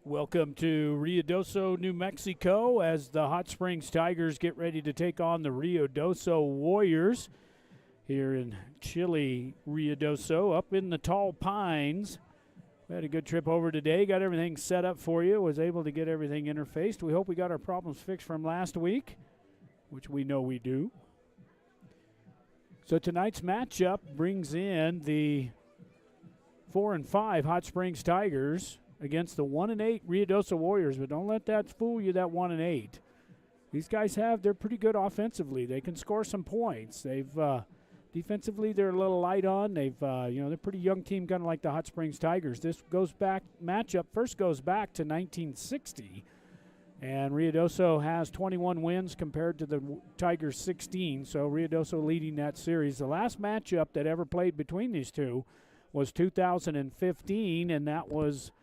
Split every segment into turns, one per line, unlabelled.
Welcome to Ruidoso, New Mexico, as the Hot Springs Tigers get ready to take on the Ruidoso Warriors here in chilly Ruidoso, up in the tall pines. We had a good trip over today, got everything set up for you, was able to get everything interfaced. We hope we got our problems fixed from last week, which we know we do. So tonight's matchup brings in the 4-5 Hot Springs Tigers against the 1-8 Ruidoso Warriors, but don't let that fool you, that 1-8. These guys they're pretty good offensively. They can score some points. They've defensively they're a little light on. They're a pretty young team, kind of like the Hot Springs Tigers. This matchup first goes back to 1960, and Ruidoso has 21 wins compared to the Tigers 16. So Ruidoso leading that series. The last matchup that ever played between these two was 2015, and that was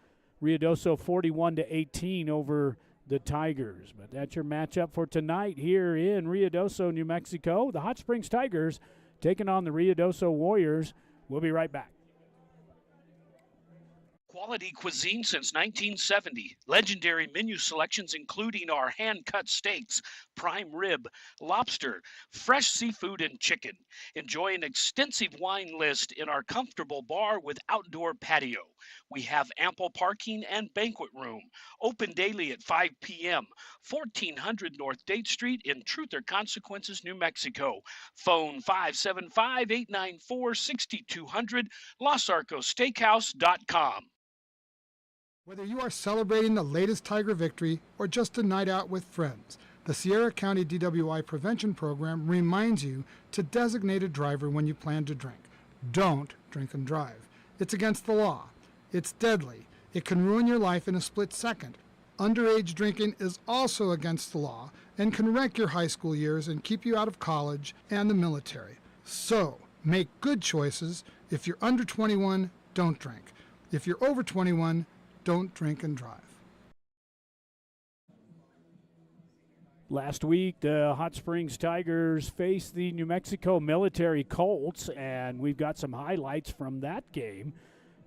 Ruidoso 41-18 over the Tigers. But that's your matchup for tonight here in Ruidoso, New Mexico. The Hot Springs Tigers taking on the Ruidoso Warriors. We'll be right back.
Quality cuisine since 1970. Legendary menu selections including our hand-cut steaks, prime rib, lobster, fresh seafood, and chicken. Enjoy an extensive wine list in our comfortable bar with outdoor patio. We have ample parking and banquet room. Open daily at 5 p.m. 1400 North Date Street in Truth or Consequences, New Mexico. Phone 575-894-6200, LosArcosSteakhouse.com.
Whether you are celebrating the latest Tiger victory or just a night out with friends, the Sierra County DWI Prevention Program reminds you to designate a driver when you plan to drink. Don't drink and drive. It's against the law. It's deadly. It can ruin your life in a split second. Underage drinking is also against the law and can wreck your high school years and keep you out of college and the military. So, make good choices. If you're under 21, don't drink. If you're over 21, don't drink and drive.
Last week, the Hot Springs Tigers faced the New Mexico Military Colts, and we've got some highlights from that game.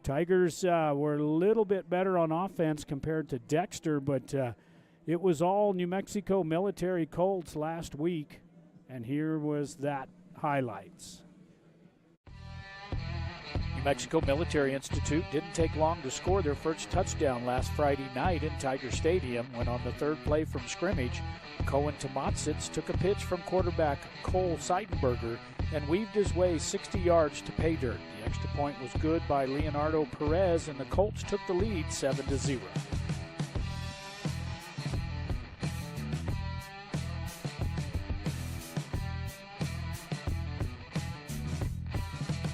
Tigers were a little bit better on offense compared to Dexter, but it was all New Mexico Military Colts last week, and here was that highlights. New Mexico Military Institute didn't take long to score their first touchdown last Friday night in Tiger Stadium when on the third play from scrimmage, Cohen Tomatsits took a pitch from quarterback Cole Seidenberger and weaved his way 60 yards to pay dirt. The extra point was good by Leonardo Perez, and the Colts took the lead 7-0.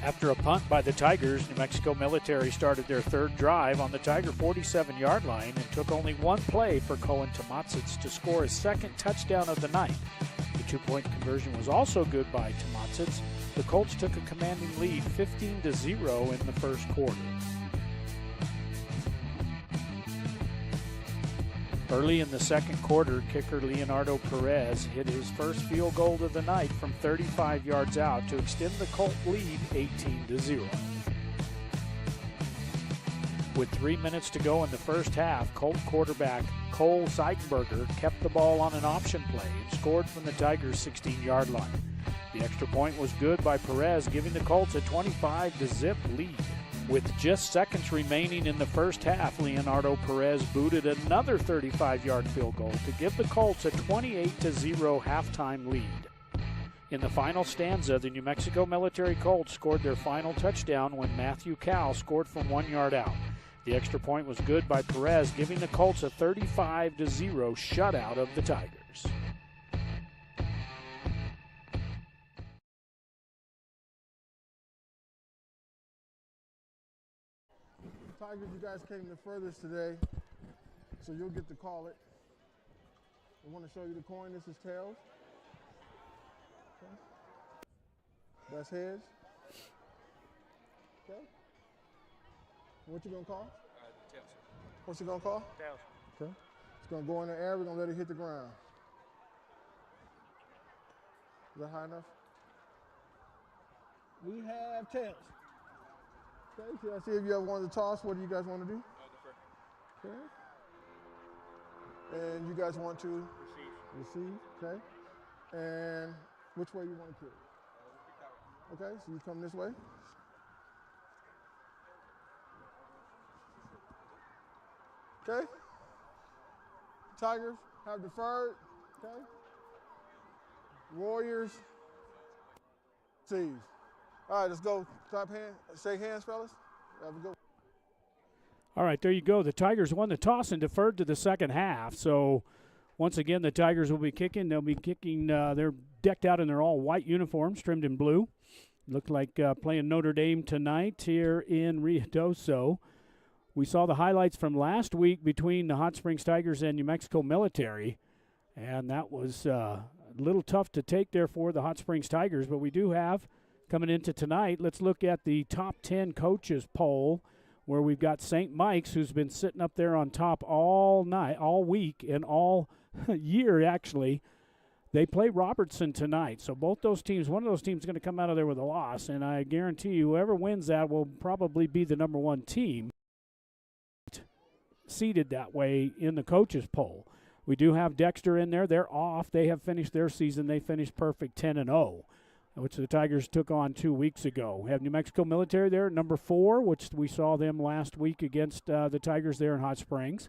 After a punt by the Tigers, New Mexico Military started their third drive on the Tiger 47-yard line and took only one play for Cohen Tomatsits to score his second touchdown of the night. The two-point conversion was also good by Tomatsits. The Colts took a commanding lead 15-0 in the first quarter. Early in the second quarter, kicker Leonardo Perez hit his first field goal of the night from 35 yards out to extend the Colt lead 18-0. With 3 minutes to go in the first half, Colt quarterback Cole Seidenberger kept the ball on an option play and scored from the Tigers' 16-yard line. The extra point was good by Perez, giving the Colts a 25-0 lead. With just seconds remaining in the first half, Leonardo Perez booted another 35-yard field goal to give the Colts a 28-0 halftime lead. In the final stanza, the New Mexico Military Colts scored their final touchdown when Matthew Cal scored from 1 yard out. The extra point was good by Perez, giving the Colts a 35-0 shutout of the Tigers.
Tigers, you guys came the furthest today, so you'll get to call it. I want to show you the coin. This is tails. Okay. That's heads. Okay. What you gonna call?
Tails.
What's you gonna call?
Tails.
Okay. It's gonna go in the air. We're gonna let it hit the ground. Is that high enough? We have tails. Okay, so I see if you ever wanted to toss. What do you guys want to do?
Defer.
Okay. And you guys want to? Receive, okay. And which way you want to kick? Okay, so you come this way. Okay. Tigers have deferred, okay. Warriors, seize. All right, let's go. Clap hands, shake hands, fellas. Have a go.
All right, there you go. The Tigers won the toss and deferred to the second half. So once again, the Tigers will be kicking. They'll be kicking. They're decked out in their all-white uniforms, trimmed in blue. Look like playing Notre Dame tonight here in Ruidoso. We saw the highlights from last week between the Hot Springs Tigers and New Mexico Military, and that was a little tough to take there for the Hot Springs Tigers. But we do have, coming into tonight, let's look at the top 10 coaches poll, where we've got St. Mike's, who's been sitting up there on top all night, all week, and all year, actually. They play Robertson tonight. So both those teams, one of those teams is going to come out of there with a loss, and I guarantee you whoever wins that will probably be the number one team seated that way in the coaches poll. We do have Dexter in there. They're off. They have finished their season. They finished perfect 10-0. Which the Tigers took on 2 weeks ago. We have New Mexico Military there at number 4, which we saw them last week against the Tigers there in Hot Springs.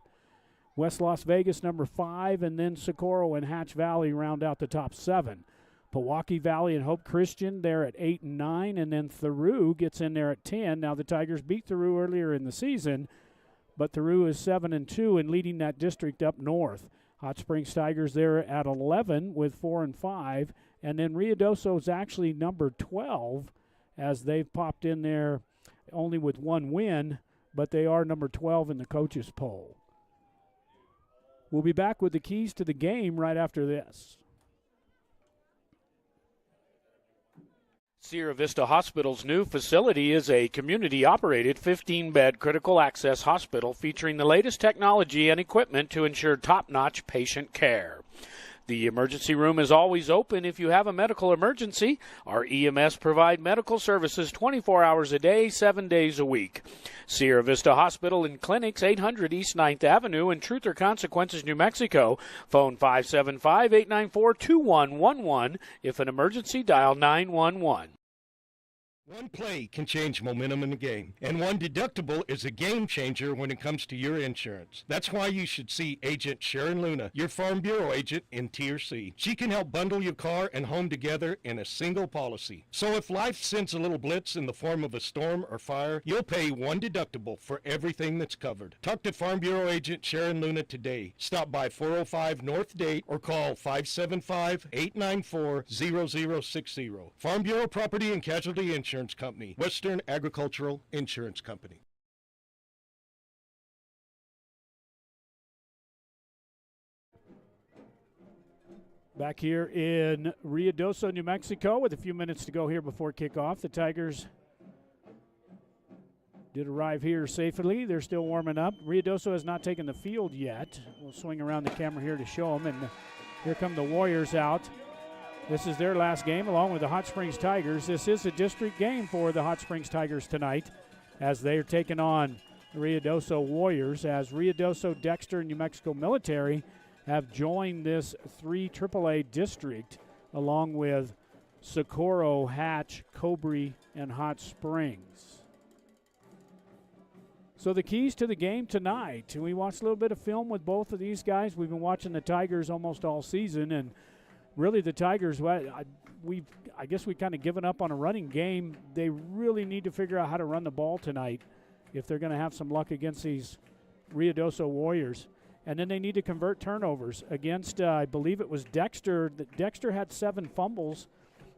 West Las Vegas, number 5, and then Socorro and Hatch Valley round out the top 7. Pewaukee Valley and Hope Christian there at 8 and 9, and then Theroux gets in there at 10. Now the Tigers beat Theroux earlier in the season, but Theroux is 7 and 2 and leading that district up north. Hot Springs Tigers there at 11 with 4 and 5. And then Ruidoso is actually number 12 as they've popped in there only with 1 win, but they are number 12 in the coaches poll. We'll be back with the keys to the game right after this.
Sierra Vista Hospital's new facility is a community-operated 15-bed critical access hospital featuring the latest technology and equipment to ensure top-notch patient care. The emergency room is always open if you have a medical emergency. Our EMS provide medical services 24 hours a day, 7 days a week. Sierra Vista Hospital and Clinics, 800 East 9th Avenue in Truth or Consequences, New Mexico. Phone 575-894-2111. If an emergency, dial 911.
One play can change momentum in the game, and one deductible is a game changer when it comes to your insurance. That's why you should see Agent Sharon Luna, your Farm Bureau agent in Tier C. She can help bundle your car and home together in a single policy. So if life sends a little blitz in the form of a storm or fire, you'll pay one deductible for everything that's covered. Talk to Farm Bureau agent Sharon Luna today. Stop by 405 North Date or call 575-894-0060. Farm Bureau Property and Casualty Insurance Company, Western Agricultural Insurance Company.
Back here in Ruidoso, New Mexico, with a few minutes to go here before kickoff. The Tigers did arrive here safely. They're still warming up. Ruidoso has not taken the field yet. We'll swing around the camera here to show them. And here come the Warriors out. This is their last game along with the Hot Springs Tigers. This is a district game for the Hot Springs Tigers tonight as they're taking on the Ruidoso Warriors, as Ruidoso, Dexter, and New Mexico Military have joined this 3 AAA district along with Socorro, Hatch, Cobrey, and Hot Springs. So the keys to the game tonight. We watched a little bit of film with both of these guys. We've been watching the Tigers almost all season, and really the Tigers, I guess we kind of given up on a running game. They really need to figure out how to run the ball tonight if they're going to have some luck against these Ruidoso Warriors. And then they need to convert turnovers against, I believe it was Dexter. Dexter had 7 fumbles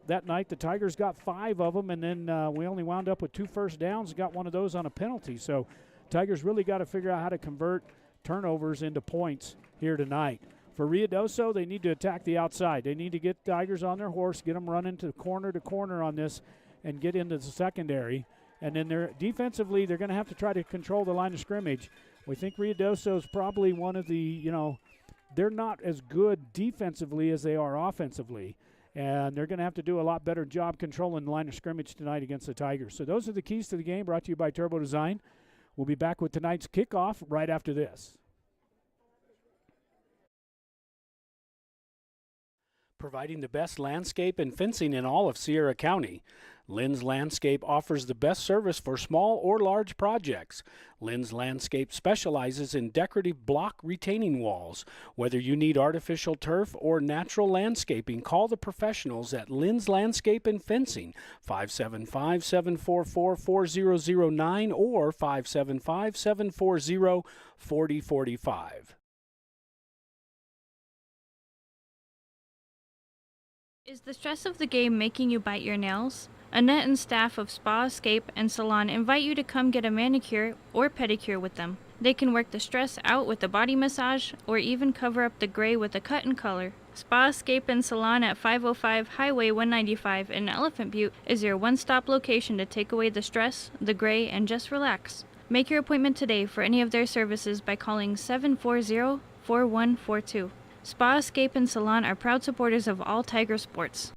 that night. The Tigers got 5 of them, and then we only wound up with 2 first downs, got one of those on a penalty. So Tigers really got to figure out how to convert turnovers into points here tonight. For Ruidoso, they need to attack the outside. They need to get Tigers on their horse, get them running to corner on this, and get into the secondary. And then defensively, they're going to have to try to control the line of scrimmage. We think Ruidoso is probably one of the, they're not as good defensively as they are offensively. And they're going to have to do a lot better job controlling the line of scrimmage tonight against the Tigers. So those are the keys to the game, brought to you by Turbo Design. We'll be back with tonight's kickoff right after this. providing the best landscape and fencing in all of Sierra County. Lynn's Landscape offers the best service for small or large projects. Lynn's Landscape specializes in decorative block retaining walls. Whether you need artificial turf or natural landscaping, call the professionals at Lynn's Landscape and Fencing, 575-744-4009 or 575-740-4045.
Is the stress of the game making you bite your nails? Annette and staff of Spa Escape and Salon invite you to come get a manicure or pedicure with them. They can work the stress out with a body massage or even cover up the gray with a cut and color. Spa Escape and Salon at 505 Highway 195 in Elephant Butte is your one-stop location to take away the stress, the gray, and just relax. Make your appointment today for any of their services by calling 740-4142. Spa Escape and Salon are proud supporters of all Tiger sports.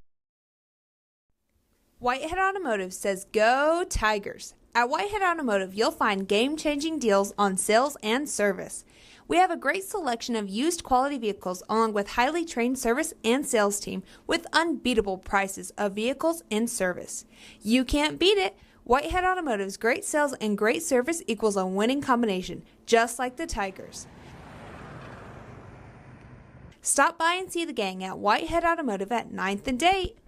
Whitehead Automotive says go Tigers. At Whitehead Automotive, you'll find game-changing deals on sales and service. We have a great selection of used quality vehicles along with highly trained service and sales team with unbeatable prices of vehicles and service. You can't beat it. Whitehead Automotive's great sales and great service equals a winning combination, just like the Tigers. Stop by and see the gang at Whitehead Automotive at 9th and Date.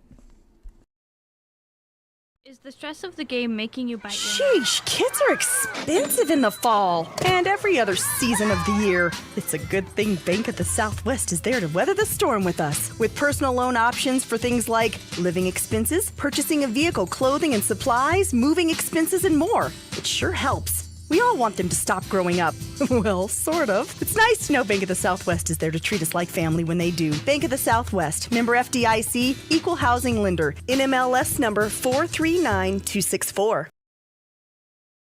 Is the stress of the game making you bite your nails?
Sheesh, kids are expensive in the fall and every other season of the year. It's a good thing Bank of the Southwest is there to weather the storm with us. With personal loan options for things like living expenses, purchasing a vehicle, clothing and supplies, moving expenses, and more. It sure helps. We all want them to stop growing up. Well, sort of. It's nice to know Bank of the Southwest is there to treat us like family when they do. Bank of the Southwest, member FDIC, equal housing lender, NMLS number 439264.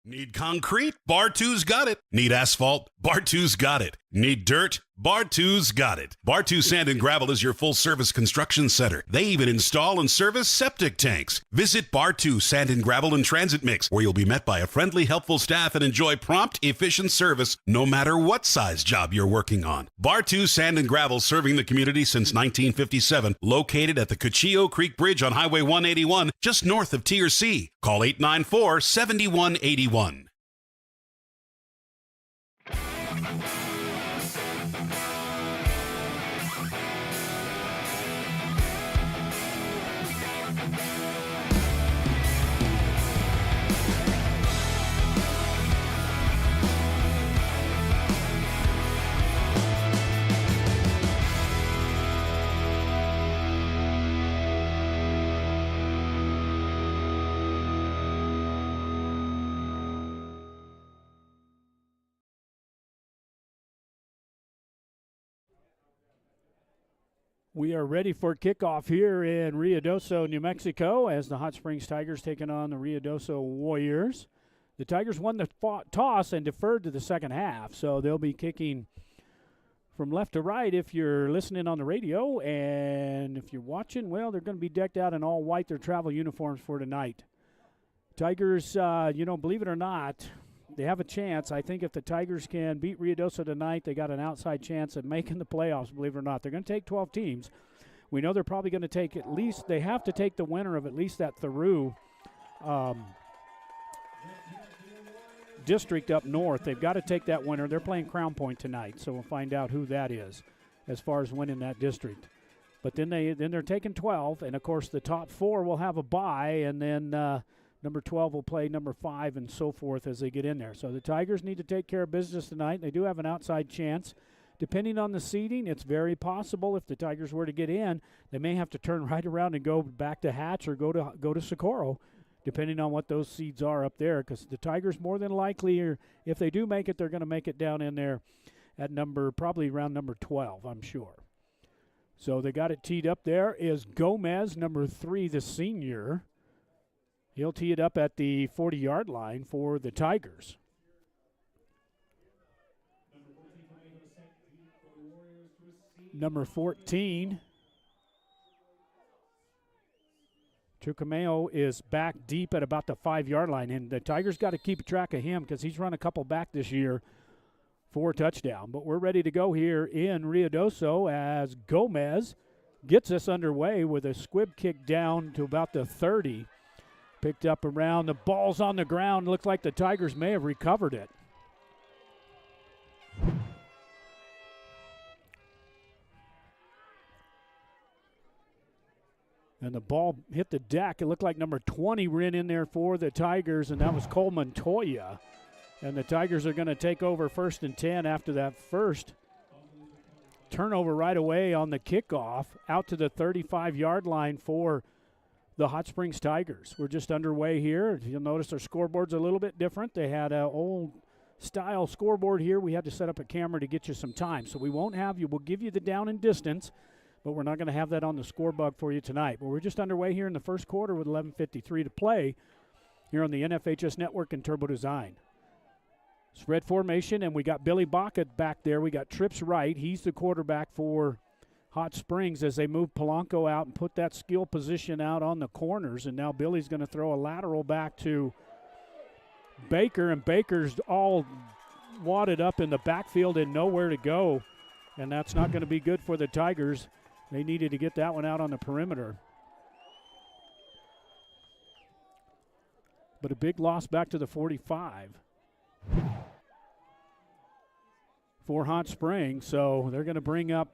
Need concrete? Bar 2's got it. Need asphalt? Bar 2's got it. Need dirt? Bar 2's got it. Bar 2 Sand and Gravel is your full-service construction center. They even install and service septic tanks. Visit Bar 2 Sand and Gravel and Transit Mix, where you'll be met by a friendly, helpful staff and enjoy prompt, efficient service no matter what size job you're working on. Bar 2 Sand and Gravel, serving the community since 1957, located at the Cuchillo Creek Bridge on Highway 181, just north of Tier C. Call 894-7181.
We are ready for kickoff here in Ruidoso, New Mexico, as the Hot Springs Tigers taking on the Ruidoso Warriors. The Tigers won the toss and deferred to the second half, so they'll be kicking from left to right if you're listening on the radio, and if you're watching, well, they're going to be decked out in all white, their travel uniforms for tonight. Tigers, believe it or not, they have a chance. I think if the Tigers can beat Ruidoso tonight, they got an outside chance of making the playoffs, believe it or not. They're going to take 12 teams. We know they're probably going to take at least, they have to take the winner of at least that Theroux district up north. They've got to take that winner. They're playing Crown Point tonight, so we'll find out who that is as far as winning that district. But then they're taking 12, and, of course, the top four will have a bye, and then number 12 will play number 5 and so forth as they get in there. So the Tigers need to take care of business tonight. They do have an outside chance. Depending on the seeding, it's very possible if the Tigers were to get in, they may have to turn right around and go back to Hatch or go to Socorro, depending on what those seeds are up there, because the Tigers more than likely, if they do make it, they're going to make it down in there at probably around number 12, I'm sure. So they got it teed up. There is Gomez, number 3, the senior. He'll tee it up at the 40-yard line for the Tigers. Number 14, Tucumeo, is back deep at about the 5-yard line, and the Tigers got to keep track of him because he's run a couple back this year for a touchdown. But we're ready to go here in Ruidoso as Gomez gets us underway with a squib kick down to about the 30. Picked up around. The ball's on the ground. Looks like the Tigers may have recovered it. And the ball hit the deck. It looked like number 20 ran in there for the Tigers, and that was Cole Montoya. And the Tigers are going to take over 1st and 10 after that first turnover right away on the kickoff out to the 35-yard line for the Hot Springs Tigers. We're just underway here. You'll notice our scoreboard's a little bit different. They had an old-style scoreboard here. We had to set up a camera to get you some time. So we won't have you. We'll give you the down and distance, but we're not going to have that on the scoreboard for you tonight. But we're just underway here in the first quarter with 11:53 to play here on the NFHS Network and Turbo Design. Spread formation, and we got Billy Baca back there. We got Trips right. He's the quarterback for Hot Springs as they move Polanco out and put that skill position out on the corners. And now Billy's going to throw a lateral back to Baker, and Baker's all wadded up in the backfield and nowhere to go. And that's not going to be good for the Tigers. They needed to get that one out on the perimeter. But a big loss back to the 45 for Hot Springs. So they're going to bring up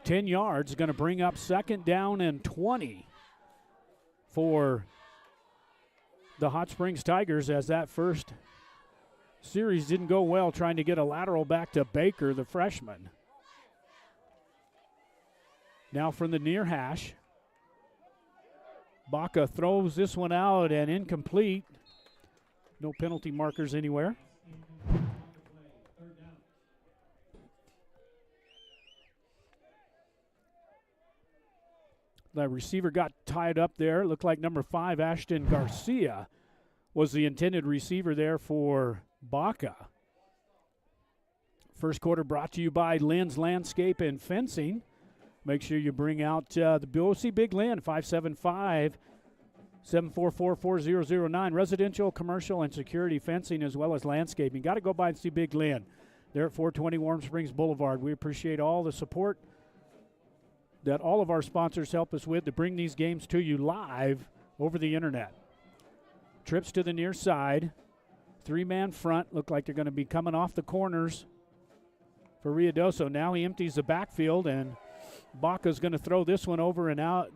10 yards, going to bring up 2nd down and 20 for the Hot Springs Tigers, as that first series didn't go well trying to get a lateral back to Baker, the freshman. Now from the near hash, Baca throws this one out and incomplete. No penalty markers anywhere. The receiver got tied up there. Looked like number 5, Ashton Garcia, was the intended receiver there for Baca. First quarter brought to you by Lynn's Landscape and Fencing. Make sure you bring out the BOC Big Lynn, 575-744-4009. Residential, commercial, and security fencing, as well as landscaping. Got to go by and see Big Lynn. They're at 420 Warm Springs Boulevard. We appreciate all the support that all of our sponsors help us with to bring these games to you live over the internet. Trips to the near side. 3-man front. Look like they're going to be coming off the corners for Ruidoso. Now he empties the backfield, and Baca's going to throw this one over and out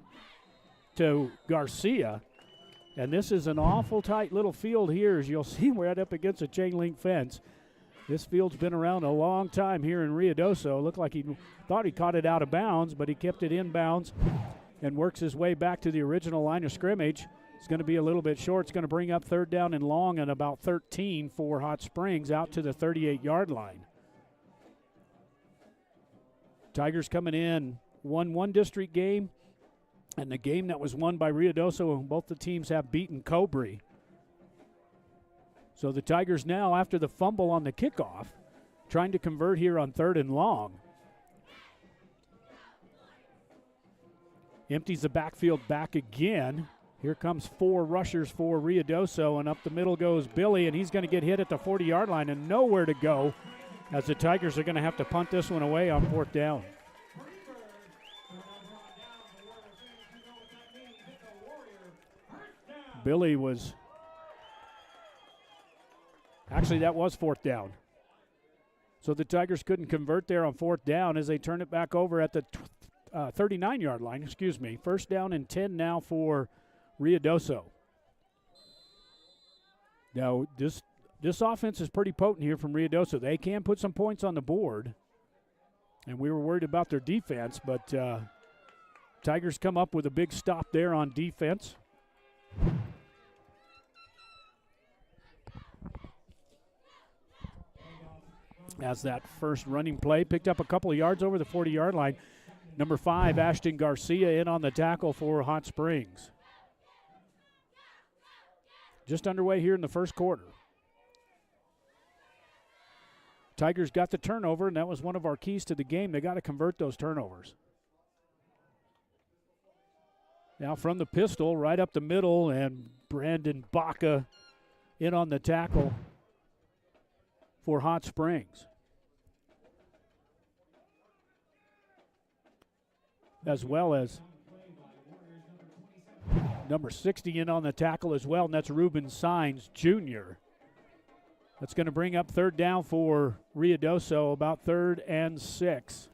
to Garcia. And this is an awful tight little field here, as you'll see, right up against a chain link fence. This field's been around a long time here in Ruidoso. Looked like he thought he caught it out of bounds, but he kept it in bounds and works his way back to the original line of scrimmage. It's going to be a little bit short. It's going to bring up 3rd down and long and about 13 for Hot Springs out to the 38-yard line. Tigers coming in, won one district game, and the game that was won by Ruidoso, both the teams have beaten Cobury. So the Tigers now, after the fumble on the kickoff, trying to convert here on 3rd and long. Empties the backfield back again. Here comes 4 rushers for Ruidoso, and up the middle goes Billy, and he's going to get hit at the 40-yard line and nowhere to go, as the Tigers are going to have to punt this one away on 4th down. Billy was, actually that was 4th down. So the Tigers couldn't convert there on 4th down as they turn it back over at the 39-yard line, 1st down and 10 now for Ruidoso. Now this offense is pretty potent here from Ruidoso. They can put some points on the board, and we were worried about their defense, but Tigers come up with a big stop there on defense. As that first running play picked up a couple of yards over the 40-yard line. Number 5, Ashton Garcia, in on the tackle for Hot Springs. Just underway here in the first quarter. Tigers got the turnover, and that was one of our keys to the game. They got to convert those turnovers. Now from the pistol, right up the middle, and Brandon Baca in on the tackle for Hot Springs. as well as number 60 in on the tackle as well, and that's Ruben Sines Jr. That's going to bring up third down for Ruidoso, about 3rd and 6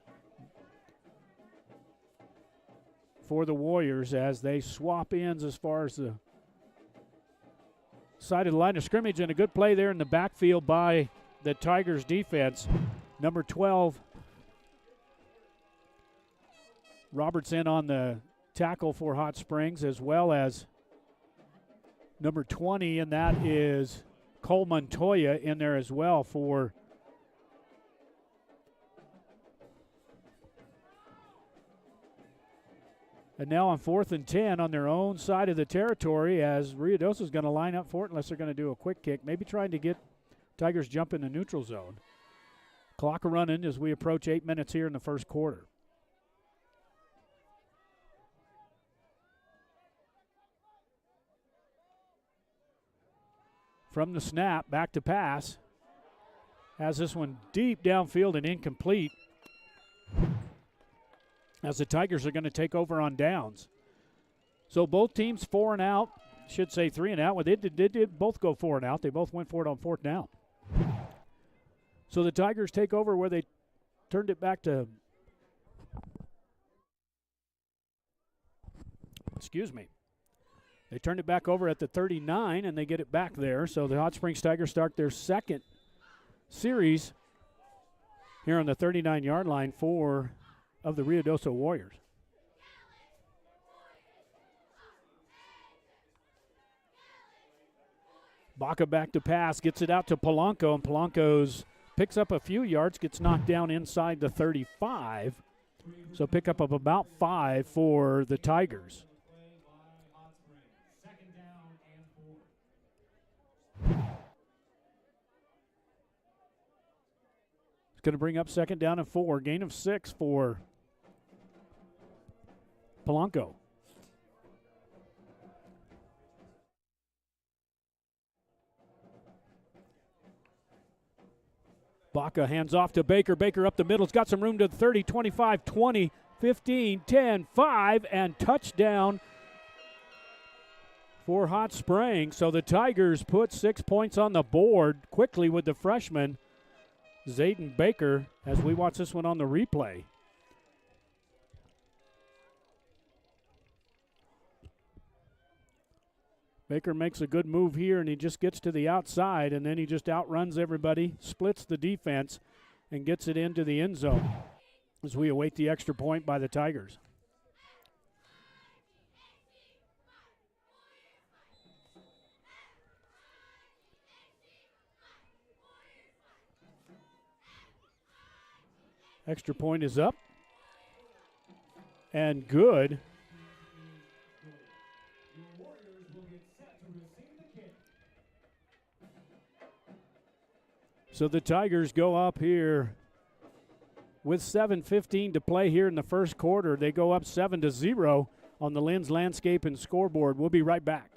for the Warriors as they swap ends as far as the side of the line of scrimmage, and a good play there in the backfield by the Tigers defense. Number 12, Robertson on the tackle for Hot Springs, as well as number 20, and that is Cole Montoya in there as well for and now on 4th and 10 on their own side of the territory as Ruidoso is going to line up for it unless they're going to do a quick kick, maybe trying to get Tigers jump in the neutral zone. Clock running as we approach 8 minutes here in the first quarter. From the snap, back to pass. Has this one deep downfield and incomplete as the Tigers are going to take over on downs. So both teams 4 and out, should say 3 and out. Well, they did both go 4 and out. They both went for it on 4th down. So the Tigers take over where they turned it back to, they turned it back over at the 39, and they get it back there. So the Hot Springs Tigers start their second series here on the 39-yard line of the Ruidoso Warriors. Baca back to pass, gets it out to Polanco, and Polanco's picks up a few yards, gets knocked down inside the 35. So pickup of about 5 for the Tigers. It's going to bring up 2nd down and 4. Gain of 6 for Polanco. Baca hands off to Baker. Baker up the middle. He's got some room to the 30, 25, 20, 15, 10, 5, and touchdown for Hot Springs. So the Tigers put 6 points on the board quickly with the freshman, Zayden Baker, as we watch this one on the replay. Baker makes a good move here, and he just gets to the outside, and then he just outruns everybody, splits the defense, and gets it into the end zone as we await the extra point by the Tigers. Extra point is up and good. So the Tigers go up here with 7:15 to play here in the first quarter. They go up 7-0 on the Lynn's Landscape and Scoreboard. We'll be right back.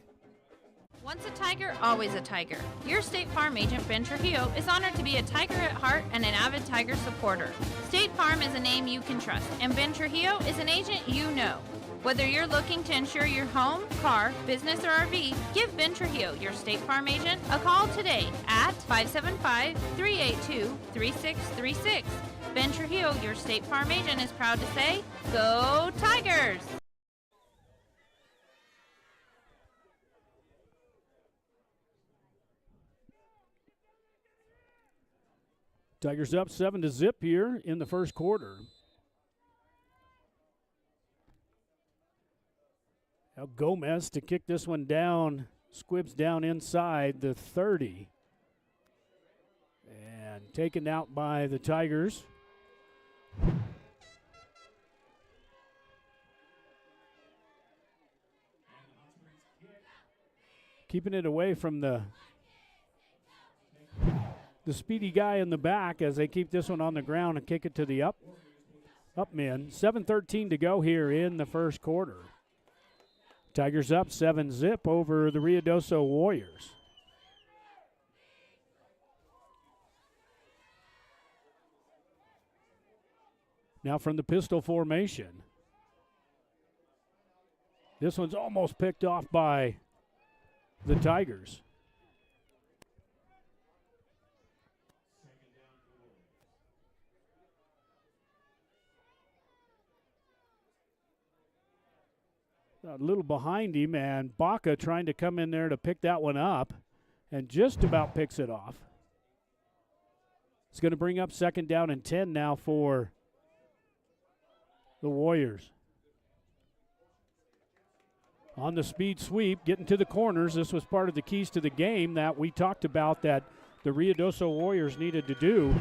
Once a Tiger, always a Tiger. Your State Farm agent, Ben Trujillo, is honored to be a Tiger at heart and an avid Tiger supporter. State Farm is a name you can trust, and Ben Trujillo is an agent you know. Whether you're looking to insure your home, car, business, or RV, give Ben Trujillo, your State Farm agent, a call today at 575-382-3636. Ben Trujillo, your State Farm agent, is proud to say, Go Tigers!
Tigers up 7-0 here in the first quarter. Now Gomez to kick this one down, squibs down inside the 30. And taken out by the Tigers. Keeping it away from the speedy guy in the back as they keep this one on the ground and kick it to the up men. 7:13 to go here in the first quarter. Tigers up 7-0 over the Ruidoso Warriors. Now from the pistol formation. This one's almost picked off by the Tigers. A little behind him, and Baca trying to come in there to pick that one up, and just about picks it off. It's going to bring up 2nd down and 10 now for the Warriors. On the speed sweep, getting to the corners. This was part of the keys to the game that we talked about that the Ruidoso Warriors needed to do,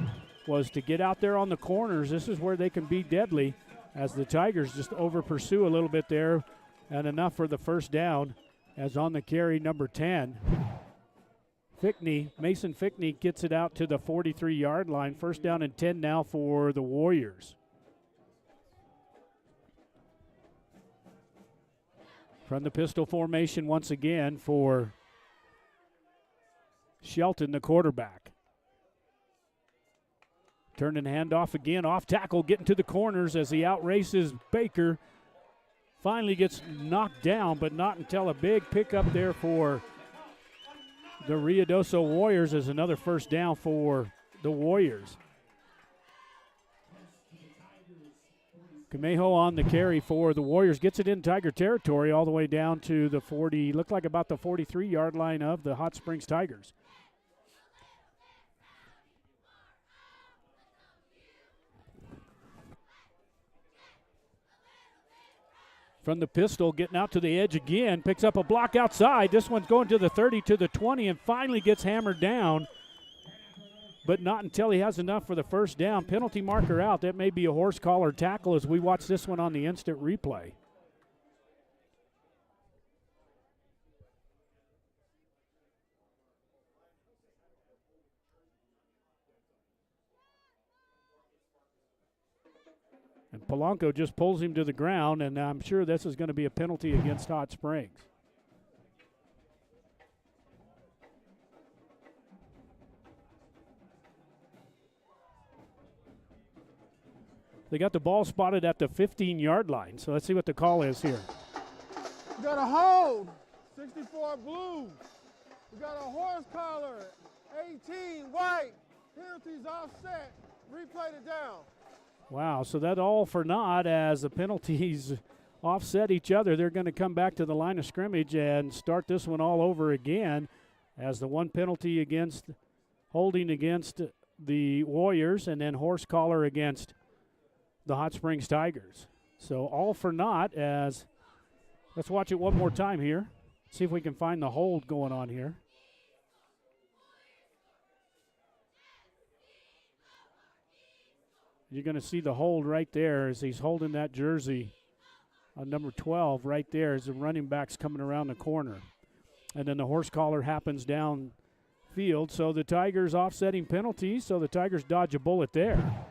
was to get out there on the corners. This is where they can be deadly, as the Tigers just over pursue a little bit there, and enough for the 1st down, as on the carry, number 10. Mason Fickney gets it out to the 43-yard line. 1st down and 10 now for the Warriors. From the pistol formation once again for Shelton, the quarterback. Turning handoff again, off tackle, getting to the corners as he outraces Baker. Finally gets knocked down, but not until a big pickup there for the Ruidoso Warriors as another 1st down for the Warriors. Camejo on the carry for the Warriors. Gets it in Tiger territory all the way down to the 40, looked like about the 43-yard line of the Hot Springs Tigers. From the pistol, getting out to the edge again, picks up a block outside. This one's going to the 30, to the 20, and finally gets hammered down, but not until he has enough for the 1st down. Penalty marker out. That may be a horse collar tackle as we watch this one on the instant replay. And Polanco just pulls him to the ground, and I'm sure this is going to be a penalty against Hot Springs. They got the ball spotted at the 15-yard line, so let's see what the call is here.
We got a hold, 64 blue. We got a horse collar, 18 white. Penalties offset, replay it down.
Wow, so that all for naught as the penalties offset each other. They're going to come back to the line of scrimmage and start this one all over again, as the one penalty against holding against the Warriors and then horse collar against the Hot Springs Tigers. So all for naught, as let's watch it one more time here. See if we can find the hold going on here. You're going to see the hold right there as he's holding that jersey on number 12 right there as the running back's coming around the corner. And then the horse collar happens downfield. So the Tigers offsetting penalties, so the Tigers dodge a bullet there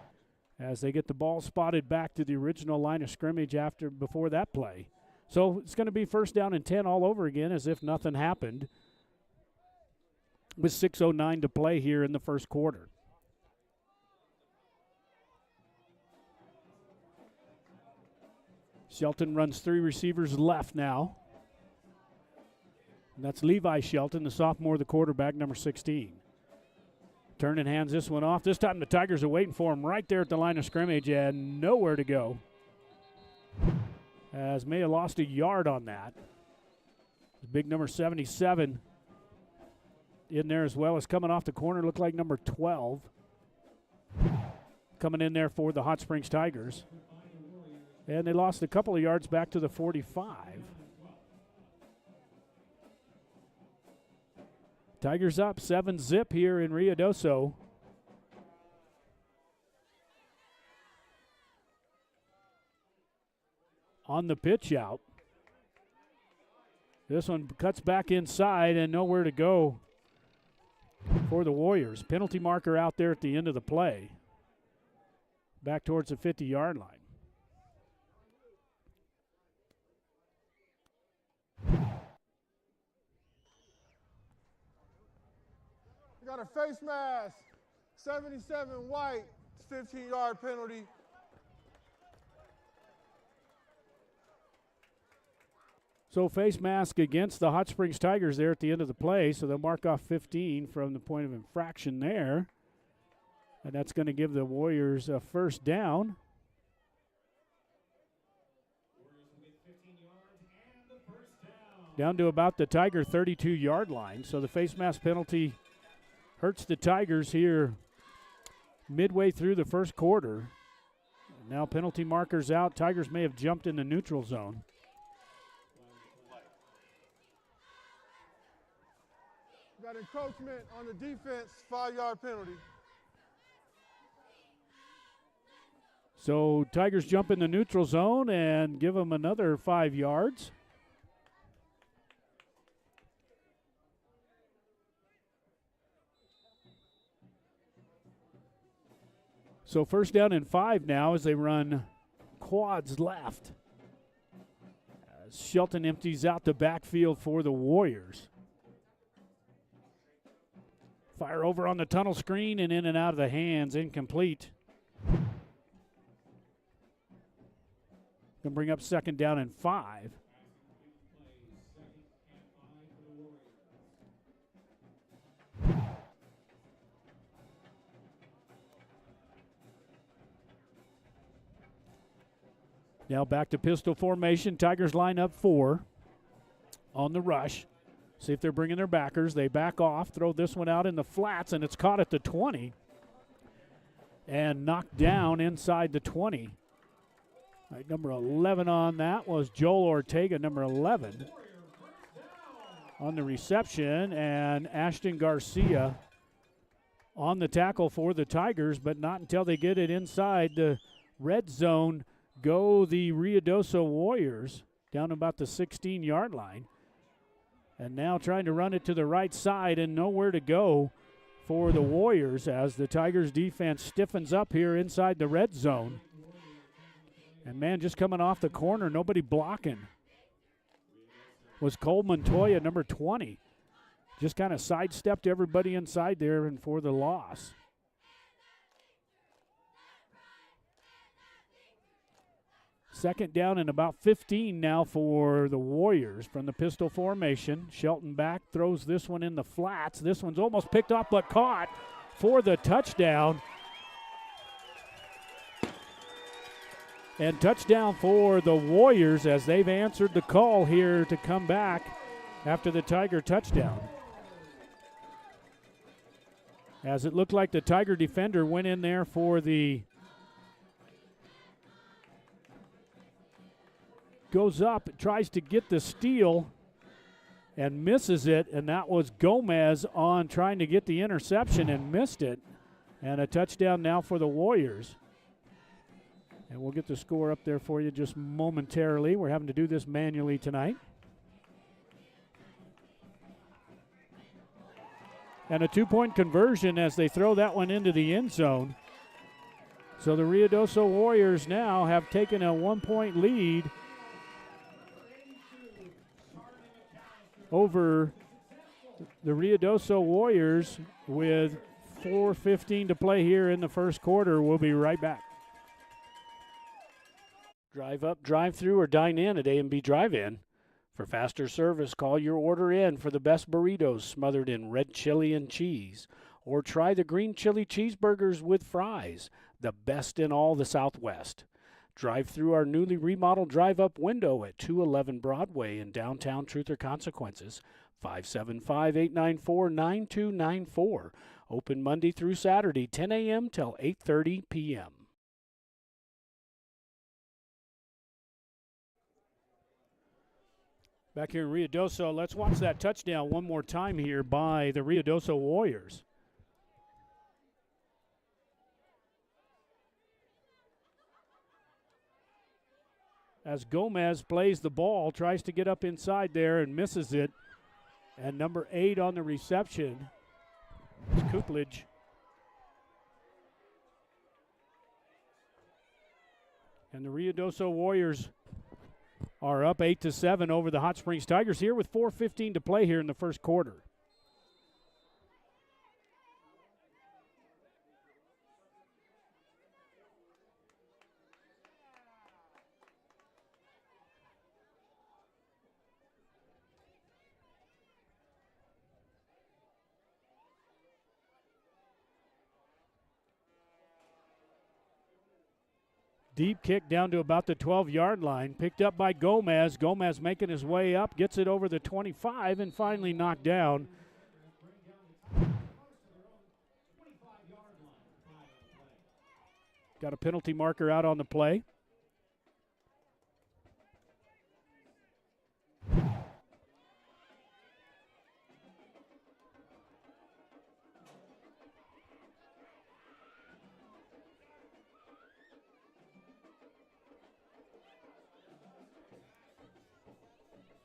as they get the ball spotted back to the original line of scrimmage before that play. So it's going to be 1st down and 10 all over again as if nothing happened with 6:09 to play here in the first quarter. Shelton runs 3 receivers left now. And that's Levi Shelton, the sophomore, the quarterback, number 16. Turning hands this one off. This time the Tigers are waiting for him right there at the line of scrimmage and nowhere to go. As may have lost a yard on that. Big number 77 in there as well as coming off the corner. Looked like number 12 coming in there for the Hot Springs Tigers. And they lost a couple of yards back to the 45. Tigers up 7-0 here in Ruidoso. On the pitch out. This one cuts back inside and nowhere to go for the Warriors. Penalty marker out there at the end of the play. Back towards the 50-yard line.
Got a face mask, 77 white, 15-yard penalty.
So face mask against the Hot Springs Tigers there at the end of the play. So they'll mark off 15 from the point of infraction there. And that's going to give the Warriors a first down. Down to about the Tiger 32-yard line. So the face mask penalty hurts the Tigers here midway through the first quarter. Now penalty markers out. Tigers may have jumped in the neutral zone.
Got encroachment on the defense, 5-yard penalty.
So Tigers jump in the neutral zone and give them another 5 yards. So first down and 5 now as they run quads left. As Shelton empties out the backfield for the Warriors. Fire over on the tunnel screen and in and out of the hands, incomplete. Gonna bring up second down and 5. Now back to pistol formation. Tigers line up 4 on the rush. See if they're bringing their backers. They back off, throw this one out in the flats, and it's caught at the 20 and knocked down inside the 20. Right, number 11 on that was Joel Ortega, number 11 on the reception, and Ashton Garcia on the tackle for the Tigers, but not until they get it inside the red zone go the Ruidoso Warriors down about the 16-yard line. And now trying to run it to the right side and nowhere to go for the Warriors as the Tigers defense stiffens up here inside the red zone. And man, just coming off the corner, nobody blocking. Was Cole Montoya, number 20. Just kind of sidestepped everybody inside there and for the loss. Second down and about 15 now for the Warriors from the pistol formation. Shelton back, throws this one in the flats. This one's almost picked up but caught for the touchdown. And touchdown for the Warriors as they've answered the call here to come back after the Tiger touchdown. As it looked like the Tiger defender went in there for the goes up, tries to get the steal, and misses it, and that was Gomez on trying to get the interception and missed it. And a touchdown now for the Warriors. And we'll get the score up there for you just momentarily. We're having to do this manually tonight. And a 2-point conversion as they throw that one into the end zone. So the Ruidoso Warriors now have taken a 1-point lead over the Ruidoso Warriors with 4:15 to play here in the first quarter. We'll be right back. Drive up, drive through, or dine in at A&B Drive-In. For faster service, call your order in for the best burritos smothered in red chili and cheese. Or try the green chili cheeseburgers with fries, the best in all the Southwest. Drive through our newly remodeled drive-up window at 211 Broadway in downtown Truth or Consequences, 575-894-9294. Open Monday through Saturday, 10 a.m. till 8:30 p.m. Back here in Ruidoso, let's watch that touchdown one more time here by the Ruidoso Warriors. As Gomez plays the ball, tries to get up inside there and misses it. And number 8 on the reception is Kuklich. And the Ruidoso Warriors are up 8-7 over the Hot Springs Tigers here with 4:15 to play here in the first quarter. Deep kick down to about the 12-yard line. Picked up by Gomez. Gomez making his way up. Gets it over the 25 and finally knocked down. Got a penalty marker out on the play.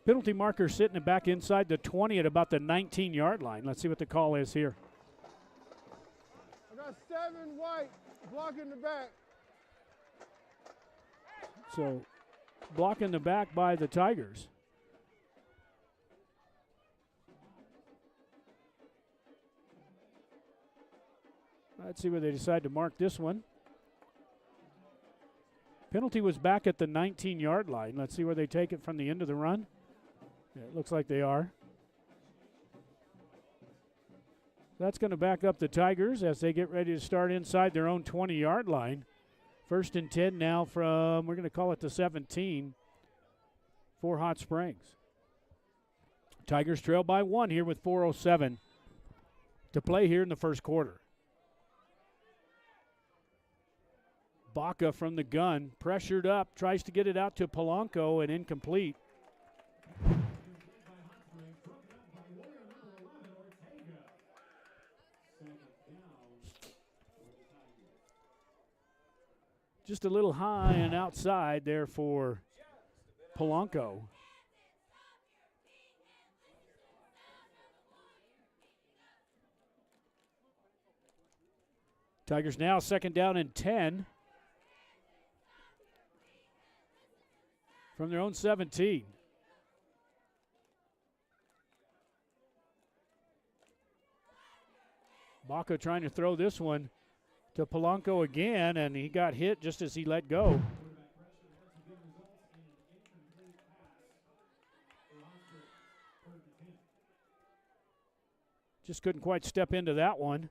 Penalty marker sitting back inside the 20 at about the 19-yard line. Let's see what the call is here.
I got 7 white blocking the back.
So blocking the back by the Tigers. Let's see where they decide to mark this one. Penalty was back at the 19-yard line. Let's see where they take it from the end of the run. Yeah, it looks like they are. That's going to back up the Tigers as they get ready to start inside their own 20-yard line. 1st and 10 now from, we're going to call it the 17 for Hot Springs. Tigers trail by 1 here with 4:07 to play here in the first quarter. Baca from the gun, pressured up, tries to get it out to Polanco and incomplete. Just a little high and outside there for Polanco. Tigers now 2nd down and 10 from their own 17. Baca trying to throw this one to Polanco again, and he got hit just as he let go. Just couldn't quite step into that one.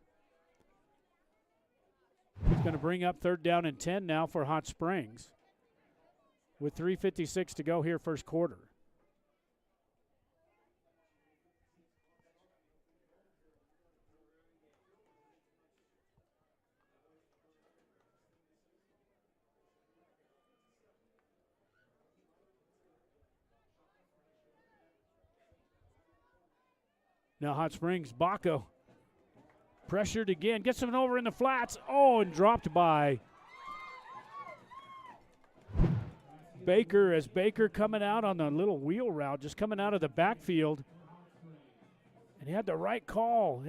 It's going to bring up 3rd down and 10 now for Hot Springs with 3:56 to go here first quarter. Now Hot Springs, Baca pressured again, gets him over in the flats. Oh, and dropped by Baker as Baker coming out on the little wheel route, just coming out of the backfield. And he had the right call.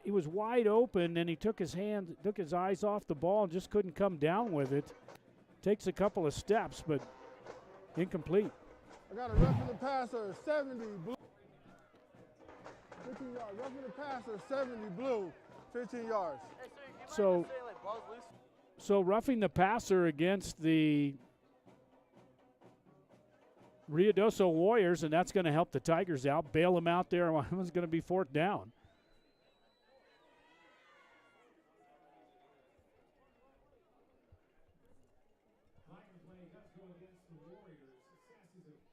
He was wide open, and he took his eyes off the ball and just couldn't come down with it. Takes a couple of steps, but incomplete.
I got a roughing the passer, 70 blue. 15 yards. Roughing the passer, 70 blue, 15 yards.
So roughing the passer against the Ruidoso Warriors, and that's going to help the Tigers out, bail them out there. One's going to be 4th down.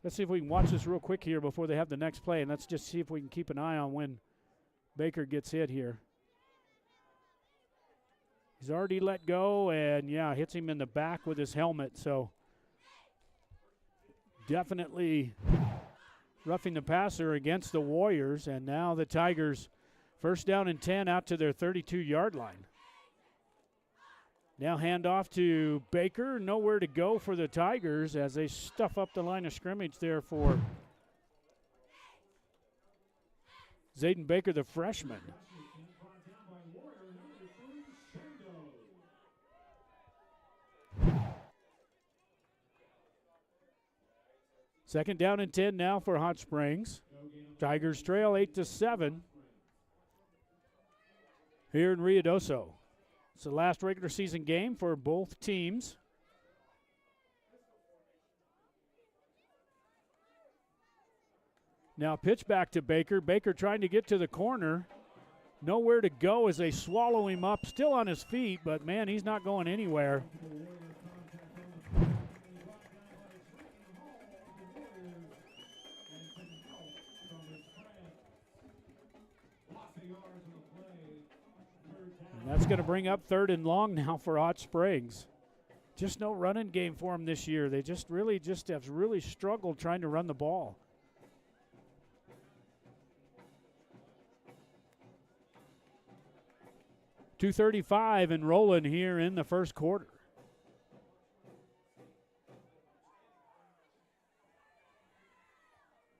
Let's see if we can watch this real quick here before they have the next play, and let's just see if we can keep an eye on when Baker gets hit here. He's already let go, and, yeah, hits him in the back with his helmet, so definitely roughing the passer against the Warriors, and now the Tigers 1st down and 10 out to their 32-yard line. Now hand off to Baker. Nowhere to go for the Tigers as they stuff up the line of scrimmage there for Zayden Baker, the freshman. Second down and 10 now for Hot Springs. Tigers trail 8-7 here in Ruidoso. It's the last regular season game for both teams. Now pitch back to Baker. Baker trying to get to the corner. Nowhere to go as they swallow him up. Still on his feet, but man, he's not going anywhere. That's going to bring up 3rd and long now for Hot Springs. Just no running game for them this year. They just have really struggled trying to run the ball. .235 and rolling here in the first quarter.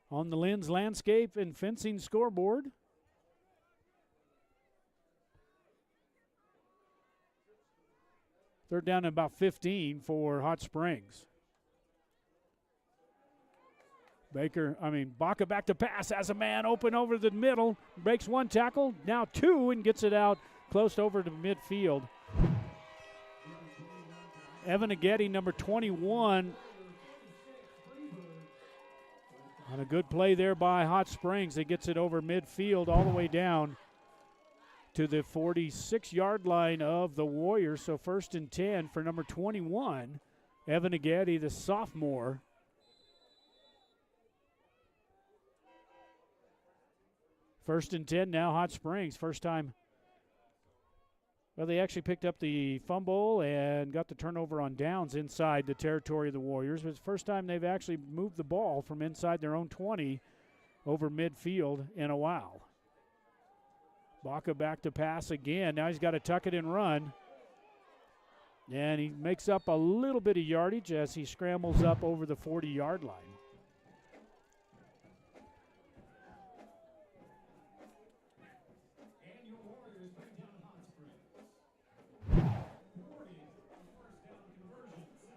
On the Lynn's Landscape and Fencing scoreboard, third down and about 15 for Hot Springs. Baca back to pass, has a man open over the middle, breaks one tackle, now 2, and gets it out close over to midfield. Evan Aghetti, number 21. On a good play there by Hot Springs, it gets it over midfield all the way down to the 46-yard line of the Warriors. So 1st and 10 for number 21, Evan Aghetti, the sophomore. First and 10 now, Hot Springs. First time. Well, they actually picked up the fumble and got the turnover on downs inside the territory of the Warriors. But it's the first time they've actually moved the ball from inside their own 20 over midfield in a while. Baca back to pass again. Now he's got to tuck it and run. And he makes up a little bit of yardage as he scrambles up over the 40-yard line.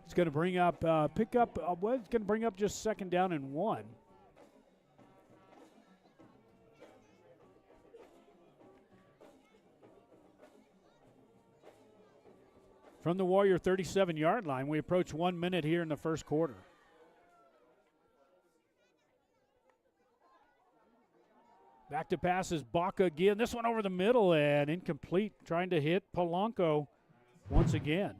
It's going to bring up, it's going to bring up just 2nd down and 1. From the Warrior 37-yard line, we approach 1 minute here in the first quarter. Back to pass is Baca again. This one over the middle and incomplete, trying to hit Polanco once again.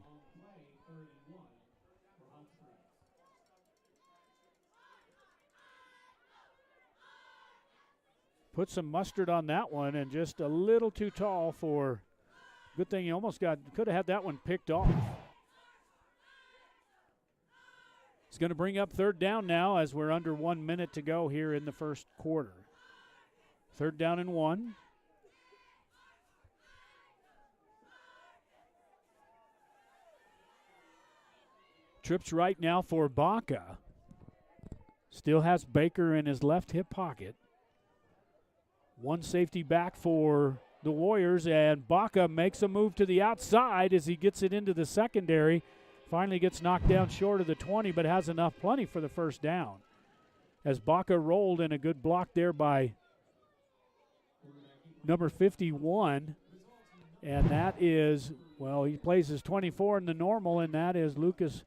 Put some mustard on that one and just a little too tall for, good thing he almost could have had that one picked off. It's going to bring up 3rd down now as we're under 1 minute to go here in the first quarter. 3rd down and 1. Trips right now for Baca. Still has Baker in his left hip pocket. One safety back for the Warriors, and Baca makes a move to the outside as he gets it into the secondary. Finally gets knocked down short of the 20, but has plenty for the first down. As Baca rolled, in a good block there by number 51. And that is, well, he plays his 24 in the normal, and that is Lucas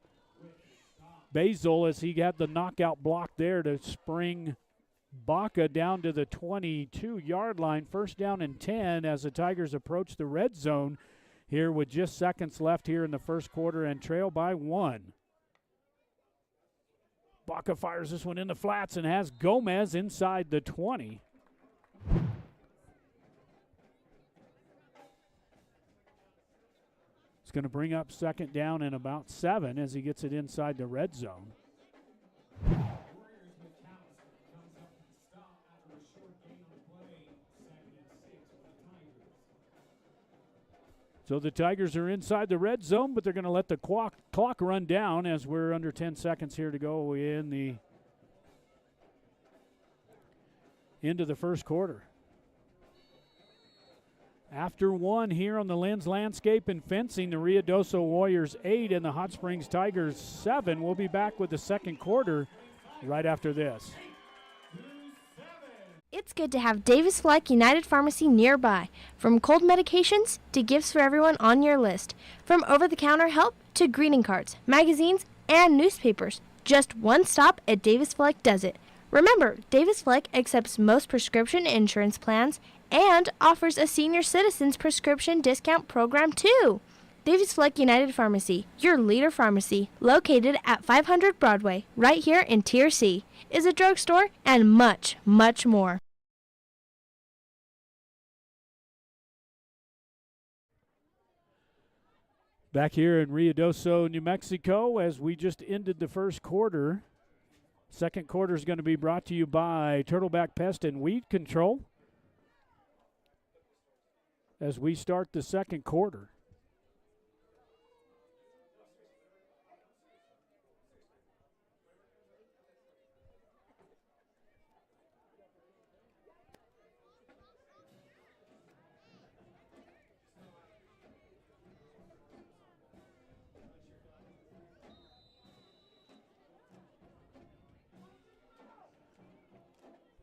Basil as he got the knockout block there to spring Baca down to the 22-yard line. 1st down and 10 as the Tigers approach the red zone here with just seconds left here in the first quarter and trail by 1. Baca fires this one in the flats and has Gomez inside the 20. It's going to bring up 2nd down and about 7 as he gets it inside the red zone. So the Tigers are inside the red zone, but they're going to let the clock run down as we're under 10 seconds here to go into the first quarter. After 1 here on the Lynn's Landscape and Fencing, the Ruidoso Warriors 8 and the Hot Springs Tigers 7. We'll be back with the second quarter right after this.
It's good to have Davis Fleck United Pharmacy nearby. From cold medications to gifts for everyone on your list. From over-the-counter help to greeting cards, magazines, and newspapers. Just one stop at Davis Fleck does it. Remember, Davis Fleck accepts most prescription insurance plans and offers a senior citizens prescription discount program too. Davis Fleck United Pharmacy, your leader pharmacy, located at 500 Broadway, right here in Tier C, is a drugstore and much, much more.
Back here in Ruidoso, New Mexico, as we just ended the first quarter. Second quarter is going to be brought to you by Turtleback Pest and Weed Control as we start the second quarter.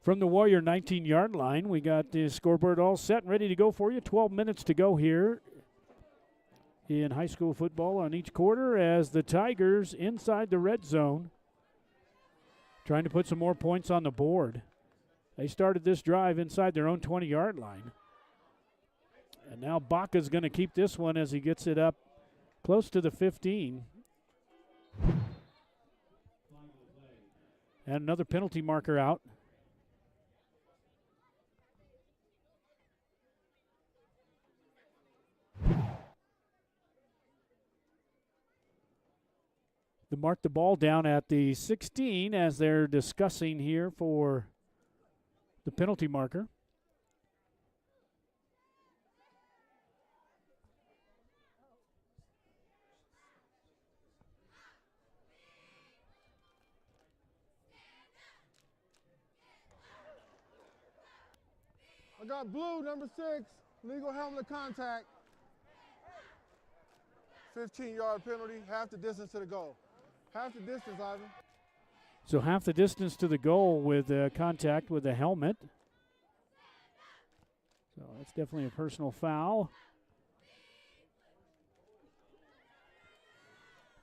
From the Warrior 19-yard line, we got the scoreboard all set and ready to go for you. 12 minutes to go here in high school football on each quarter as the Tigers inside the red zone trying to put some more points on the board. They started this drive inside their own 20-yard line. And now Baca's going to keep this one as he gets it up close to the 15. And another penalty marker out. They mark the ball down at the 16 as they're discussing here for the penalty marker.
I got blue, number 6, legal helmet contact. 15-yard penalty, half the distance to the goal. Half the distance, Ivan.
So half the distance to the goal with contact with the helmet. So that's definitely a personal foul.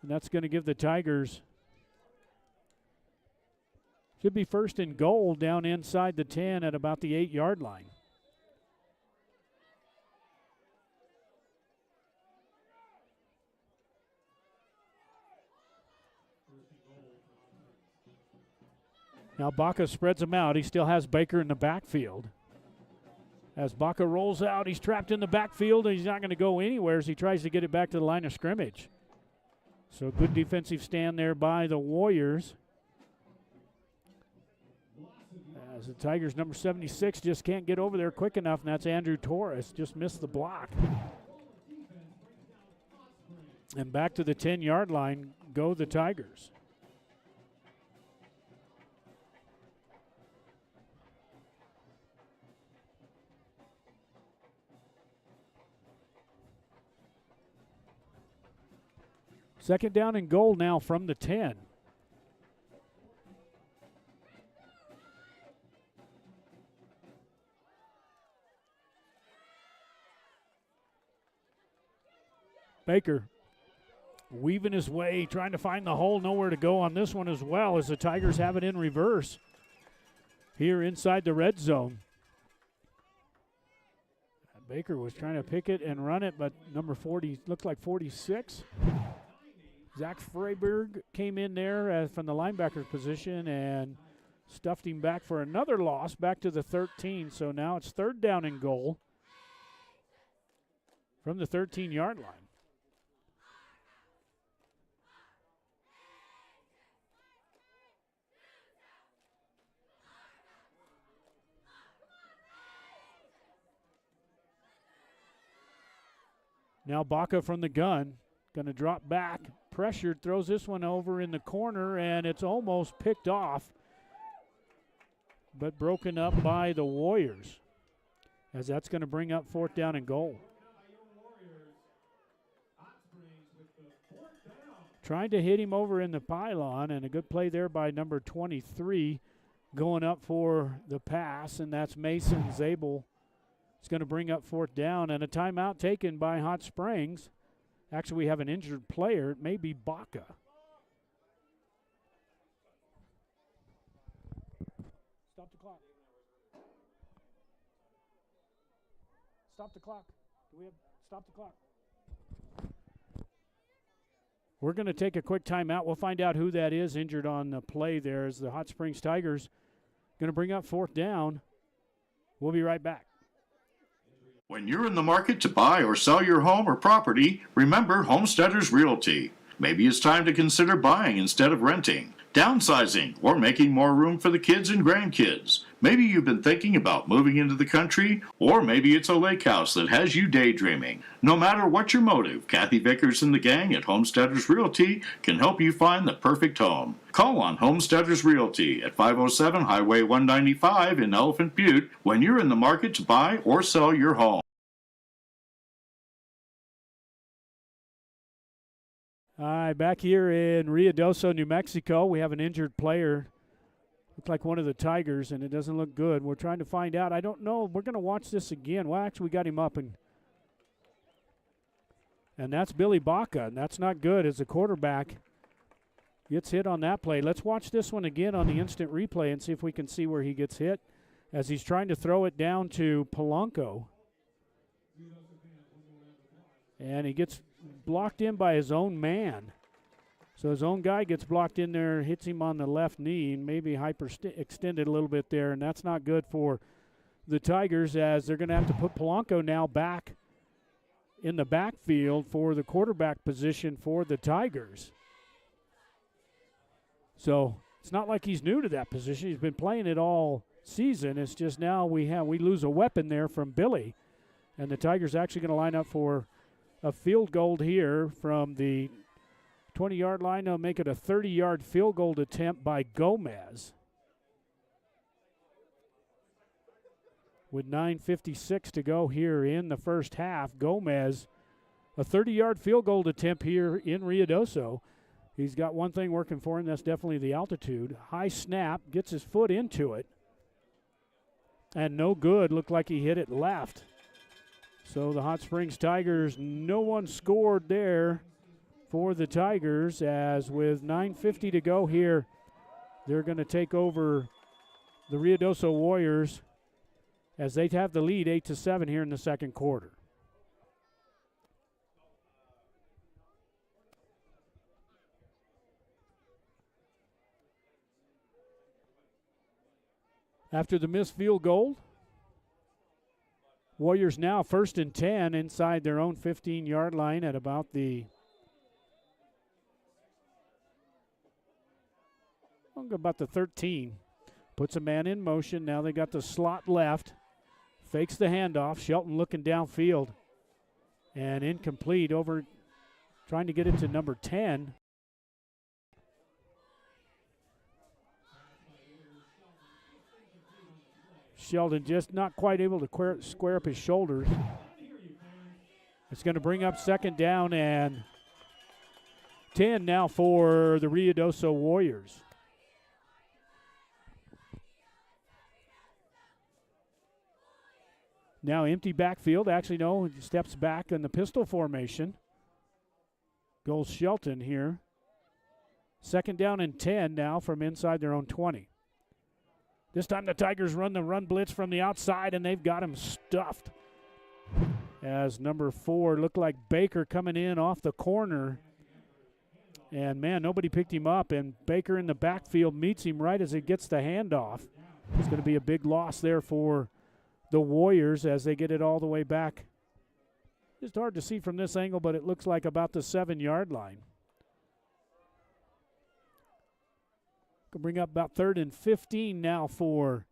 And that's going to give the Tigers, should be first and goal down inside the 10 at about the 8-yard line. Now Baca spreads him out. He still has Baker in the backfield. As Baca rolls out, he's trapped in the backfield, and he's not going to go anywhere as he tries to get it back to the line of scrimmage. So good defensive stand there by the Warriors. As the Tigers, number 76, just can't get over there quick enough, and that's Andrew Torres. Just missed the block. And back to the 10-yard line go the Tigers. Second down and goal now from the 10. Baker weaving his way, trying to find the hole, nowhere to go on this one as well as the Tigers have it in reverse here inside the red zone. Baker was trying to pick it and run it, but number 40, looked like 46. Zach Freiberg came in there from the linebacker position and stuffed him back for another loss, back to the 13. So now it's third down and goal from the 13-yard line. Now Baca from the gun. Going to drop back, pressured, throws this one over in the corner, and it's almost picked off, but broken up by the Warriors, as that's going to bring up fourth down and goal. Trying to hit him over in the pylon, and a good play there by number 23 going up for the pass, and that's Mason Zabel. It's going to bring up fourth down, and a timeout taken by Hot Springs. Actually, we have an injured player. It may be Baca. Stop the clock. Stop the clock. Stop the clock. We're going to take a quick timeout. We'll find out who that is injured on the play there as the Hot Springs Tigers going to bring up fourth down. We'll be right back.
When you're in the market to buy or sell your home or property, remember Homesteaders Realty. Maybe it's time to consider buying instead of renting, downsizing, or making more room for the kids and grandkids. Maybe you've been thinking about moving into the country, or maybe it's a lake house that has you daydreaming. No matter what your motive, Kathy Vickers and the gang at Homesteaders Realty can help you find the perfect home. Call on Homesteaders Realty at 507 Highway 195 in Elephant Butte when you're in the market to buy or sell your home.
All right, back here in Ruidoso, New Mexico, we have an injured player. Looks like one of the Tigers, and it doesn't look good. We're trying to find out. I don't know. We're going to watch this again. Well, actually, we got him up, and that's Billy Baca, and that's not good as a quarterback gets hit on that play. Let's watch this one again on the instant replay and see if we can see where he gets hit as he's trying to throw it down to Polanco. And he gets blocked in by his own man. So his own guy gets blocked in there, hits him on the left knee, and maybe hyperextended a little bit there, and that's not good for the Tigers as they're going to have to put Polanco now back in the backfield for the quarterback position for the Tigers. So it's not like he's new to that position. He's been playing it all season. It's just now we lose a weapon there from Billy, and the Tigers actually going to line up for a field goal here from the 20-yard line. They'll make it a 30-yard field goal attempt by Gomez. With 9:56 to go here in the first half, Gomez, a 30-yard field goal attempt here in Ruidoso. He's got one thing working for him, that's definitely the altitude. High snap, gets his foot into it, and no good. Looked like he hit it left. So the Hot Springs Tigers, no one scored there for the Tigers, as with 9:50 to go here, they're going to take over the Ruidoso Warriors as they have the lead 8-7 here in the second quarter. After the missed field goal, Warriors now 1st and 10 inside their own 15-yard line at about the about the 13. Puts a man in motion. Now they got the slot left. Fakes the handoff. Shelton looking downfield. And incomplete over trying to get it to number 10. Sheldon just not quite able to square up his shoulders. It's going to bring up second down and 10 now for the Ruidoso Warriors. Now empty backfield. Actually, no, he steps back in the pistol formation. Goes Shelton here. Second down and 10 now from inside their own 20. This time the Tigers run the run blitz from the outside, and they've got him stuffed. As number 4 looked like Baker coming in off the corner. And, man, nobody picked him up, and Baker in the backfield meets him right as he gets the handoff. It's going to be a big loss there for the Warriors as they get it all the way back. It's hard to see from this angle, but it looks like about the 7-yard line. Can bring up about 3rd and 15 now for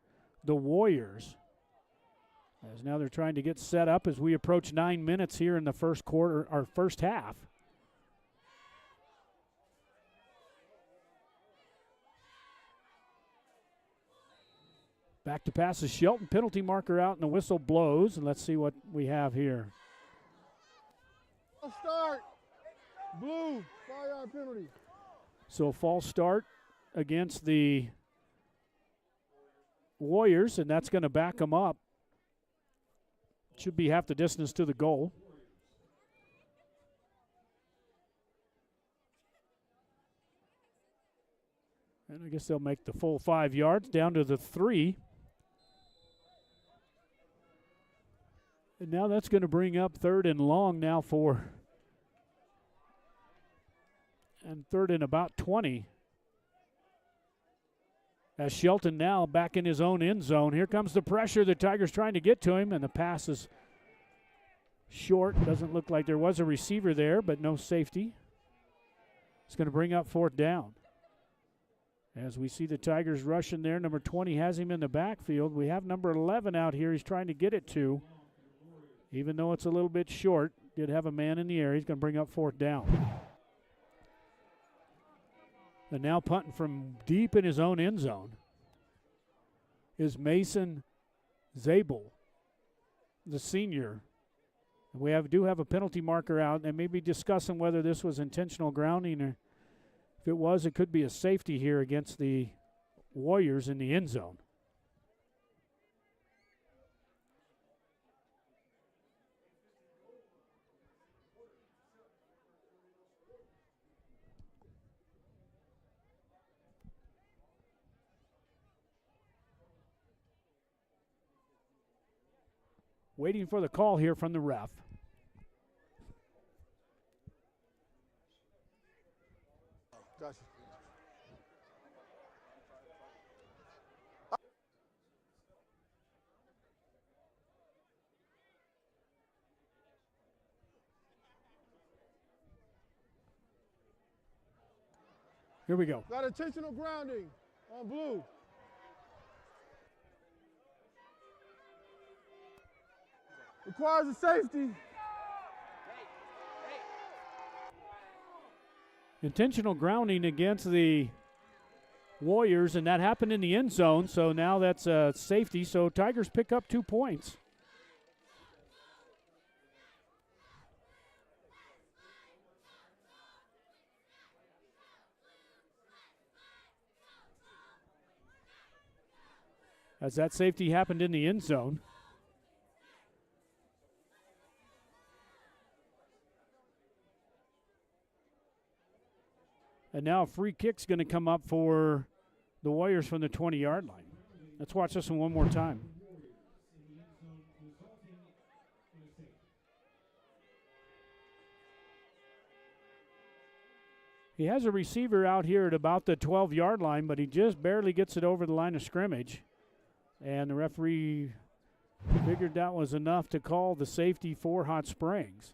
the Warriors. As now they're trying to get set up as we approach 9 minutes here in the first quarter, or first half. Back to pass is Shelton. Penalty marker out and the whistle blows. And let's see what we have here.
Start. Blue. 5-yard penalty.
So false start against the Warriors, and that's going to back them up. Should be half the distance to the goal. And I guess they'll make the full 5 yards down to the 3. And now that's going to bring up 3rd and long now for, and 3rd and about 20. As Shelton now back in his own end zone. Here comes the pressure. The Tigers trying to get to him, and the pass is short. Doesn't look like there was a receiver there, but no safety. It's going to bring up 4th down. As we see the Tigers rushing there, number 20 has him in the backfield. We have number 11 out here he's trying to get it to. Even though it's a little bit short, did have a man in the air. He's going to bring up 4th down. And now punting from deep in his own end zone is Mason Zabel, the senior. We do have a penalty marker out. They may be discussing whether this was intentional grounding, or if it was, it could be a safety here against the Warriors in the end zone. Waiting for the call here from the ref.
Gotcha.
Here we go.
Got intentional grounding on blue. Requires a safety.
Intentional grounding against the Warriors, and that happened in the end zone, so now that's a safety. So Tigers pick up 2 points. As that safety happened in the end zone. And now a free kick's going to come up for the Warriors from the 20-yard line. Let's watch this one more time. He has a receiver out here at about the 12-yard line, but he just barely gets it over the line of scrimmage. And the referee figured that was enough to call the safety for Hot Springs.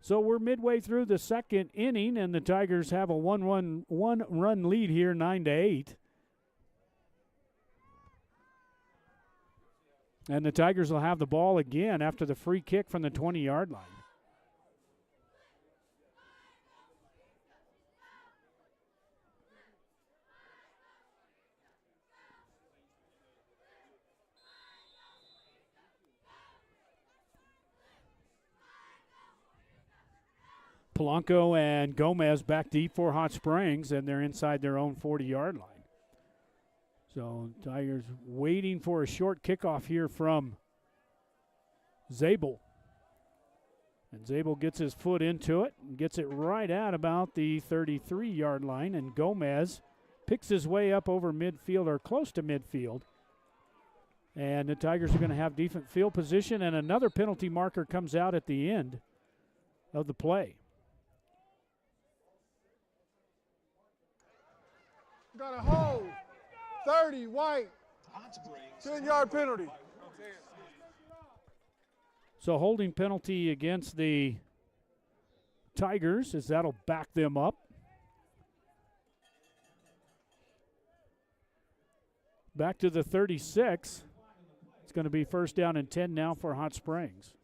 So we're midway through the second inning, and the Tigers have a one-run lead here, 9-8. And the Tigers will have the ball again after the free kick from the 20-yard line. Polanco and Gomez back deep for Hot Springs, and they're inside their own 40-yard line. So Tigers waiting for a short kickoff here from Zabel. And Zabel gets his foot into it and gets it right at about the 33-yard line, and Gomez picks his way up over midfield or close to midfield. And the Tigers are going to have decent field position, and another penalty marker comes out at the end of the play.
Got a hold. 30, white. 10-yard penalty.
So holding penalty against the Tigers, as that'll back them up. Back to the 36. It's going to be 1st down and 10 now for Hot Springs.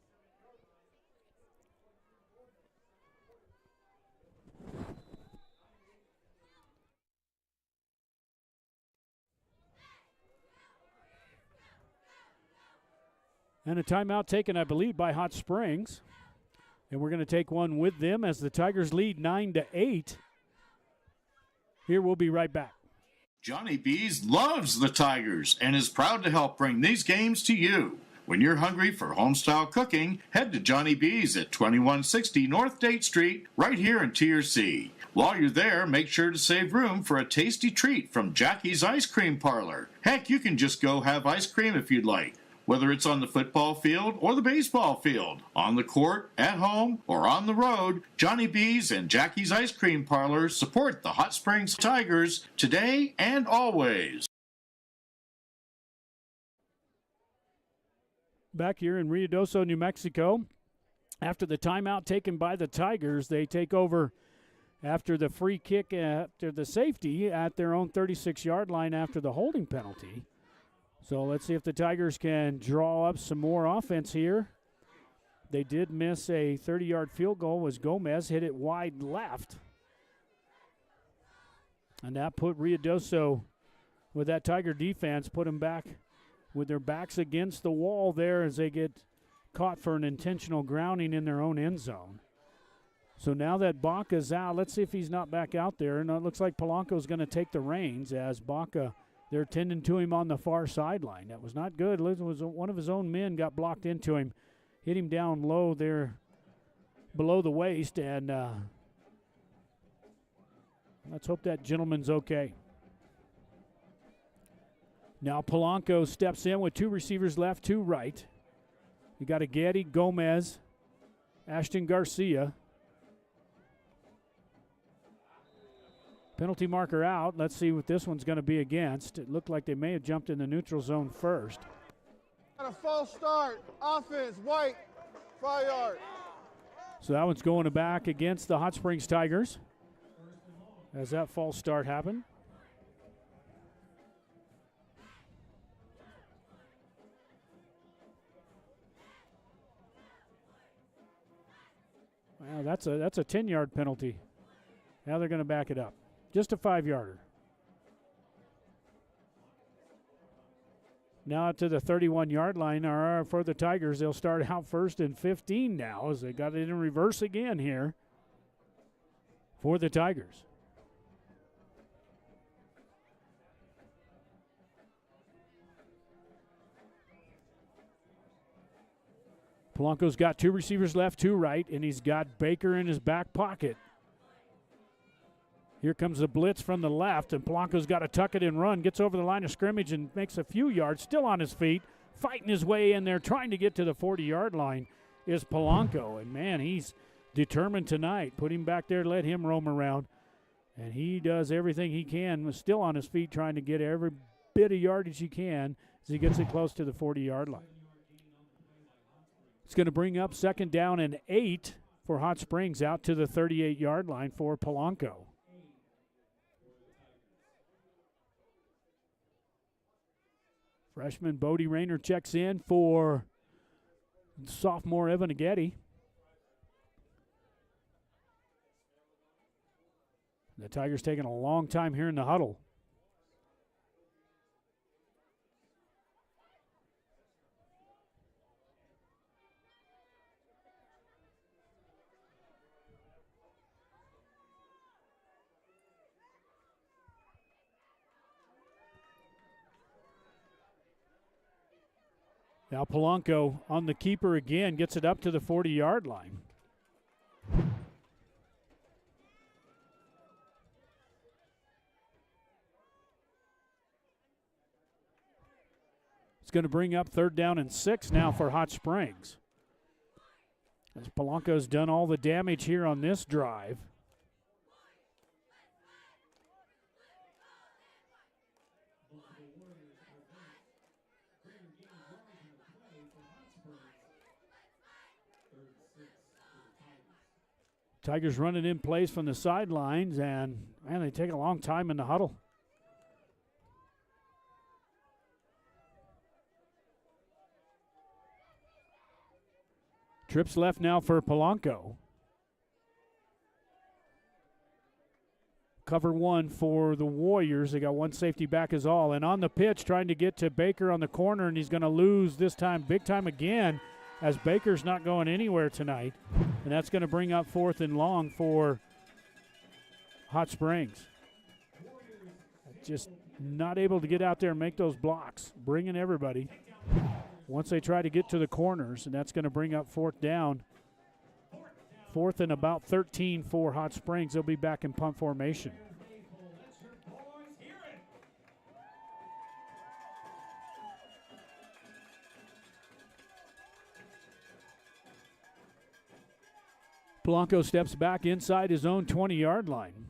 And a timeout taken, I believe, by Hot Springs. And we're going to take one with them as the Tigers lead 9-8. Here, we'll be right back.
Johnny B's loves the Tigers and is proud to help bring these games to you. When you're hungry for home-style cooking, head to Johnny B's at 2160 North Date Street, right here in Tier C. While you're there, make sure to save room for a tasty treat from Jackie's Ice Cream Parlor. Heck, you can just go have ice cream if you'd like. Whether it's on the football field or the baseball field, on the court, at home, or on the road, Johnny B's and Jackie's Ice Cream Parlor support the Hot Springs Tigers today and always.
Back here in Ruidoso, New Mexico, After the timeout taken by the Tigers, they take over after the free kick, after the safety at their own 36-yard line after the holding penalty. So let's see if the Tigers can draw up some more offense here. They did miss a 30-yard field goal as Gomez hit it wide left. And that put Ruidoso, with that Tiger defense, put them back with their backs against the wall there as they get caught for an intentional grounding in their own end zone. So now that Baca's out, let's see if he's not back out there. And it looks like Polanco's going to take the reins as Baca, they're tending to him on the far sideline. That was not good. It was one of his own men got blocked into him, hit him down low there below the waist, and let's hope that gentleman's okay. Now Polanco steps in with 2 receivers left, 2 right. You got a Getty, Gomez, Ashton Garcia. Penalty marker out. Let's see what this one's going to be against. It looked like they may have jumped in the neutral zone first.
Got a false start. Offense, white, 5 yard.
So that one's going back against the Hot Springs Tigers as that false start happened. Wow, that's a 10-yard penalty. Now they're going to back it up. Just a 5-yarder. Now to the 31-yard line for the Tigers. They'll start out 1st and 15 now as they got it in reverse again here for the Tigers. Polanco's got 2 receivers left, 2 right, and he's got Baker in his back pocket. Here comes the blitz from the left, and Polanco's got to tuck it and run. Gets over the line of scrimmage and makes a few yards, still on his feet, fighting his way in there, trying to get to the 40-yard line is Polanco. And, man, he's determined tonight. Put him back there, let him roam around. And he does everything he can, still on his feet, trying to get every bit of yardage he can as he gets it close to the 40-yard line. It's going to bring up 2nd down and 8 for Hot Springs out to the 38-yard line for Polanco. Freshman Bodie Rayner checks in for sophomore Evan Ageti. The Tigers taking a long time here in the huddle. Now Polanco on the keeper again, gets it up to the 40-yard line. It's going to bring up 3rd down and 6 now for Hot Springs. As Polanco's done all the damage here on this drive. Tigers running in plays from the sidelines, and, man, they take a long time in the huddle. Trips left now for Polanco. Cover 1 for the Warriors. They got 1 safety back is all. And on the pitch, trying to get to Baker on the corner, and he's going to lose this time, big time again, as Baker's not going anywhere tonight. And that's going to bring up 4th and long for Hot Springs. Just not able to get out there and make those blocks, bringing everybody. Once they try to get to the corners, and that's going to bring up 4th down. 4th and about 13 for Hot Springs. They'll be back in punt formation. Polanco steps back inside his own 20-yard line.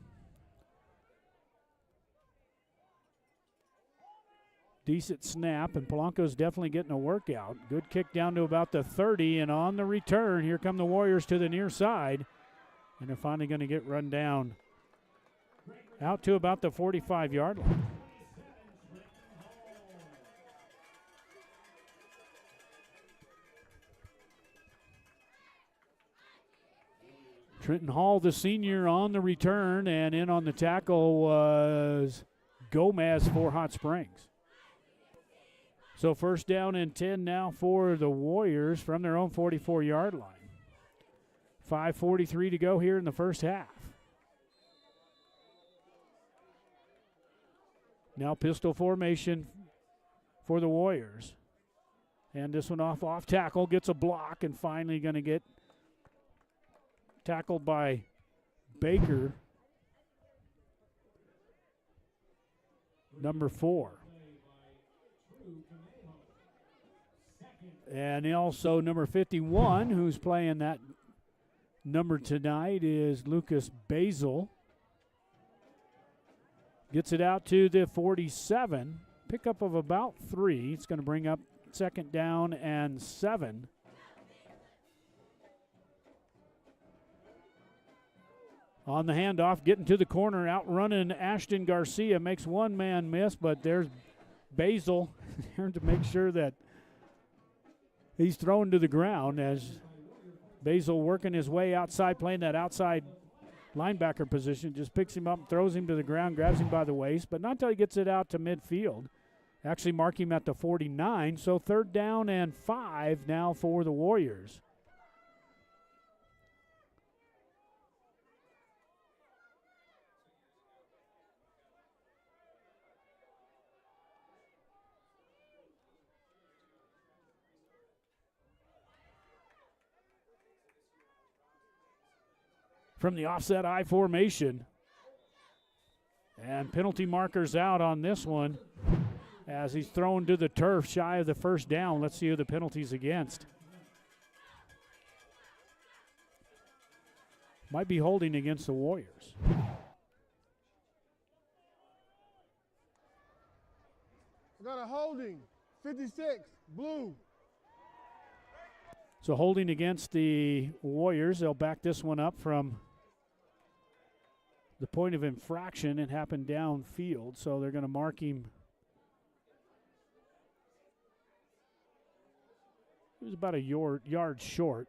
Decent snap, and Polanco's definitely getting a workout. Good kick down to about the 30, and on the return, here come the Warriors to the near side, and they're finally going to get run down out to about the 45-yard line. Trenton Hall, the senior, on the return, and in on the tackle was Gomez for Hot Springs. So first down and 10 now for the Warriors from their own 44-yard line. 5:43 to go here in the first half. Now pistol formation for the Warriors. And this one off tackle, gets a block, and finally going to get tackled by Baker, number 4. And also number 51, who's playing that number tonight, is Lucas Basil. Gets it out to the 47. Pickup of about 3. It's going to bring up second down and 7. On the handoff, getting to the corner, outrunning Ashton Garcia. Makes one man miss, but there's Basil there to make sure that he's thrown to the ground, as Basil working his way outside, playing that outside linebacker position. Just picks him up, throws him to the ground, grabs him by the waist, but not until he gets it out to midfield. Actually mark him at the 49, so third down and 5 now for the Warriors. From the offset I formation. And penalty markers out on this one as he's thrown to the turf shy of the first down. Let's see who the penalty's against. Might be holding against the Warriors.
Got a holding, 56, blue.
So holding against the Warriors. They'll back this one up from the point of infraction. It happened downfield, so they're going to mark him. He was about a yard short.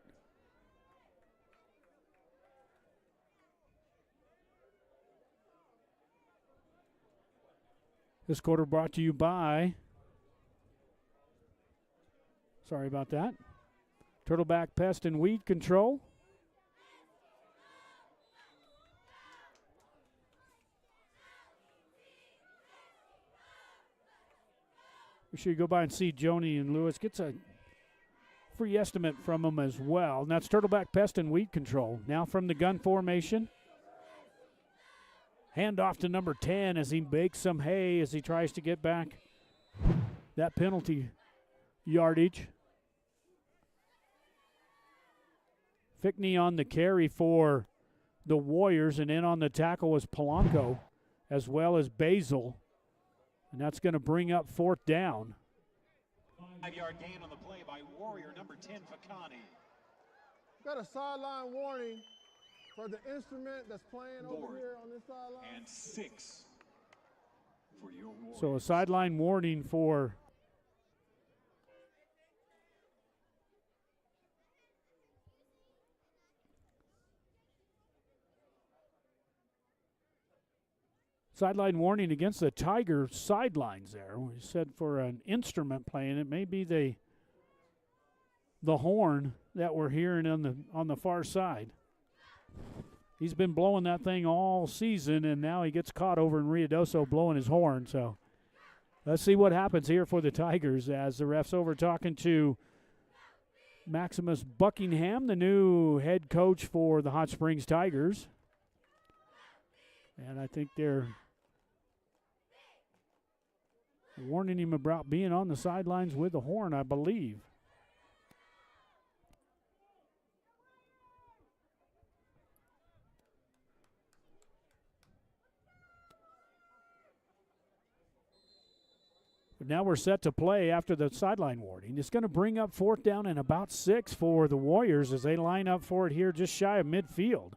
This quarter brought to you by, sorry about that, Turtleback Pest and Weed Control. Be sure you go by and see Joni and Lewis. Gets a free estimate from them as well. And that's Turtleback Pest and Weed Control. Now from the gun formation. Hand off to number 10 as he bakes some hay as he tries to get back that penalty yardage. Fickney on the carry for the Warriors, and in on the tackle was Polanco as well as Basil. And that's going to bring up fourth down.
5-yard gain on the play by Warrior number 10, Fakani.
Got a sideline warning for the instrument that's playing over here on this sideline.
And 6 for your Warriors.
So a sideline warning for sideline warning against the Tiger sidelines there. We said for an instrument playing, it may be the horn that we're hearing on the far side. He's been blowing that thing all season, and now he gets caught over in Ruidoso blowing his horn. So let's see what happens here for the Tigers as the ref's over talking to Maximus Buckingham, the new head coach for the Hot Springs Tigers. And I think they're warning him about being on the sidelines with the horn, I believe. Now we're set to play after the sideline warning. It's going to bring up 4th down and about 6 for the Warriors as they line up for it here just shy of midfield.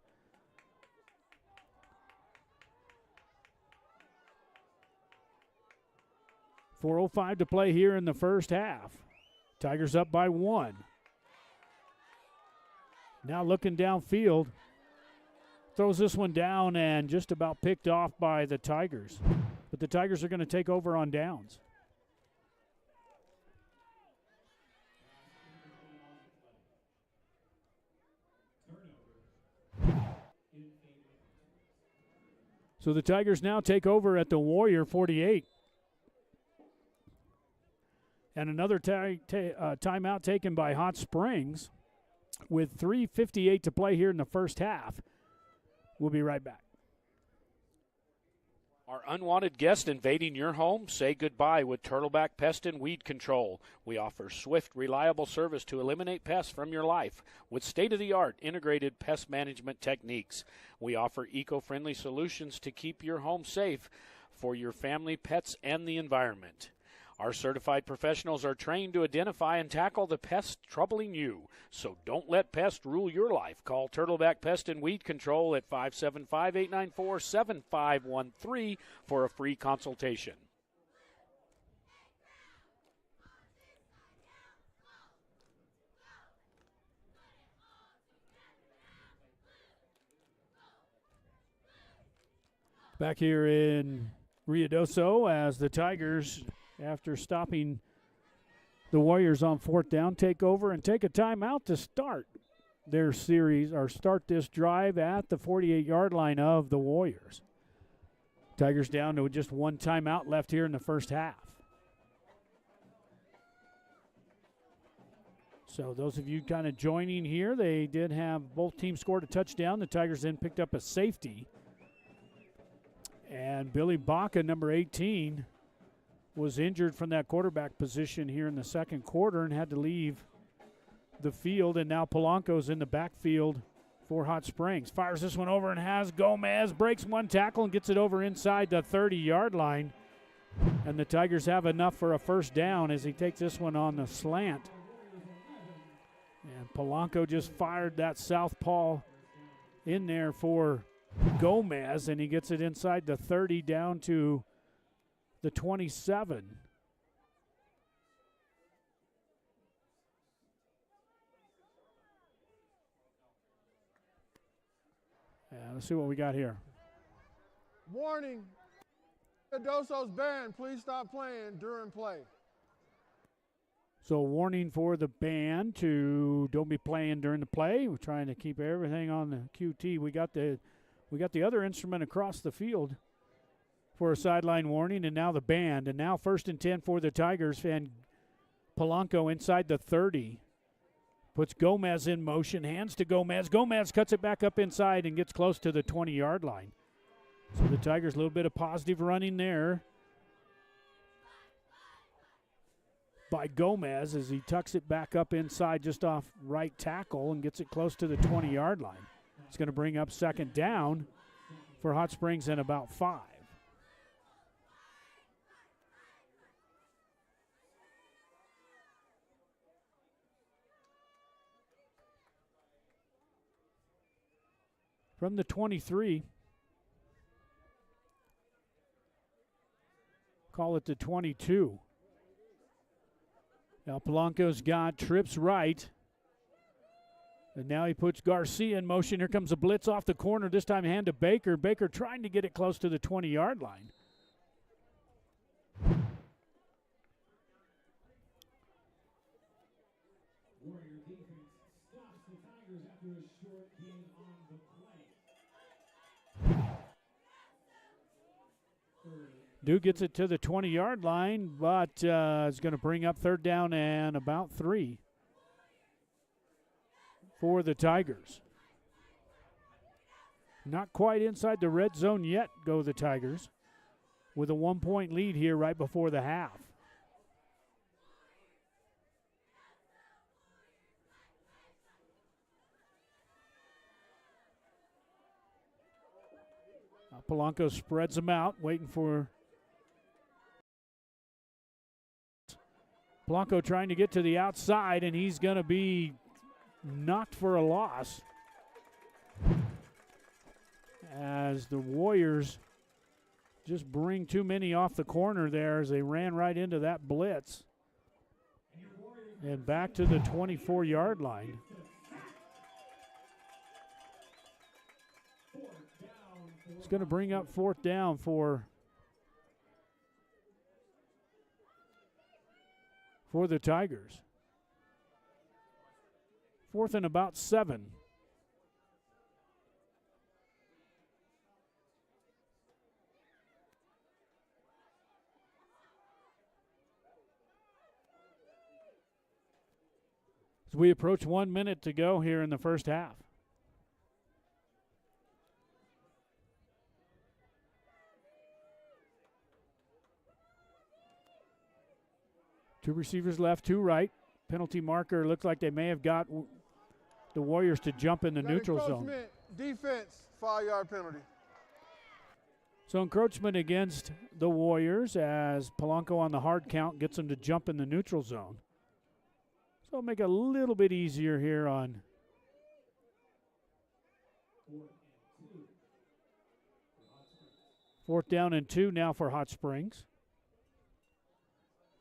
.405 to play here in the first half. Tigers up by 1. Now looking downfield. Throws this one down and just about picked off by the Tigers. But the Tigers are going to take over on downs. So the Tigers now take over at the Warrior 48. And another timeout taken by Hot Springs with 3:58 to play here in the first half. We'll be right back.
Are unwanted guests invading your home? Say goodbye with Turtleback Pest and Weed Control. We offer swift, reliable service to eliminate pests from your life with state-of-the-art integrated pest management techniques. We offer eco-friendly solutions to keep your home safe for your family, pets, and the environment. Our certified professionals are trained to identify and tackle the pests troubling you. So don't let pests rule your life. Call Turtleback Pest and Weed Control at 575-894-7513 for a free consultation.
Back here in Ruidoso as the Tigers, after stopping the Warriors on 4th down, take over and take a timeout to start their series or start this drive at the 48-yard line of the Warriors. Tigers down to just one timeout left here in the first half. So those of you kind of joining here, they did have both teams scored a touchdown. The Tigers then picked up a safety. And Billy Baca, number 18, was injured from that quarterback position here in the second quarter and had to leave the field. And now Polanco's in the backfield for Hot Springs. Fires this one over and has Gomez. Breaks one tackle and gets it over inside the 30-yard line. And the Tigers have enough for a first down as he takes this one on the slant. And Polanco just fired that southpaw in there for Gomez, and he gets it inside the 30 down to the 27. Yeah, let's see what we got here.
Warning. Ruidoso's band, please stop playing during play.
So warning for the band to don't be playing during the play. We're trying to keep everything on the QT. We got the other instrument across the field for a sideline warning, and now the band. And now 1st and 10 for the Tigers, and Polanco inside the 30. Puts Gomez in motion, hands to Gomez. Gomez cuts it back up inside and gets close to the 20-yard line. So the Tigers, a little bit of positive running there by Gomez as he tucks it back up inside just off right tackle and gets it close to the 20-yard line. It's going to bring up 2nd down for Hot Springs and about 5. From the 23, call it the 22. Now Polanco's got trips right. And now he puts Garcia in motion. Here comes a blitz off the corner, this time hand to Baker. Baker trying to get it close to the 20-yard line. Duke gets it to the 20-yard line, but it's going to bring up 3rd down and about 3 for the Tigers. Not quite inside the red zone yet go the Tigers with a 1-point lead here right before the half. Polanco spreads them out, waiting for Polanco trying to get to the outside, and he's going to be knocked for a loss as the Warriors just bring too many off the corner there as they ran right into that blitz. And back to the 24-yard line. It's going to bring up 4th down for the Tigers. 4th and about 7. As we approach 1 minute to go here in the first half. Two receivers left, two right. Penalty marker looks like they may have got the Warriors to jump in the neutral zone.
Defense, 5-yard penalty.
So encroachment against the Warriors as Polanco on the hard count gets them to jump in the neutral zone. So it'll make it a little bit easier here on fourth down and 2 now for Hot Springs,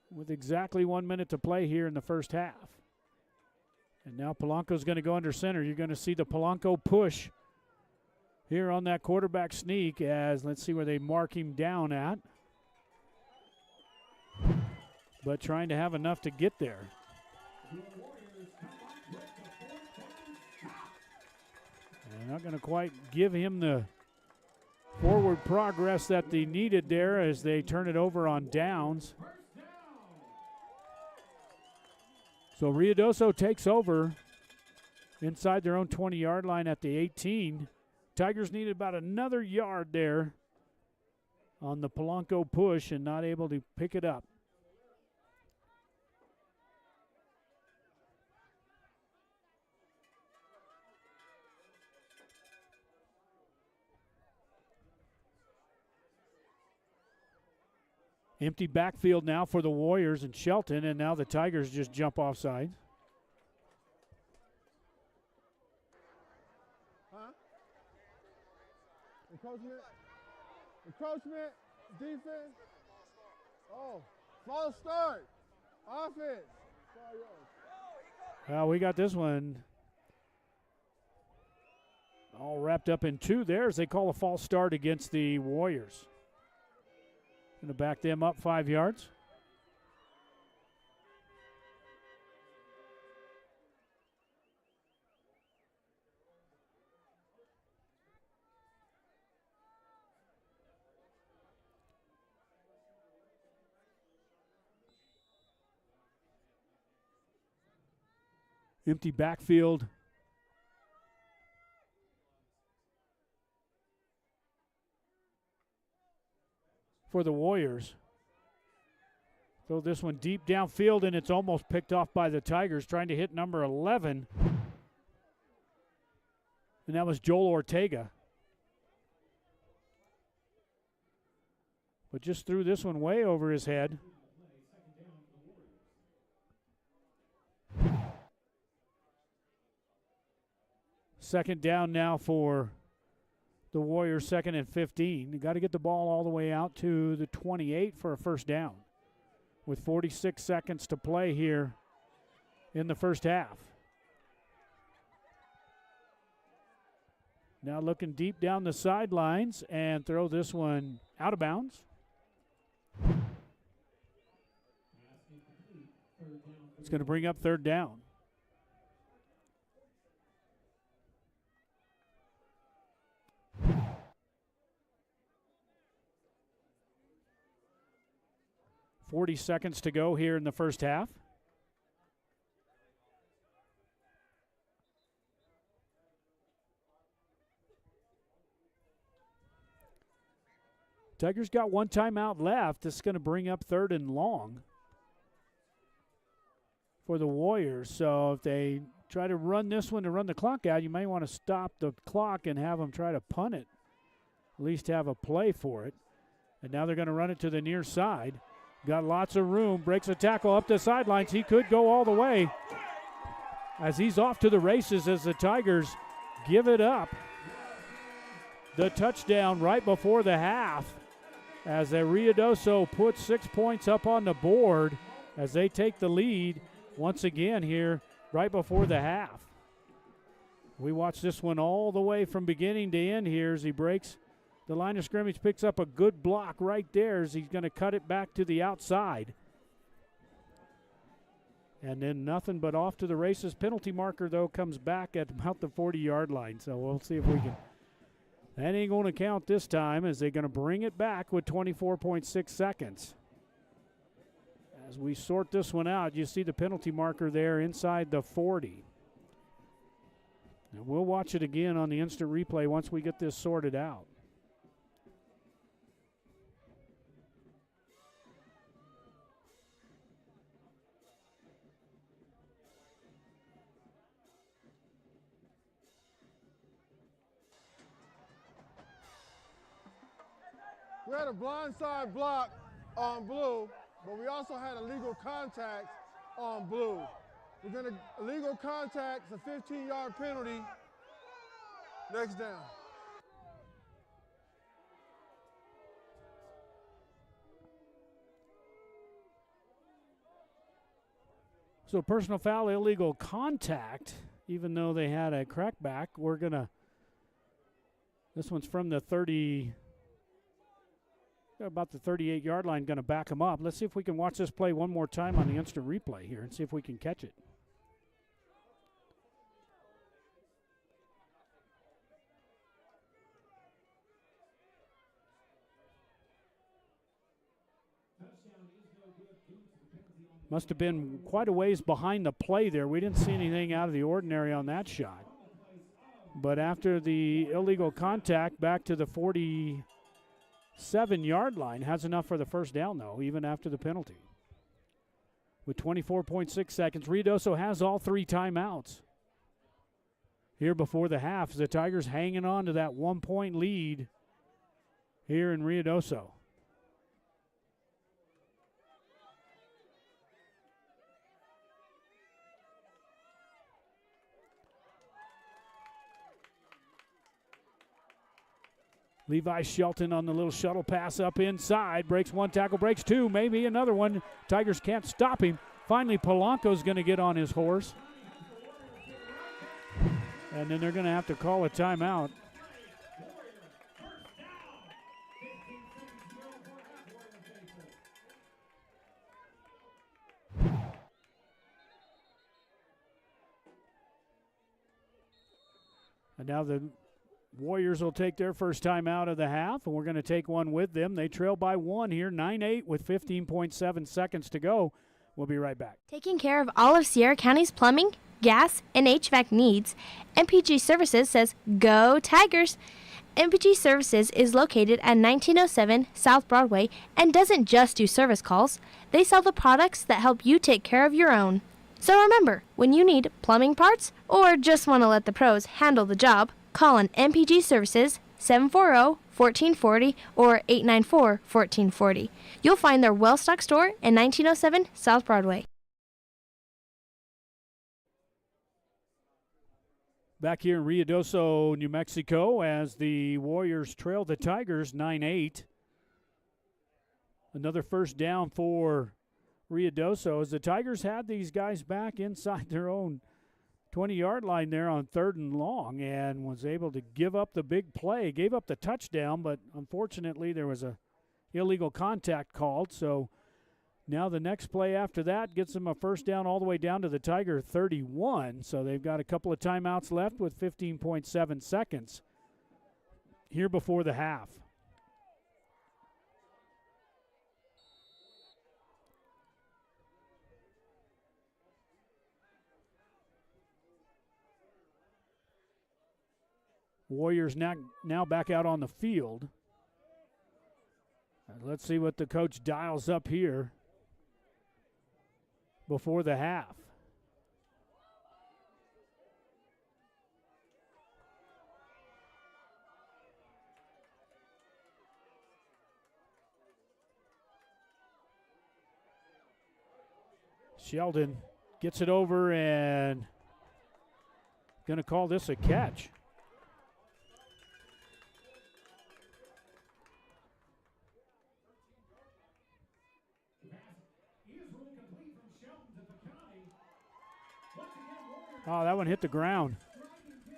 with exactly 1 minute to play here in the first half. And now Polanco's going to go under center. You're going to see the Polanco push here on that quarterback sneak as, let's see where they mark him down at. But trying to have enough to get there. And not going to quite give him the forward progress that they needed there as they turn it over on downs. So Ruidoso takes over inside their own 20-yard line at the 18. Tigers needed about another yard there on the Polanco push and not able to pick it up. Empty backfield now for the Warriors and Shelton, and now the Tigers just jump offside.
Encroachment, defense. Oh, false start, offense.
Well, we got this one all wrapped up in 2 there as they call a false start against the Warriors. Going to back them up 5 yards. Empty backfield. For the Warriors. Throw this one deep downfield, and it's almost picked off by the Tigers trying to hit number 11. And that was Joel Ortega. But just threw this one way over his head. Second down now for the Warriors, 2nd and 15. You got to get the ball all the way out to the 28 for a first down with 46 seconds to play here in the first half. Now looking deep down the sidelines and throw this one out of bounds. It's going to bring up 3rd down. .40 seconds to go here in the first half. Tigers got 1 timeout left. This is going to bring up 3rd and long for the Warriors. So if they try to run this one to run the clock out, you may want to stop the clock and have them try to punt it. At least have a play for it. And now they're going to run it to the near side. got lots of room, breaks a tackle up the sidelines. He could go all the way as he's off to the races as the Tigers give it up. The touchdown right before the half as the Ruidoso puts 6 points up on the board as they take the lead once again here right before the half. We watch this one all the way from beginning to end here as he breaks the line of scrimmage, picks up a good block right there as he's going to cut it back to the outside. And then nothing but off to the races. Penalty marker, though, comes back at about the 40-yard line. So we'll see if we can. That ain't going to count this time as they're going to bring it back with 24.6 seconds. As we sort this one out, you see the penalty marker there inside the 40. And we'll watch it again on the instant replay once we get this sorted out.
We had a blindside block on blue, but we also had illegal contact on blue. We're going to illegal contact, it's a 15-yard penalty. Next down.
So personal foul, illegal contact, even though they had a crackback. This one's from the 30, about the 38-yard line, going to back them up. Let's see if we can watch this play one more time on the instant replay here and see if we can catch it. Must have been quite a ways behind the play there. We didn't see anything out of the ordinary on that shot. But after the illegal contact, back to the 47-yard line, has enough for the first down, though, even after the penalty. With 24.6 seconds, Ruidoso has all 3 timeouts here before the half. The Tigers hanging on to that 1-point lead here in Ruidoso. Levi Shelton on the little shuttle pass up inside. Breaks one tackle, breaks two, maybe another one. Tigers can't stop him. Finally, Polanco's going to get on his horse. And then they're going to have to call a timeout. And now the Warriors will take their first time out of the half, and we're going to take one with them. They trail by 1 here, 9-8 with 15.7 seconds to go. We'll be right back.
Taking care of all of Sierra County's plumbing, gas, and HVAC needs, MPG Services says, Go Tigers! MPG Services is located at 1907 South Broadway and doesn't just do service calls. They sell the products that help you take care of your own. So remember, when you need plumbing parts or just want to let the pros handle the job, call on MPG Services 740-1440 or 894-1440. You'll find their well-stocked store in 1907 South Broadway.
Back here in Ruidoso, New Mexico, as the Warriors trail the Tigers 9-8. Another first down for Ruidoso as the Tigers had these guys back inside their own 20-yard line there on 3rd and long and was able to give up the big play. Gave up the touchdown, but unfortunately there was a illegal contact called. So now the next play after that gets them a first down all the way down to the Tiger 31. So they've got a couple of timeouts left with 15.7 seconds here before the half. Warriors now back out on the field. Let's see what the coach dials up here before the half. Sheldon gets it over and going to call this a catch. Oh, that one hit the ground.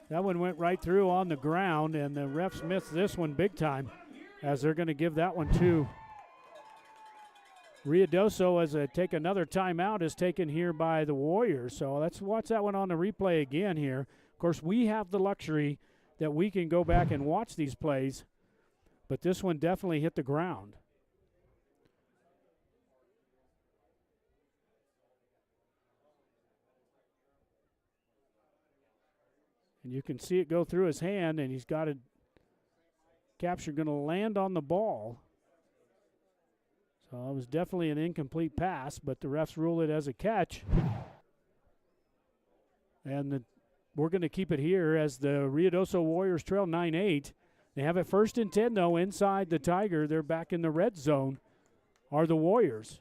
That one went right through on the ground, and the refs missed this one big time as they're going to give that one to Ruidoso as take another timeout is taken here by the Warriors. So let's watch that one on the replay again here. Of course, we have the luxury that we can go back and watch these plays, but this one definitely hit the ground. And you can see it go through his hand, and he's got a capture going to land on the ball. So it was definitely an incomplete pass, but the refs rule it as a catch. And we're going to keep it here as the Ruidoso Warriors trail 9-8. They have it 1st and 10, though, inside the Tiger. They're back in the red zone, are the Warriors.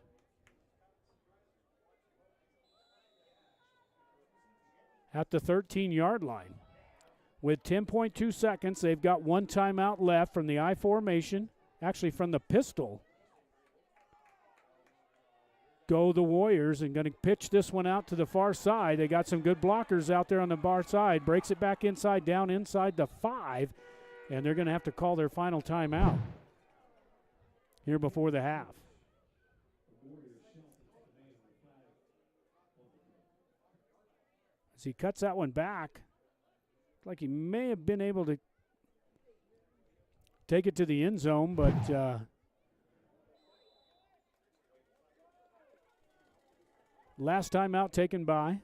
At the 13-yard line. With 10.2 seconds, they've got one timeout left from the I formation, actually from the pistol. Go the Warriors, and going to pitch this one out to the far side. They got some good blockers out there on the far side. Breaks it back inside, down inside the 5, and they're going to have to call their final timeout here before the half. As he cuts that one back, like he may have been able to take it to the end zone, but last timeout taken by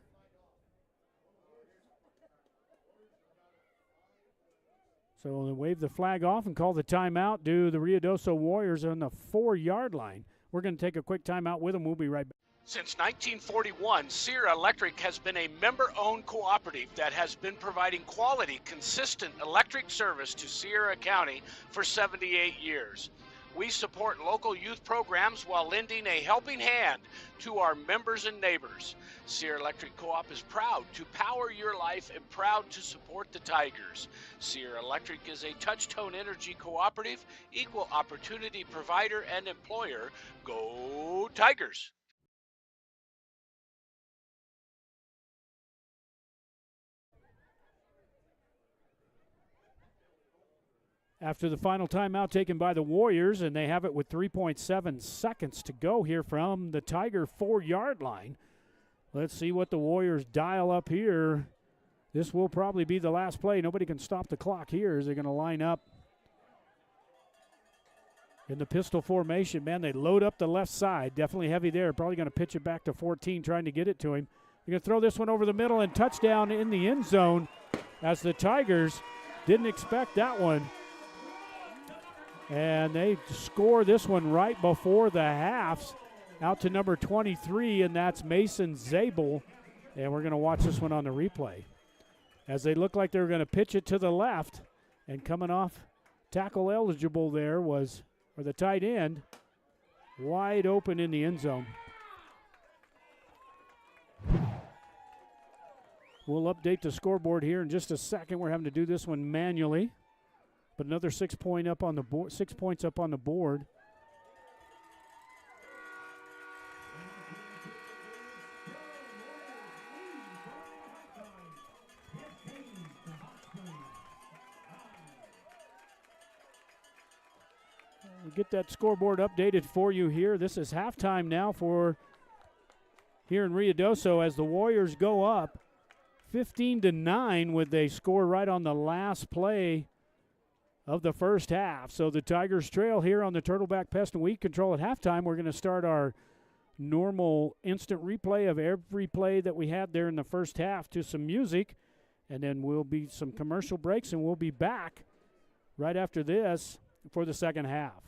so they wave the flag off and call the timeout. Do the Ruidoso Warriors on the 4-yard line. We're going to take a quick timeout with them. We'll be right back.
Since 1941, Sierra Electric has been a member-owned cooperative that has been providing quality, consistent electric service to Sierra County for 78 years. We support local youth programs while lending a helping hand to our members and neighbors. Sierra Electric Co-op is proud to power your life and proud to support the Tigers. Sierra Electric is a touch-tone energy cooperative, equal opportunity provider and employer. Go Tigers!
After the final timeout taken by the Warriors, and they have it with 3.7 seconds to go here from the Tiger 4-yard line. Let's see what the Warriors dial up here. This will probably be the last play. Nobody can stop the clock here as they're going to line up in the pistol formation. Man, they load up the left side. Definitely heavy there. Probably going to pitch it back to 14, trying to get it to him. They're going to throw this one over the middle and touchdown in the end zone as the Tigers didn't expect that one. And they score this one right before the halves out to number 23, and that's Mason Zabel. And we're going to watch this one on the replay as they look like they're going to pitch it to the left. And coming off tackle eligible there was, or the tight end, wide open in the end zone. We'll update the scoreboard here in just a second. We're having to do this one manually. But another 6 points up on the board. 6 points up on the board. We'll get that scoreboard updated for you here. This is halftime now for here in Ruidoso as the Warriors go up 15-9 with a score right on the last play of the first half. So the Tigers trail here on the Turtleback Pest and Weed Control at halftime. We're going to start our normal instant replay of every play that we had there in the first half to some music, and then we'll be some commercial breaks, and we'll be back right after this for the second half.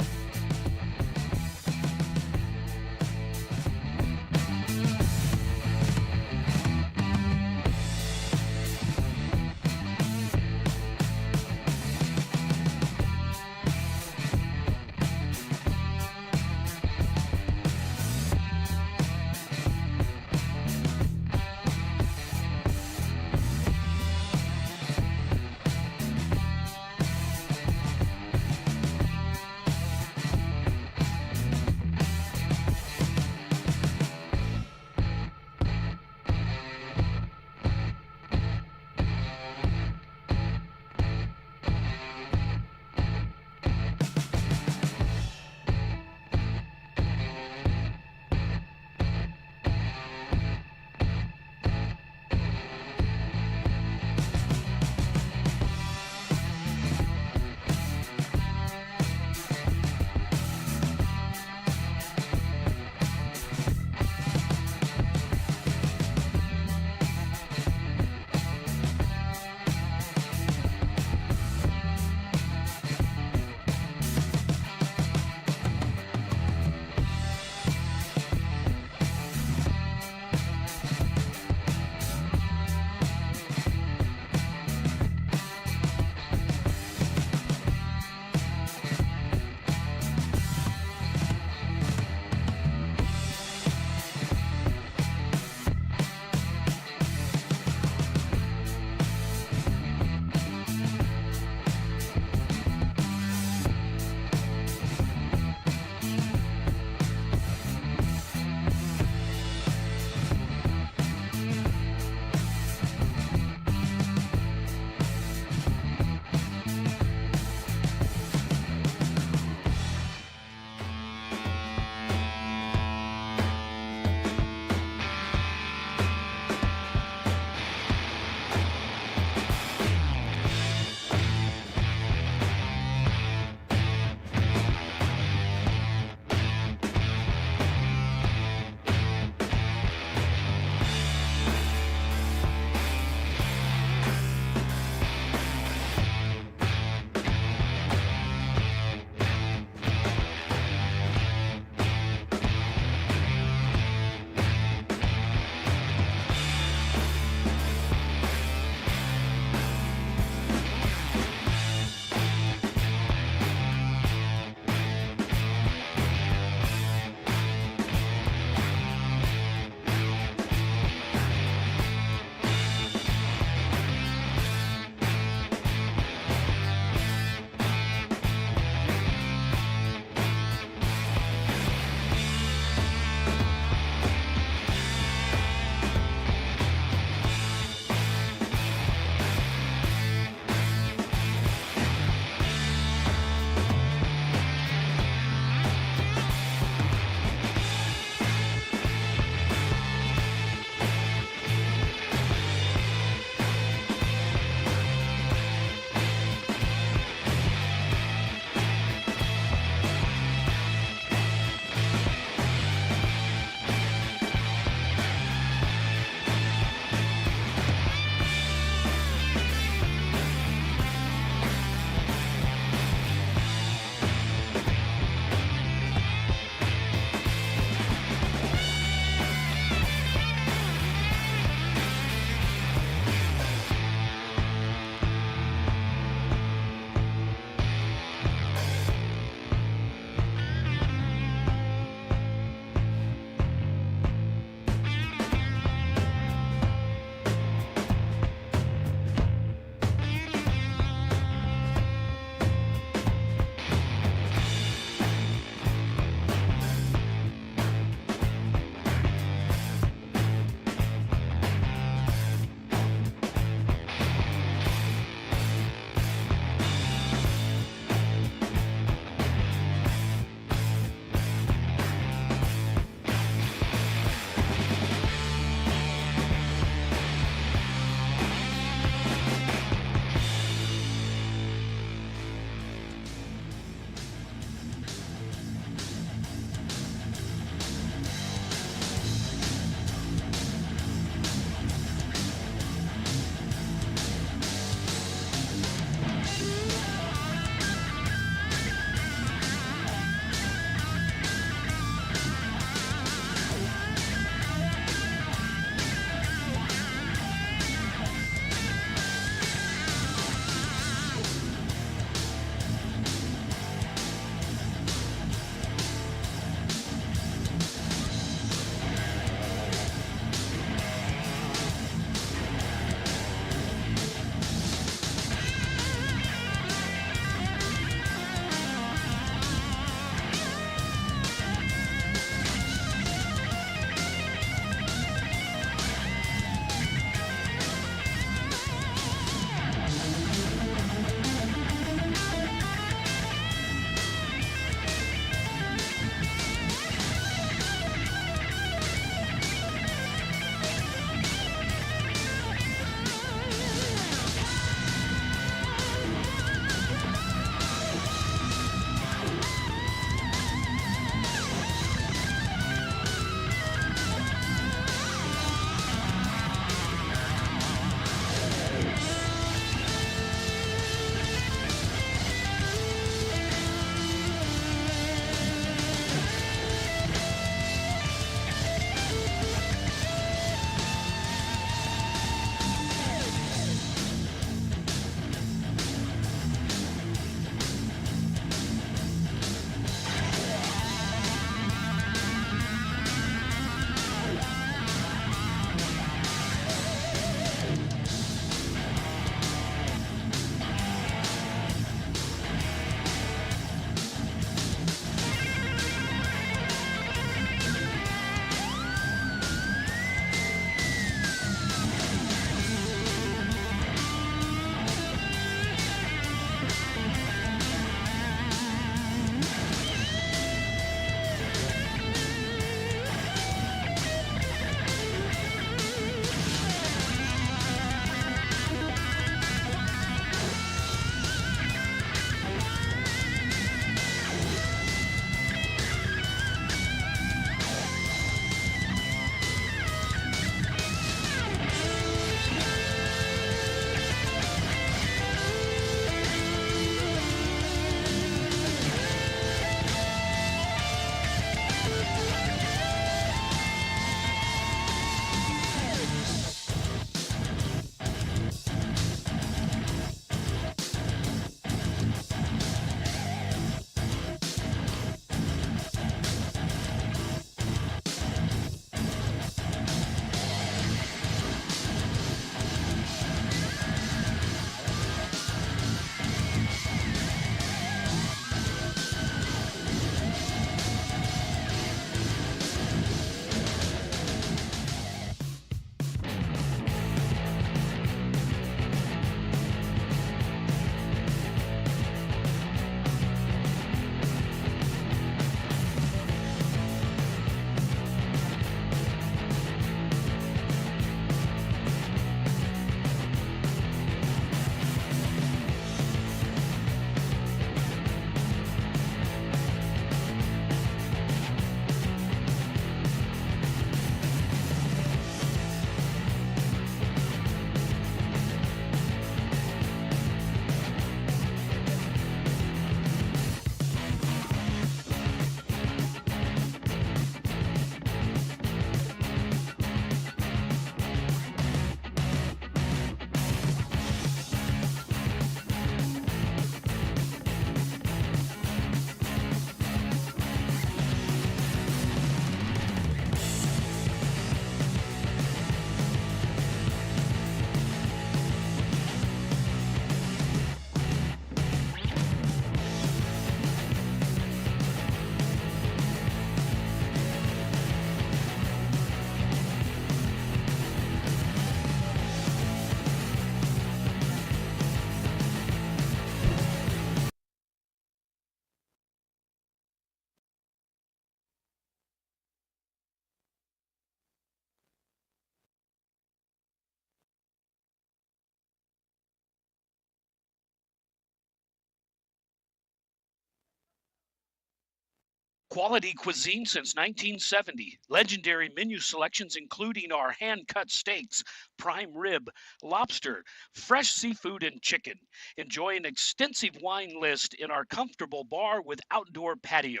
Quality cuisine since 1970. Legendary menu selections including our hand-cut steaks, prime rib, lobster, fresh seafood, and chicken. Enjoy an extensive wine list in our comfortable bar with outdoor patio.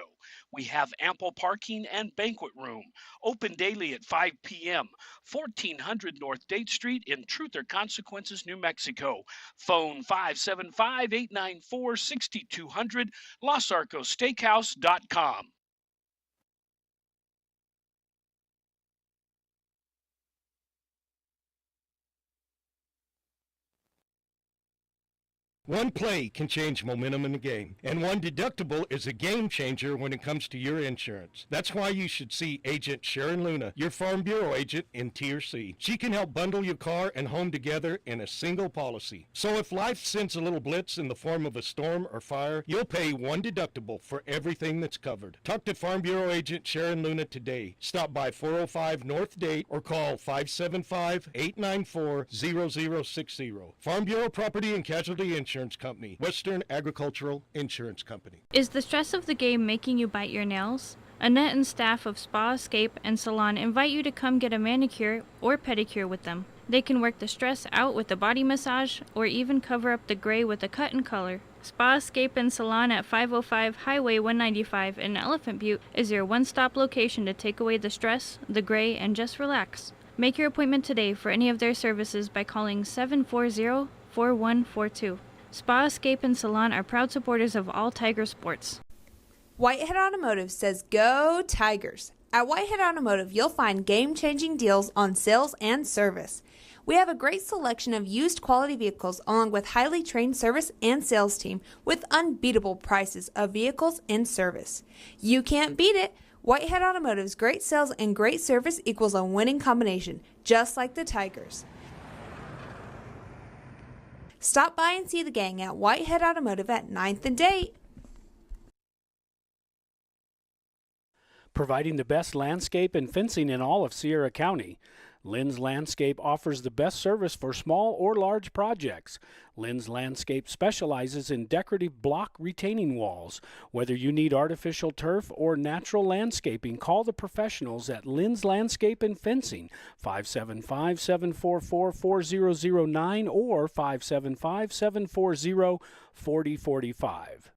We have ample parking and banquet room. Open daily at 5 p.m. 1400 North Date Street in Truth or Consequences, New Mexico. Phone 575-894-6200, LosArcosSteakhouse.com.
One play can change momentum in the game, and one deductible is a game changer when it comes to your insurance. That's why you should see Agent Sharon Luna, your Farm Bureau agent in Tier C. She can help bundle your car and home together in a single policy. So if life sends a little blitz in the form of a storm or fire, you'll pay one deductible for everything that's covered. Talk to Farm Bureau agent Sharon Luna today. Stop by 405 North Date or call 575-894-0060. Farm Bureau Property and Casualty Insurance Company, Western Agricultural Insurance Company.
Is the stress of the game making you bite your nails? Annette and staff of Spa Escape and Salon invite you to come get a manicure or pedicure with them. They can work the stress out with a body massage or even cover up the gray with a cut and color. Spa Escape and Salon at 505 Highway 195 in Elephant Butte is your one-stop location to take away the stress, the gray, and just relax. Make your appointment today for any of their services by calling 740-4142. Spa Escape and Salon are proud supporters of all Tiger sports.
Whitehead Automotive says go Tigers. At Whitehead Automotive, you'll find game-changing deals on sales and service. We have a great selection of used quality vehicles along with highly trained service and sales team with unbeatable prices of vehicles in service. You can't beat it. Whitehead Automotive's great sales and great service equals a winning combination, just like the Tigers. Stop by and see the gang at Whitehead Automotive at 9th and Date.
Providing the best landscape and fencing in all of Sierra County. Lynn's Landscape offers the best service for small or large projects. Lynn's Landscape specializes in decorative block retaining walls. Whether you need artificial turf or natural landscaping, call the professionals at Lynn's Landscape and Fencing, 575-744-4009 or 575-740-4045.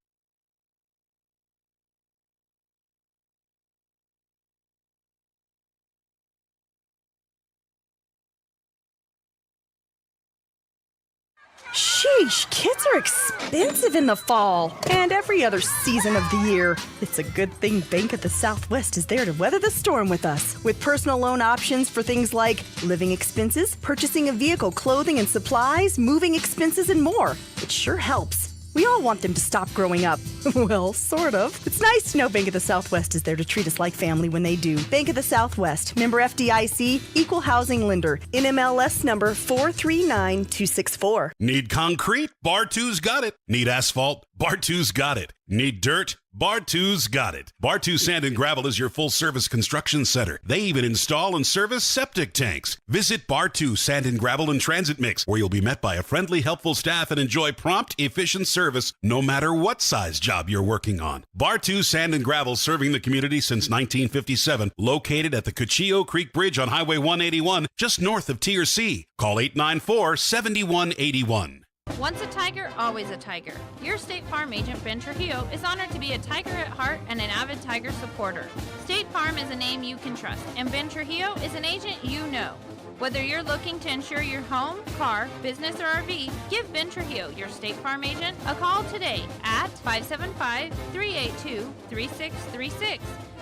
Sheesh, kids are expensive in the fall and every other season of the year. It's a good thing Bank of the Southwest is there to weather the storm with us. With personal loan options for things like living expenses, purchasing a vehicle, clothing and supplies, moving expenses, and more. It sure helps. We all want them to stop growing up. Well, sort of. It's nice to know Bank of the Southwest is there to treat us like family when they do. Bank of the Southwest, member FDIC, equal housing lender, NMLS number 439264.
Need concrete? Bar 2's got it. Need asphalt? Bar 2's got it. Need dirt? Bar 2's got it. Bar 2 Sand and Gravel is your full-service construction center. They even install and service septic tanks. Visit Bar 2 Sand and Gravel and Transit Mix, where you'll be met by a friendly, helpful staff and enjoy prompt, efficient service no matter what size job you're working on. Bar 2 Sand and Gravel, serving the community since 1957, located at the Cuchillo Creek Bridge on Highway 181, just north of Tier C. Call 894-7181.
Once a Tiger, always a Tiger. Your State Farm agent, Ben Trujillo, is honored to be a Tiger at heart and an avid Tiger supporter. State Farm is a name you can trust, and Ben Trujillo is an agent you know. Whether you're looking to insure your home, car, business, or RV, give Ben Trujillo, your State Farm agent, a call today at 575-382-3636.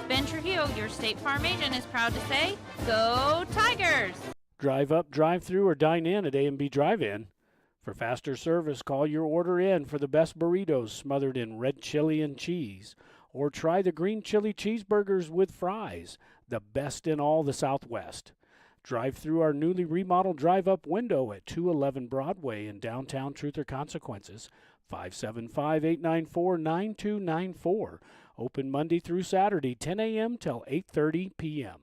Ben Trujillo, your State Farm agent, is proud to say, go Tigers!
Drive up, drive through, or dine in at A&B Drive-In. For faster service, call your order in for the best burritos smothered in red chili and cheese. Or try the green chili cheeseburgers with fries, the best in all the Southwest. Drive through our newly remodeled drive-up window at 211 Broadway in downtown Truth or Consequences, 575-894-9294. Open Monday through Saturday, 10 a.m. till 8:30 p.m.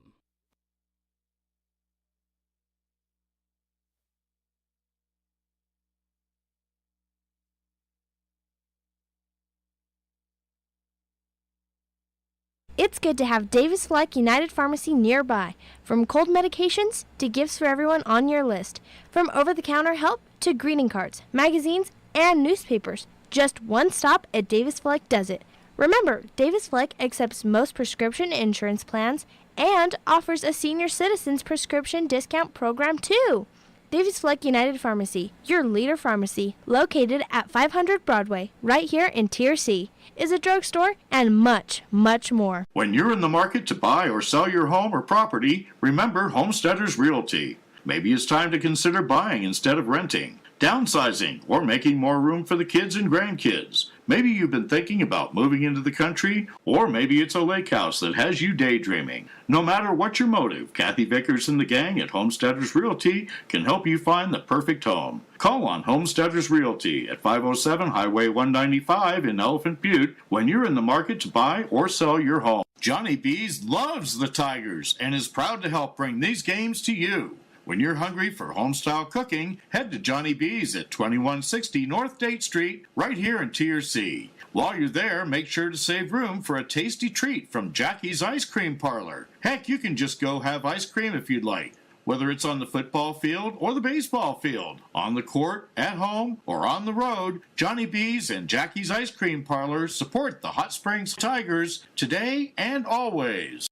It's good to have Davis Fleck United Pharmacy nearby. From cold medications to gifts for everyone on your list. From over-the-counter help to greeting cards, magazines, and newspapers. Just one stop at Davis Fleck does it. Remember, Davis Fleck accepts most prescription insurance plans and offers a senior citizens prescription discount program too. Davis Fleck United Pharmacy, your leader pharmacy, located at 500 Broadway, right here in Tier C, is a drugstore and much, much more.
When you're in the market to buy or sell your home or property, remember Homesteaders Realty. Maybe it's time to consider buying instead of renting, downsizing, or making more room for the kids and grandkids. Maybe you've been thinking about moving into the country, or maybe it's a lake house that has you daydreaming. No matter what your motive, Kathy Vickers and the gang at Homesteaders Realty can help you find the perfect home. Call on Homesteaders Realty at 507 Highway 195 in Elephant Butte when you're in the market to buy or sell your home. Johnny B's loves the Tigers and is proud to help bring these games to you. When you're hungry for home-style cooking, head to Johnny B's at 2160 North Date Street, right here in Tier C. While you're there, make sure to save room for a tasty treat from Jackie's Ice Cream Parlor. Heck, you can just go have ice cream if you'd like, whether it's on the football field or the baseball field, on the court, at home, or on the road. Johnny B's and Jackie's Ice Cream Parlor support the Hot Springs Tigers today and always.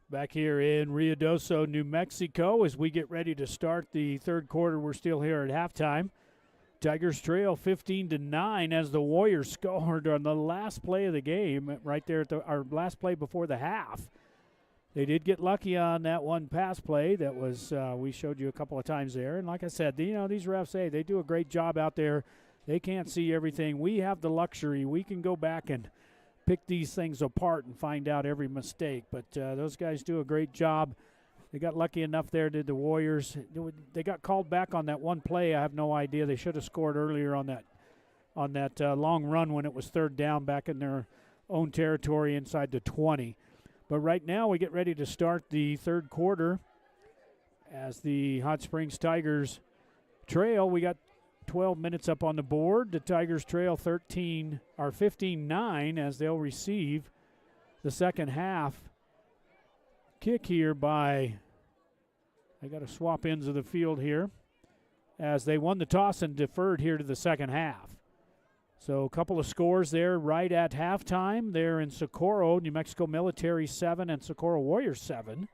Back here in Ruidoso, New Mexico, as we get ready to start the third quarter. We're still here at halftime. Tigers trail 15-9 as the Warriors scored on the last play of the game, right there at our last play before the half. They did get lucky on that one pass play that was we showed you a couple of times there. And like I said, these refs, they do a great job out there. They can't see everything. We have the luxury. We can go back and pick these things apart and find out every mistake. But those guys do a great job. They got lucky enough there, did the Warriors. They got called back on that one play. I have no idea. They should have scored earlier on that long run when it was third down back in their own territory inside the 20. But right now we get ready to start the third quarter as the Hot Springs Tigers trail. We got 12 minutes up on the board. The Tigers trail 15-9 as they'll receive the second half kick here by, I got to swap ends of the field here, as they won the toss and deferred here to the second half. So a couple of scores there right at halftime. There in Socorro, New Mexico Military 7 and Socorro Warriors 7.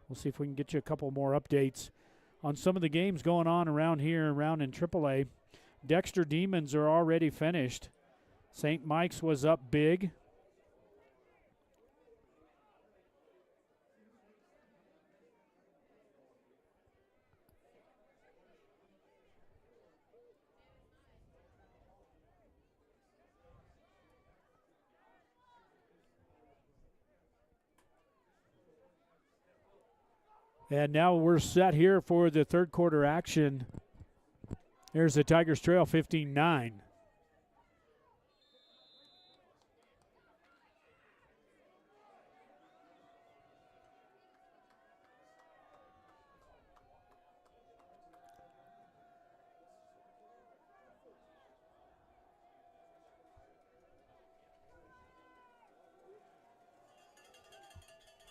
We'll see if we can get you a couple more updates on some of the games going on around here, around in AAA. Dexter Demons are already finished. St. Mike's was up big. And now we're set here for the third quarter action. There's the Tigers trail 15-9.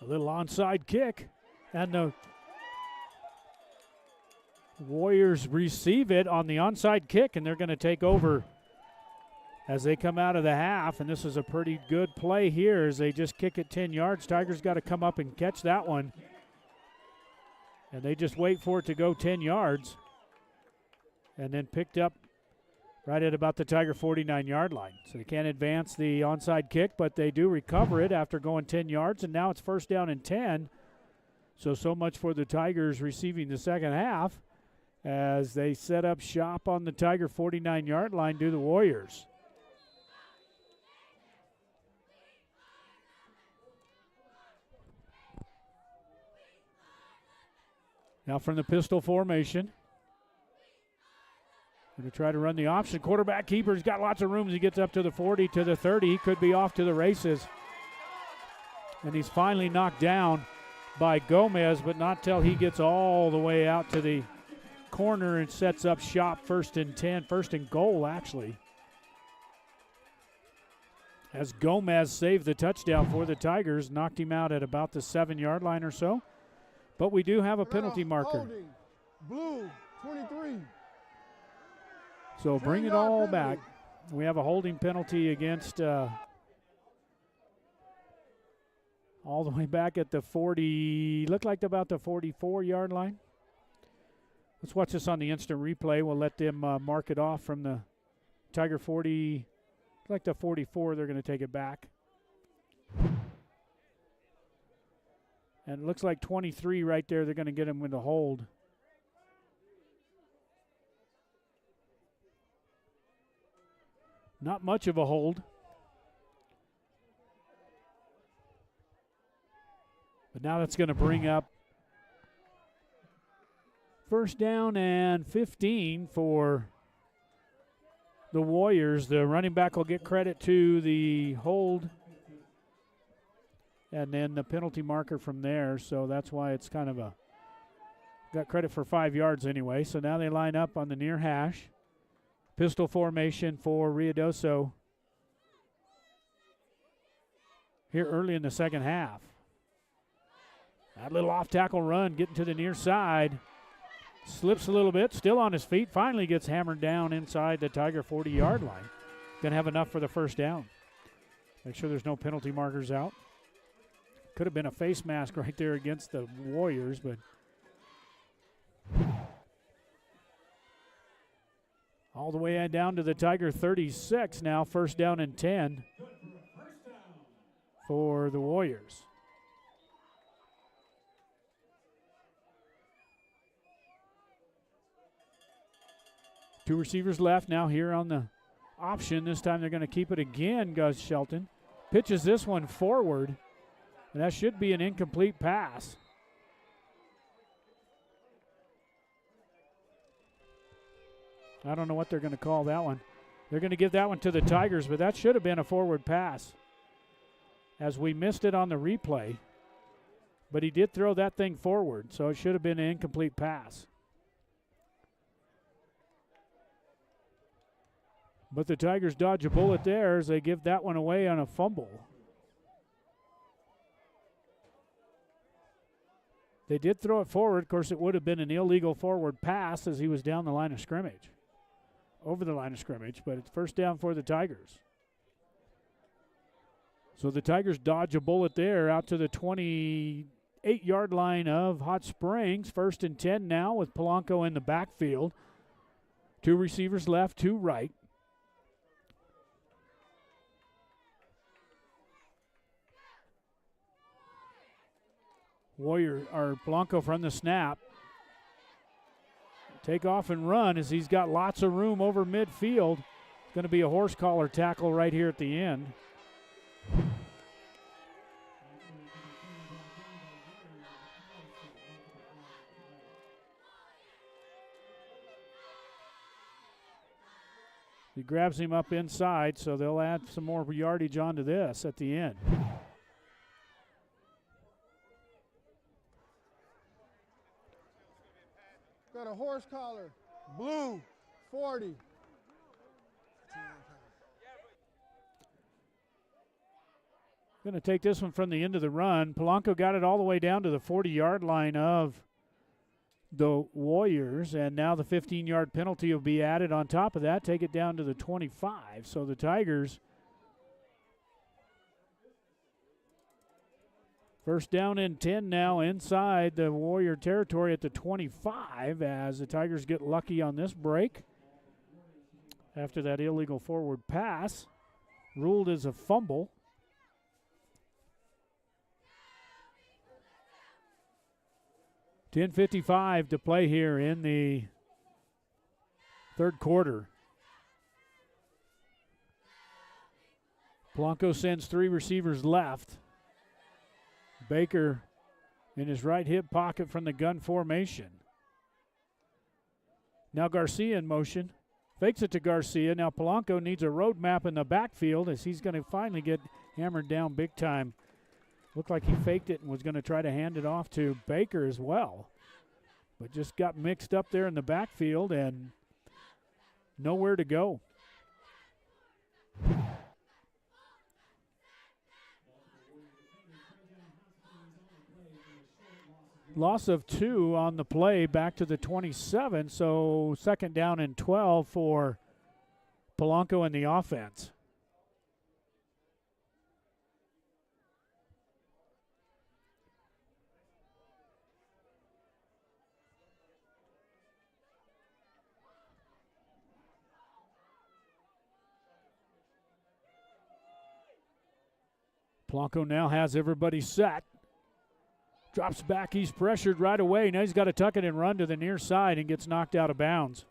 A little onside kick. And the Warriors receive it on the onside kick, and they're going to take over as they come out of the half. And this is a pretty good play here as they just kick it 10 yards. Tigers got to come up and catch that one. And they just wait for it to go 10 yards. And then picked up right at about the Tiger 49-yard line. So they can't advance the onside kick, but they do recover it after going 10 yards. And now it's first down and 10. So much for the Tigers receiving the second half as they set up shop on the Tiger 49-yard line to the Warriors. Now from the pistol formation. Going to try to run the option. Quarterback keeper's got lots of room as he gets up to the 40, to the 30. He could be off to the races. And he's finally knocked down by Gomez, but not till he gets all the way out to the corner and sets up shop. First and 10, first and goal, actually. as Gomez saved the touchdown for the Tigers, knocked him out at about the 7-yard line or so. But we do have a penalty marker.
Holding. Blue, 23.
So bring it all back. We have a holding penalty against all the way back at the 40, looked like about the 44-yard line. Let's watch this on the instant replay. We'll let them mark it off from the Tiger 40, like the 44. They're going to take it back. And it looks like 23 right there. They're going to get him with a hold. Not much of a hold. But now that's going to bring up first down and 15 for the Warriors. The running back will get credit to the hold and then the penalty marker from there. So that's why it's kind of got credit for 5 yards anyway. So now they line up on the near hash. Pistol formation for Ruidoso here early in the second half. That little off-tackle run getting to the near side. Slips a little bit, still on his feet. Finally gets hammered down inside the Tiger 40-yard line. Going to have enough for the first down. Make sure there's no penalty markers out. Could have been a face mask right there against the Warriors, but all the way down to the Tiger 36 now. First down and 10 for the Warriors. Two receivers left now here on the option. This time they're going to keep it again. Gus Shelton pitches this one forward, and that should be an incomplete pass. I don't know what they're going to call that one. They're going to give that one to the Tigers, but that should have been a forward pass, as we missed it on the replay. But he did throw that thing forward, so it should have been an incomplete pass. But the Tigers dodge a bullet there as they give that one away on a fumble. They did throw it forward. Of course, it would have been an illegal forward pass as he was down the line of scrimmage. Over the line of scrimmage, but it's first down for the Tigers. So the Tigers dodge a bullet there out to the 28-yard line of Hot Springs. First and 10 now with Polanco in the backfield. Two receivers left, two right. Polanco from the snap. Take off and run as he's got lots of room over midfield. It's going to be a horse collar tackle right here at the end. He grabs him up inside, so they'll add some more yardage onto this at the end.
Got a horse collar, blue, 40.
Going to take this one from the end of the run. Polanco got it all the way down to the 40-yard line of the Warriors, and now the 15-yard penalty will be added on top of that, take it down to the 25. So the Tigers first down and 10 now inside the Warrior territory at the 25 as the Tigers get lucky on this break after that illegal forward pass. Ruled as a fumble. .55 to play here in the third quarter. Polanco sends three receivers left. Baker in his right hip pocket from the gun formation. Now Garcia in motion. Fakes it to Garcia. Now Polanco needs a road map in the backfield as he's going to finally get hammered down big time. Looked like he faked it and was going to try to hand it off to Baker as well. But just got mixed up there in the backfield and nowhere to go. Loss of 2 on the play back to the 27, so 2nd down and 12 for Polanco and the offense. Polanco now has everybody set. Drops back, he's pressured right away. Now he's got to tuck it and run to the near side and gets knocked out of bounds.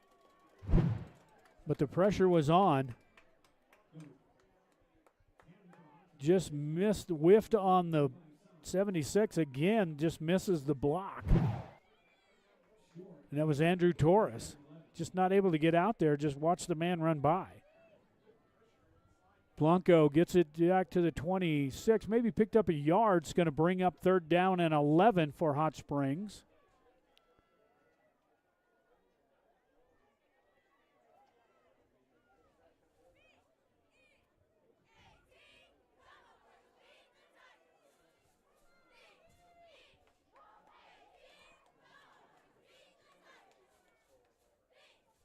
But the pressure was on. Just missed, whiffed on the 76 again, just misses the block. And that was Andrew Torres. Just not able to get out there, just watch the man run by. Polanco gets it back to the 26, maybe picked up a yard. It's going to bring up 3rd down and 11 for Hot Springs.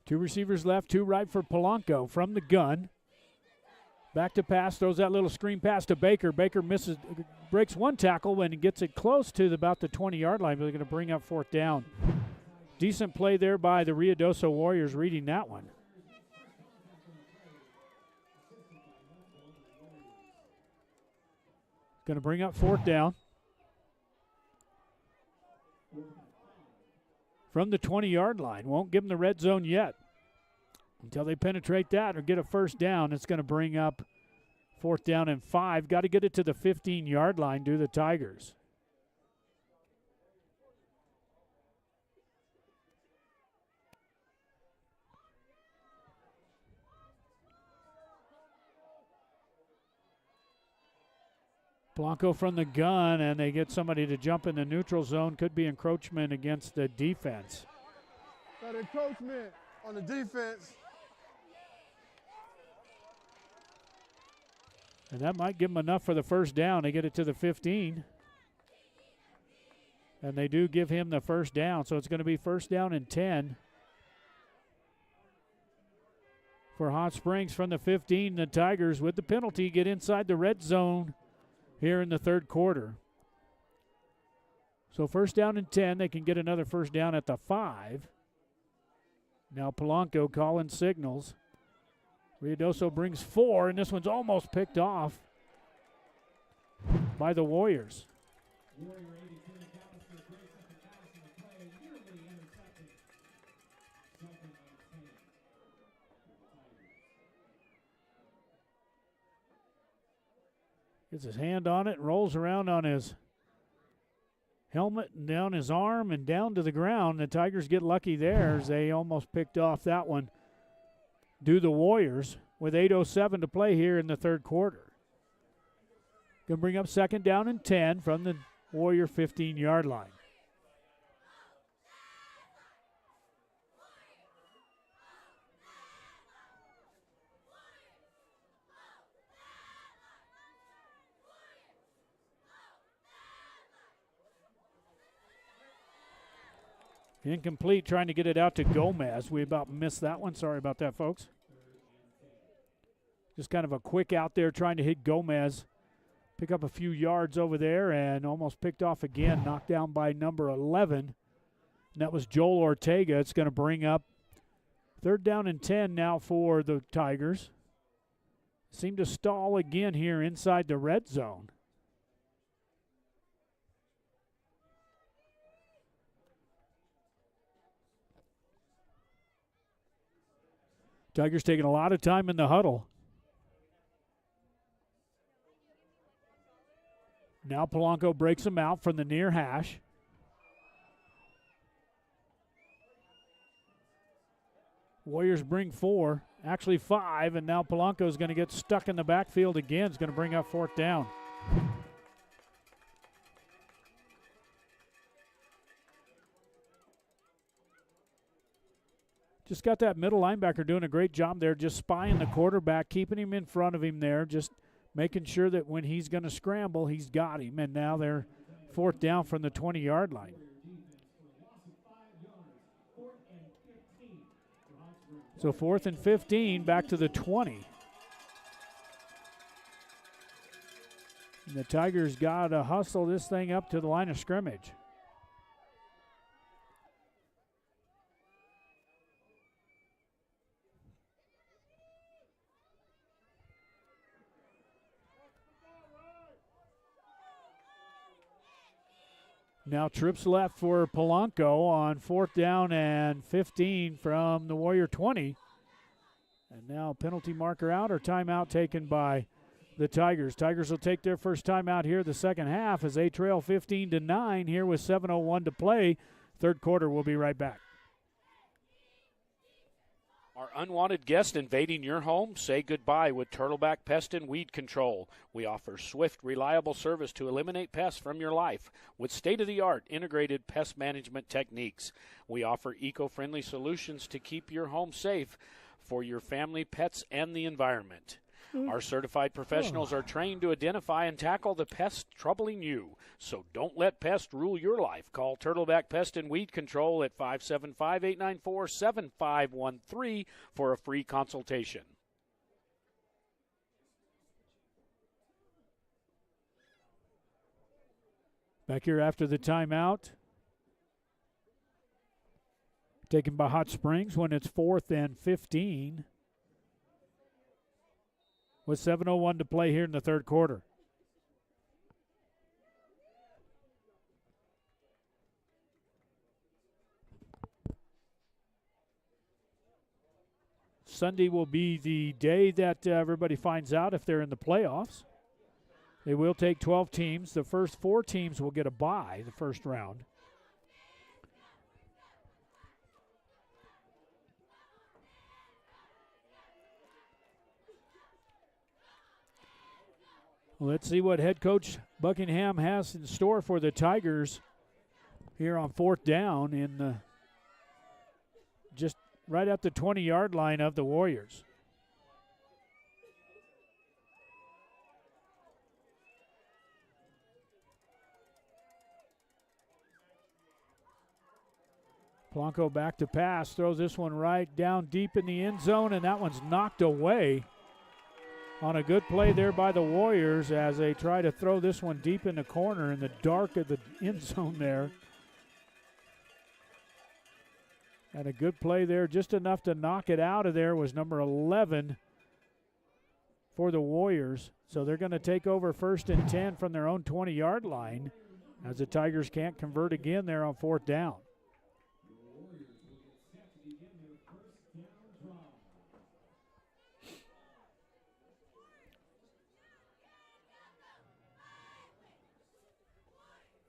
Two receivers left, 2 right for Polanco from the gun. Back to pass, throws that little screen pass to Baker. Baker misses, breaks one tackle when he gets it close to about the 20-yard line, but they're going to bring up 4th down. Decent play there by the Ruidoso Warriors reading that one. Going to bring up 4th down. From the 20-yard line. Won't give them the red zone yet. Until they penetrate that or get a 1st down, it's going to bring up 4th down and 5. Got to get it to the 15-yard line, do the Tigers. Polanco from the gun, and they get somebody to jump in the neutral zone. Could be encroachment against the defense.
Got encroachment on the defense.
And that might give them enough for the 1st down. They get it to the 15. And they do give him the 1st down. So it's going to be 1st down and 10. For Hot Springs from the 15. The Tigers with the penalty get inside the red zone here in the 3rd quarter. So 1st down and 10. They can get another 1st down at the 5. Now Polanco calling signals. Ruidoso brings 4, and this one's almost picked off by the Warriors. Gets his hand on it, rolls around on his helmet and down his arm and down to the ground. The Tigers get lucky there as they almost picked off that one. Do the Warriors with 8:07 to play here in the 3rd quarter. Going to bring up 2nd down and 10 from the Warrior 15-yard line. Incomplete, trying to get it out to Gomez. We about missed that one. Sorry about that, folks. Just kind of a quick out there trying to hit Gomez. Pick up a few yards over there and almost picked off again. Knocked down by number 11. And that was Joel Ortega. It's going to bring up 3rd down and 10 now for the Tigers. Seem to stall again here inside the red zone. Tigers taking a lot of time in the huddle. Now Polanco breaks them out from the near hash. Warriors bring 4, actually 5, and now Polanco's going to get stuck in the backfield again. It's going to bring up 4th down. Just got that middle linebacker doing a great job there, just spying the quarterback, keeping him in front of him there, just making sure that when he's going to scramble, he's got him. And now they're 4th down from the 20-yard line. So 4th and 15, back to the 20. And the Tigers got to hustle this thing up to the line of scrimmage. Now trips left for Polanco on 4th down and 15 from the Warrior 20. And now penalty marker out or timeout taken by the Tigers. Tigers will take their first timeout here the second half as they trail 15-9 here with 7:01 to play. Third quarter, we'll be right back.
Are unwanted guests invading your home? Say goodbye with Turtleback Pest and Weed Control. We offer swift, reliable service to eliminate pests from your life with state-of-the-art integrated pest management techniques. We offer eco-friendly solutions to keep your home safe for your family, pets, and the environment. Our certified professionals are trained to identify and tackle the pests troubling you. So don't let pests rule your life. Call Turtleback Pest and Weed Control at 575-894-7513 for a free consultation.
Back here after the timeout. Taken by Hot Springs when it's 4th and 15. With 7:01 to play here in the third quarter. Sunday will be the day that everybody finds out if they're in the playoffs. They will take 12 teams. The first 4 teams will get a bye the first round. Let's see what head coach Buckingham has in store for the Tigers here on 4th down in just right at the 20-yard line of the Warriors. Polanco back to pass, throws this one right down deep in the end zone, and that one's knocked away. On a good play there by the Warriors as they try to throw this one deep in the corner in the dark of the end zone there. And a good play there, just enough to knock it out of there, was number 11 for the Warriors. So they're going to take over 1st and 10 from their own 20-yard line as the Tigers can't convert again there on 4th down.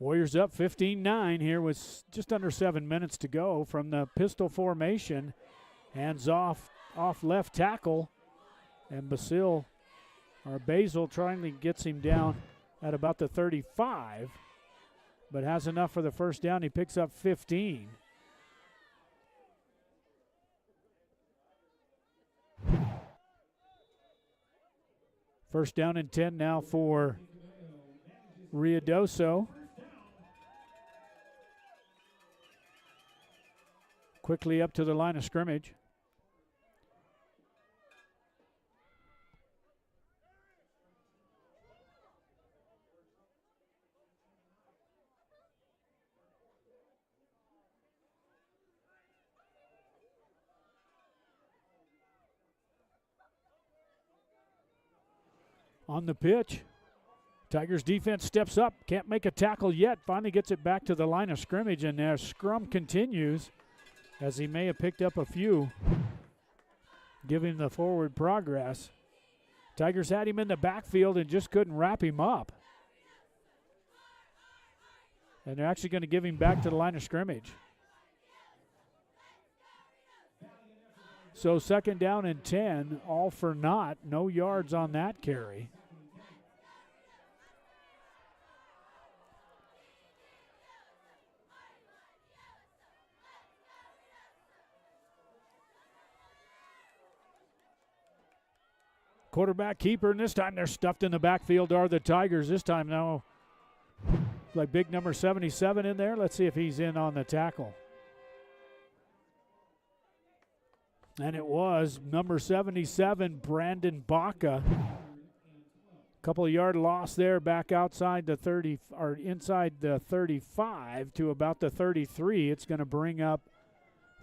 Warriors up 15-9 here with just under 7 minutes to go from the pistol formation. Hands off left tackle. And Basil trying to get him down at about the 35. But has enough for the first down. He picks up 15. First down and 10 now for Ruidoso. Quickly up to the line of scrimmage. On the pitch, Tigers defense steps up, can't make a tackle yet, finally gets it back to the line of scrimmage, and their scrum continues, as he may have picked up a few, giving the forward progress. Tigers had him in the backfield and just couldn't wrap him up. And they're actually going to give him back to the line of scrimmage. So 2nd down and 10, all for naught, no yards on that carry. Quarterback keeper, and this time they're stuffed in the backfield are the Tigers. This time now, like big number 77 in there. Let's see if he's in on the tackle. And it was number 77, Brandon Baca. Couple of yard loss there, back outside the 30, or inside the 35 to about the 33. It's going to bring up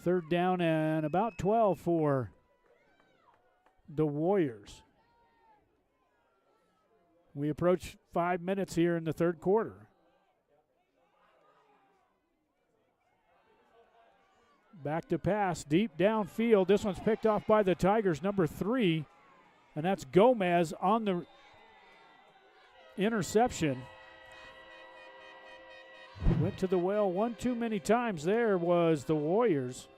third down and about 12 for the Warriors. We approach 5 minutes here in the third quarter. Back to pass, deep downfield. This one's picked off by the Tigers, number 3, and that's Gomez on the interception. Went to the well one too many times. There was the Warriors.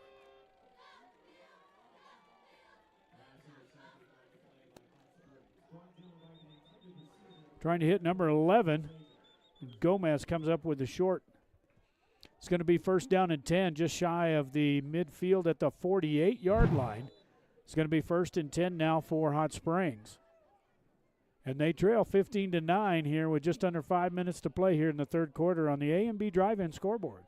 Trying to hit number 11. Gomez comes up with the short. It's going to be first down and 10, just shy of the midfield at the 48-yard line. It's going to be first and 10 now for Hot Springs. And they trail 15-9 here with just under 5 minutes to play here in the third quarter on the A&B Drive-In scoreboard.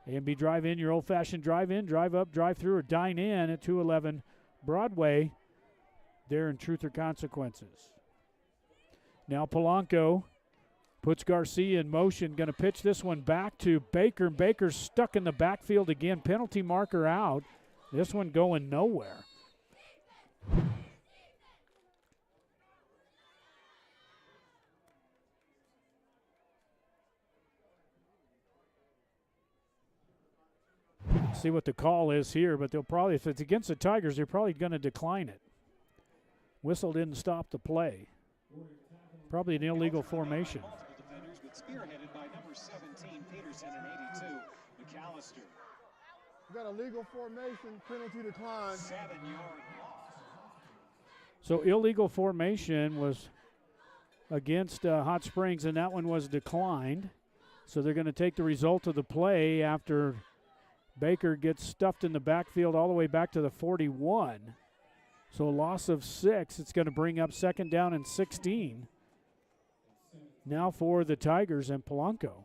A&B Drive-In, your old-fashioned drive-in, drive-up, drive-through, or dine-in at 211 Broadway there in Truth or Consequences. Now Polanco puts Garcia in motion, going to pitch this one back to Baker. Baker's stuck in the backfield again, penalty marker out. This one going nowhere. See what the call is here, but they'll probably, if it's against the Tigers, they're probably going to decline it. Whistle didn't stop the play. Probably an illegal formation.
Spearheaded by number 17, Peterson, and 82, McAllister.
We got a legal formation, penalty decline.
7-yard loss.
So illegal formation was against Hot Springs, and that one was declined. So they're going to take the result of the play after Baker gets stuffed in the backfield all the way back to the 41. So a loss of 6. It's going to bring up second down and 16. Now for the Tigers and Polanco.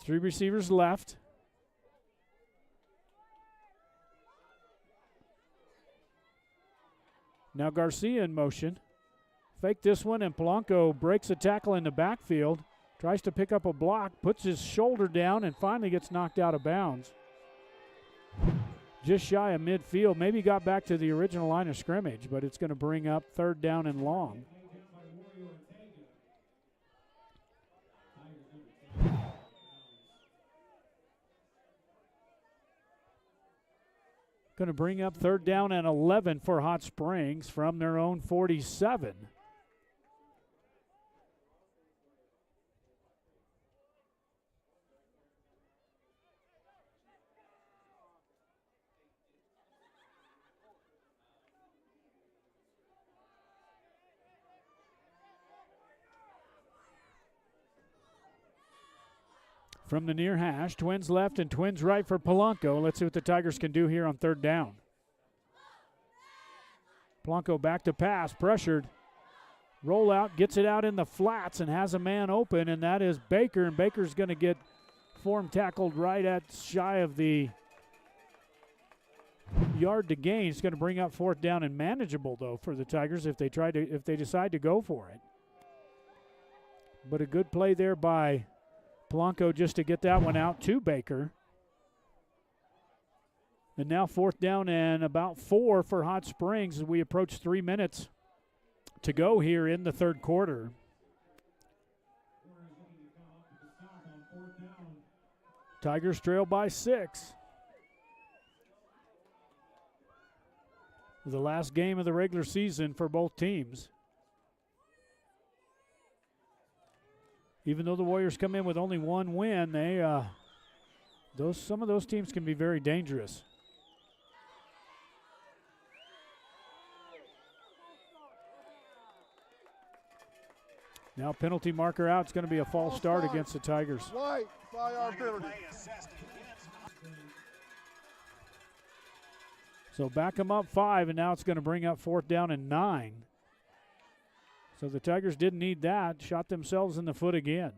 3 receivers left. Now Garcia in motion. Fake this one, and Polanco breaks a tackle in the backfield. Tries to pick up a block, puts his shoulder down, and finally gets knocked out of bounds. Just shy of midfield. Maybe got back to the original line of scrimmage, but it's going to bring up third down and long. Going to bring up third down and 11 for Hot Springs from their own 47. From the near hash, twins left and twins right for Polanco. Let's see what the Tigers can do here on third down. Polanco back to pass, pressured. Rollout, gets it out in the flats and has a man open, and that is Baker. And Baker's going to get form tackled right at shy of the yard to gain. It's going to bring up fourth down and manageable, though, for the Tigers if they decide to go for it. But a good play there by Polanco just to get that one out to Baker. And now fourth down and about 4 for Hot Springs as we approach 3 minutes to go here in the third quarter. Tigers trail by 6. The last game of the regular season for both teams. Even though the Warriors come in with only 1 win, some of those teams can be very dangerous. Now penalty marker out. It's going to be a false start against the Tigers.
White, 5-yard penalty.
So back them up 5, and now it's going to bring up fourth down and 9. So the Tigers didn't need that, shot themselves in the foot again.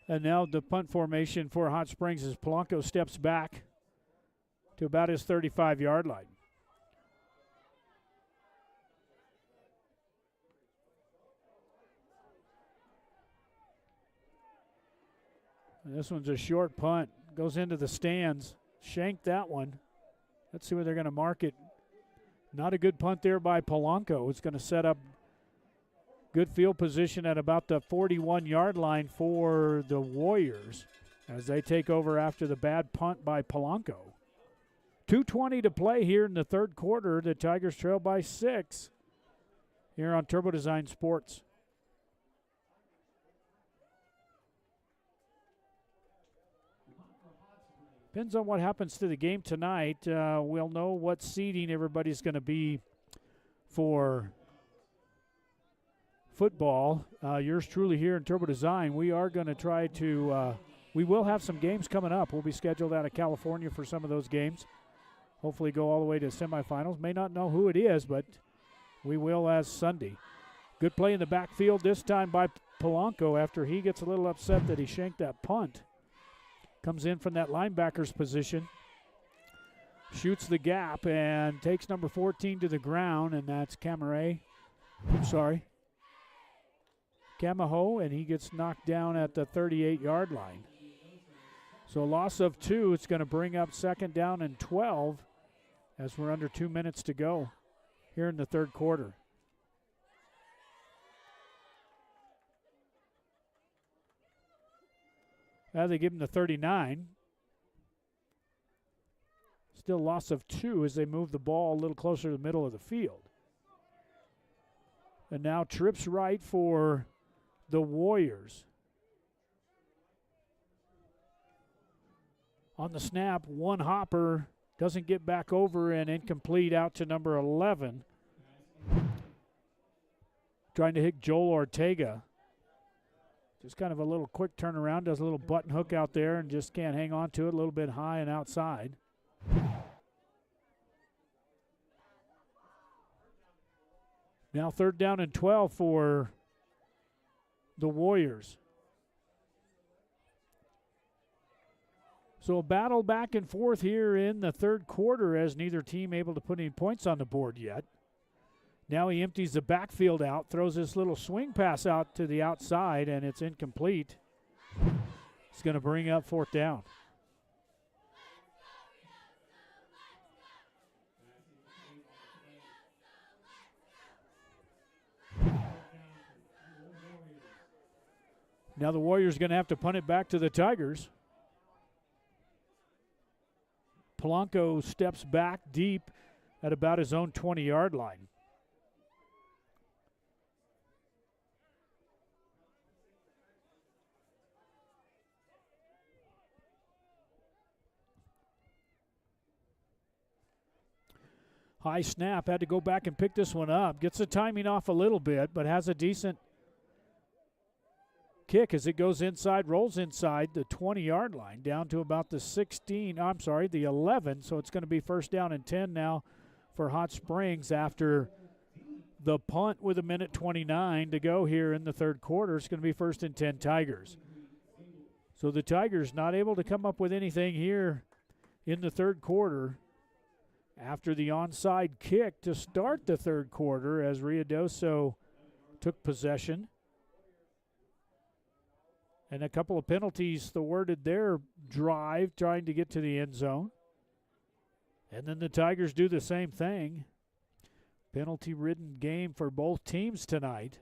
And now the punt formation for Hot Springs as Polanco steps back to about his 35-yard line. And this one's a short punt. Goes into the stands. Shanked that one. Let's see where they're going to mark it. Not a good punt there by Polanco. It's going to set up good field position at about the 41-yard line for the Warriors as they take over after the bad punt by Polanco. 2:20 to play here in the third quarter. The Tigers trail by 6 here on Turbo Design Sports. Depends on what happens to the game tonight. We'll know what seeding everybody's going to be for football. Yours truly here in Turbo Design. We are going to try to, we will have some games coming up. We'll be scheduled out of California for some of those games. Hopefully go all the way to semifinals. May not know who it is, but we will as Sunday. Good play in the backfield this time by Polanco after he gets a little upset that he shanked that punt. Comes in from that linebacker's position. Shoots the gap and takes number 14 to the ground, and that's Camaho, and he gets knocked down at the 38-yard line. So a loss of 2. It's going to bring up 2nd down and 12 as we're under 2 minutes to go here in the third quarter. They give him the 39. Still loss of 2 as they move the ball a little closer to the middle of the field. And now trips right for the Warriors. On the snap, one hopper doesn't get back over and incomplete out to number 11. Trying to hit Joel Ortega. Just kind of a little quick turnaround, does a little button hook out there and just can't hang on to it, a little bit high and outside. Now 3rd down and 12 for the Warriors. So a battle back and forth here in the third quarter as neither team able to put any points on the board yet. Now he empties the backfield out, throws this little swing pass out to the outside, and it's incomplete. It's going to bring up 4th down. Now the Warriors are going to have to punt it back to the Tigers. Polanco steps back deep at about his own 20-yard line. High snap, had to go back and pick this one up. Gets the timing off a little bit, but has a decent kick as it goes inside, rolls inside the 20-yard line down to about the the 11. So it's going to be 1st down and 10 now for Hot Springs after the punt with 1:29 to go here in the third quarter. It's going to be 1st and 10 Tigers. So the Tigers not able to come up with anything here in the third quarter after the onside kick to start the third quarter as Ruidoso took possession. And a couple of penalties thwarted their drive trying to get to the end zone. And then the Tigers do the same thing. Penalty-ridden game for both teams tonight.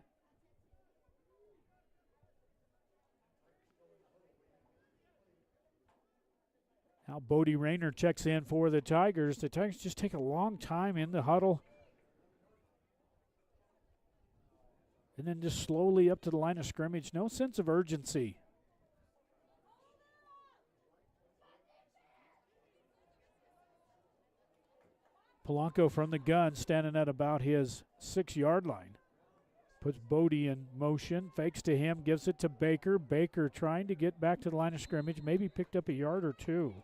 Now Bodie Rayner checks in for the Tigers. The Tigers just take a long time in the huddle. And then just slowly up to the line of scrimmage. No sense of urgency. Polanco from the gun, standing at about his 6-yard line. Puts Bodie in motion, fakes to him, gives it to Baker. Baker trying to get back to the line of scrimmage, maybe picked up a yard or 2.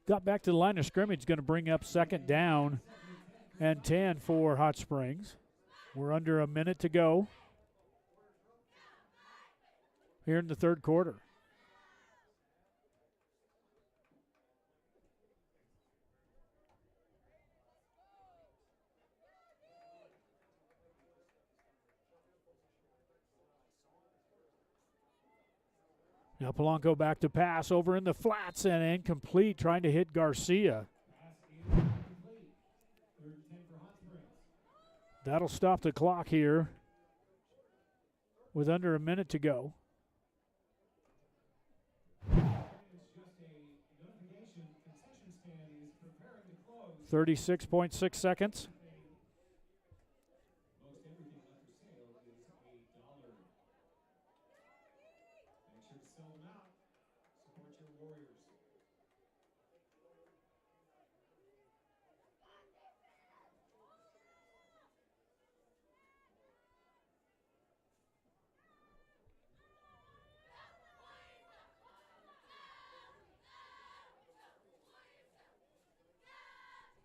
got back to the line of scrimmage, going to bring up 2nd down and 10 for Hot Springs. We're under a minute to go here in the 3rd quarter. Now Polanco back to pass over in the flats and incomplete, trying to hit Garcia. That'll stop the clock here with under a minute to go. 36.6 seconds.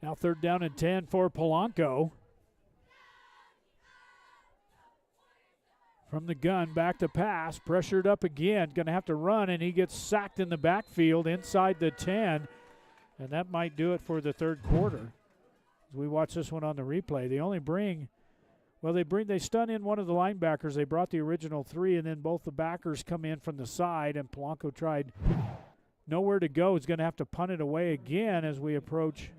Now 3rd down and 10 for Polanco. From the gun, back to pass, pressured up again, going to have to run, and he gets sacked in the backfield inside the 10, and that might do it for the 3rd quarter. As we watch this one on the replay, they stun in one of the linebackers. They brought the original 3, and then both the backers come in from the side, and Polanco tried nowhere to go. He's going to have to punt it away again as we approach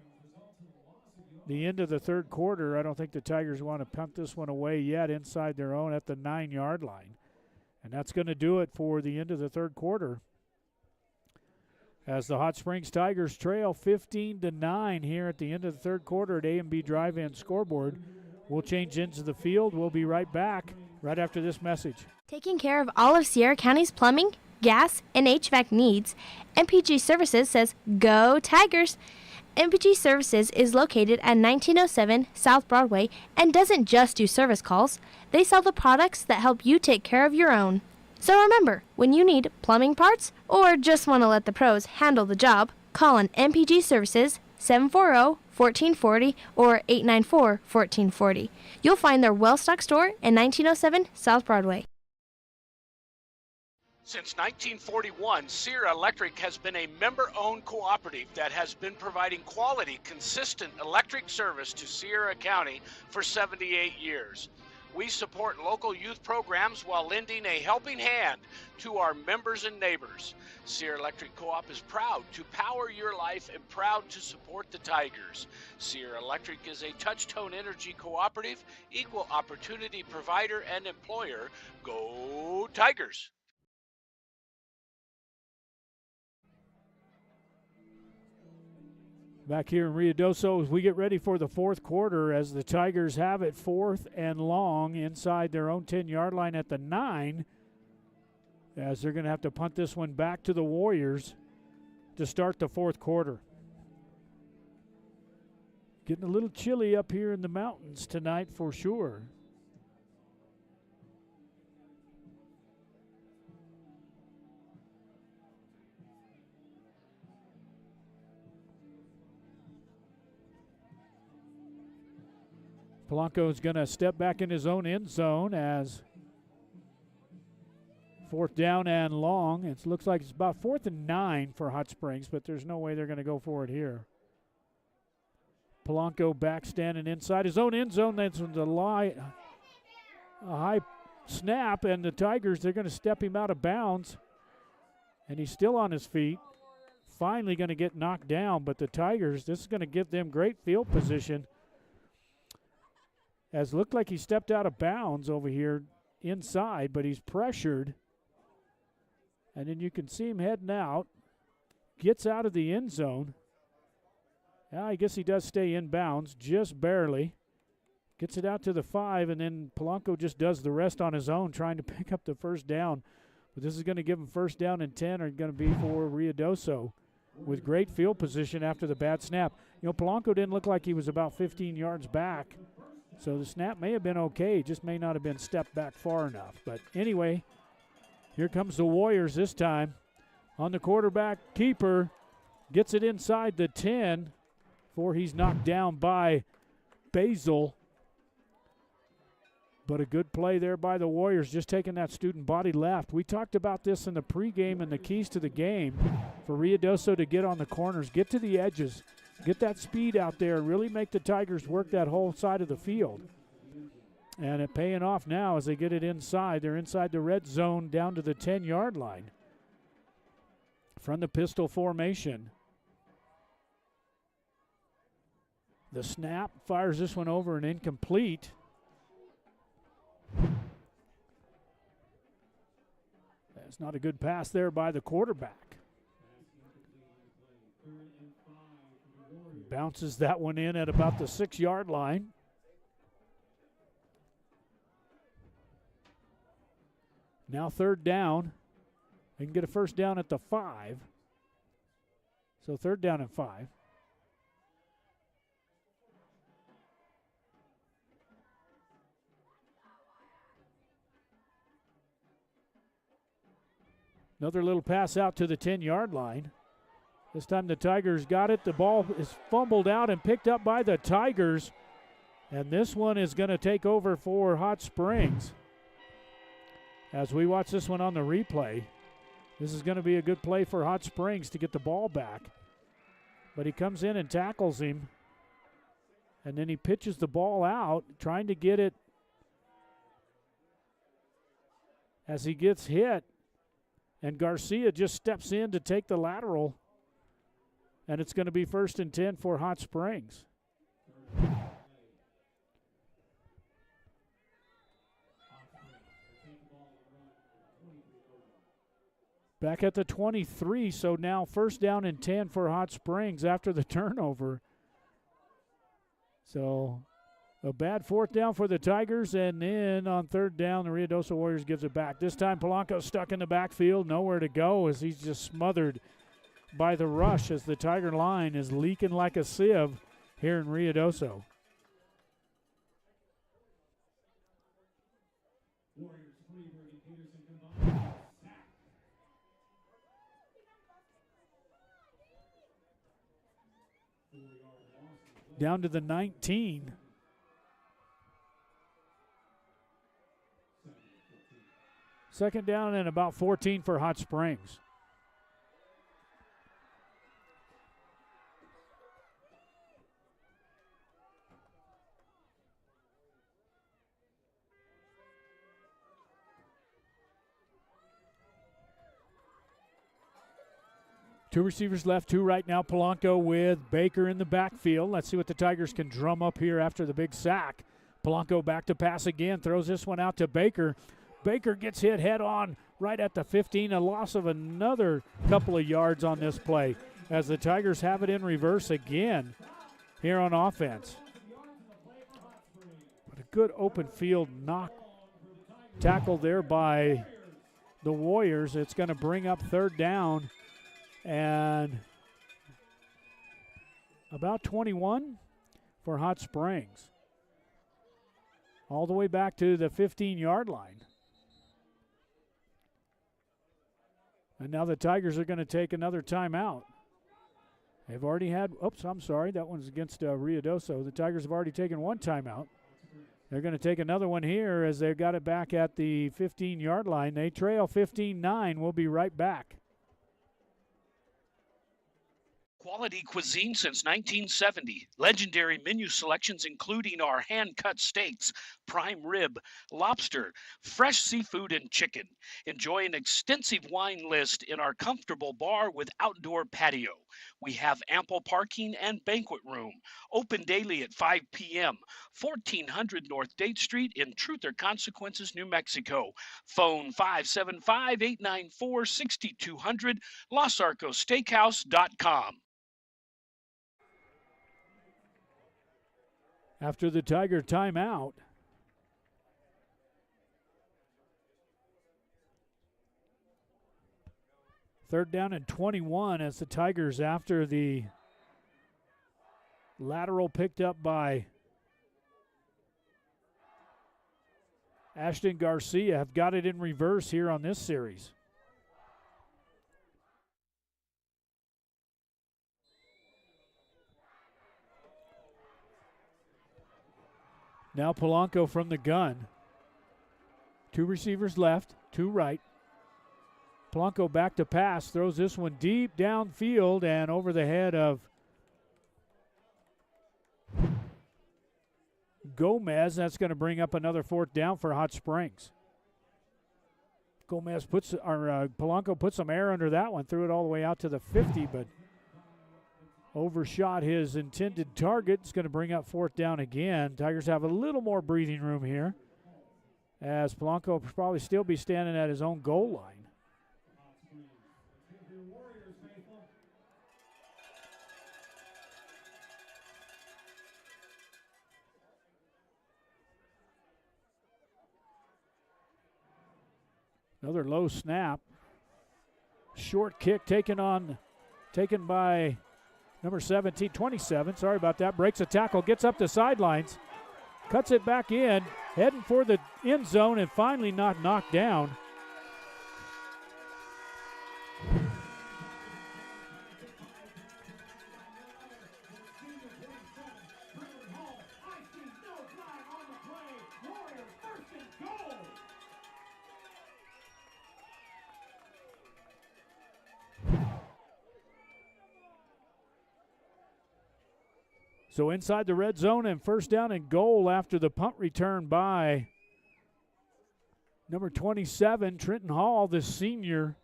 the end of the 3rd quarter. I don't think the Tigers want to punt this one away yet inside their own at the 9-yard line. And that's going to do it for the end of the 3rd quarter, as the Hot Springs Tigers trail 15-9 here at the end of the 3rd quarter at A&B Drive-In Scoreboard. We'll change into the field. We'll be right back right after this message.
Taking care of all of Sierra County's plumbing, gas, and HVAC needs, MPG Services says, "Go Tigers!" MPG Services is located at 1907 South Broadway and doesn't just do service calls. They sell the products that help you take care of your own. So remember, when you need plumbing parts or just want to let the pros handle the job, call on MPG Services 740-1440 or 894-1440. You'll find their well-stocked store in 1907 South Broadway.
Since 1941, Sierra Electric has been a member-owned cooperative that has been providing quality, consistent electric service to Sierra County for 78 years. We support local youth programs while lending a helping hand to our members and neighbors. Sierra Electric Co-op is proud to power your life and proud to support the Tigers. Sierra Electric is a touch-tone energy cooperative, equal opportunity provider and employer. Go Tigers!
Back here in Ruidoso as we get ready for the 4th quarter, as the Tigers have it 4th and long inside their own 10-yard line at the 9, as they're going to have to punt this one back to the Warriors to start the 4th quarter. Getting a little chilly up here in the mountains tonight for sure. Polanco is going to step back in his own end zone as 4th down and long. It looks like it's about 4th and 9 for Hot Springs, but there's no way they're going to go for it here. Polanco back standing inside his own end zone. That's a high snap, and the Tigers, they're going to step him out of bounds. And he's still on his feet. Finally going to get knocked down, but the Tigers, this is going to give them great field position, as looked like he stepped out of bounds over here inside, but he's pressured. And then you can see him heading out. Gets out of the end zone. I guess he does stay in bounds, just barely. Gets it out to the 5, and then Polanco just does the rest on his own, trying to pick up the 1st down. But this is going to give him 1st down and 10, or going to be for Ruidoso, with great field position after the bad snap. You know, Polanco didn't look like he was about 15 yards back. So the snap may have been okay, just may not have been stepped back far enough. But anyway, here comes the Warriors this time. On the quarterback keeper, Gets it inside the 10 before he's knocked down by Basil. But a good play there by the Warriors, just taking that student body left. We talked about this in the pregame and the keys to the game for Ruidoso to get on the corners, get to the edges, get that speed out there, and really make the Tigers work that whole side of the field. And it paying off now as they get it inside. They're inside the red zone down to the 10-yard line from the pistol formation. The snap fires this one over and incomplete. That's not a good pass there by the quarterback. Bounces that one in at about the 6-yard line. Now 3rd down. They can get a first down at the 5. So 3rd down and 5. Another little pass out to the 10-yard line. This time the Tigers got it. The ball is fumbled out and picked up by the Tigers. And this one is going to take over for Hot Springs. As we watch this one on the replay, this is going to be a good play for Hot Springs to get the ball back. But he comes in and tackles him. And then he pitches the ball out, trying to get it as he gets hit. And Garcia just steps in to take the lateral. And it's going to be 1st and 10 for Hot Springs. Back at the 23, so now 1st down and 10 for Hot Springs after the turnover. So a bad 4th down for the Tigers, and then on 3rd down, the Ruidoso Warriors gives it back. This time Polanco's stuck in the backfield, nowhere to go as he's just smothered by the rush as the Tiger line is leaking like a sieve here in Ruidoso. Down to the 19. Second down and about 14 for Hot Springs. Two receivers left, 2 right now. Polanco with Baker in the backfield. Let's see what the Tigers can drum up here after the big sack. Polanco back to pass again, throws this one out to Baker. Baker gets hit head on right at the 15, a loss of another couple of yards on this play as the Tigers have it in reverse again here on offense. But a good open field knock tackle there by the Warriors. It's going to bring up 3rd down and about 21 for Hot Springs. All the way back to the 15-yard line. And now the Tigers are going to take another timeout. They've already had, I'm sorry, that one's against Ruidoso. The Tigers have already taken one timeout. They're going to take another one here as they've got it back at the 15-yard line. They trail 15-9. We'll be right back.
Quality cuisine since 1970. Legendary menu selections including our hand-cut steaks, prime rib, lobster, fresh seafood, and chicken. Enjoy an extensive wine list in our comfortable bar with outdoor patio. We have ample parking and banquet room. Open daily at 5 p.m. 1400 North Date Street in Truth or Consequences, New Mexico. Phone 575-894-6200, LosArcosSteakhouse.com.
After the Tiger timeout, third down and 21 as the Tigers, after the lateral picked up by Ashton Garcia, have got it in reverse here on this series. Now Polanco from the gun. 2 receivers left, 2 right. Polanco back to pass, throws this one deep downfield and over the head of Gomez. That's going to bring up another 4th down for Hot Springs. Polanco put some air under that one, threw it all the way out to the 50, but overshot his intended target. It's going to bring up 4th down again. Tigers have a little more breathing room here, as Polanco will probably still be standing at his own goal line. Another low snap. Short kick taken by number 17, 27. Sorry about that. Breaks a tackle, gets up the sidelines, cuts it back in, heading for the end zone, and finally not knocked down. So inside the red zone and 1st down and goal after the punt return by number 27, Trenton Hall, the senior.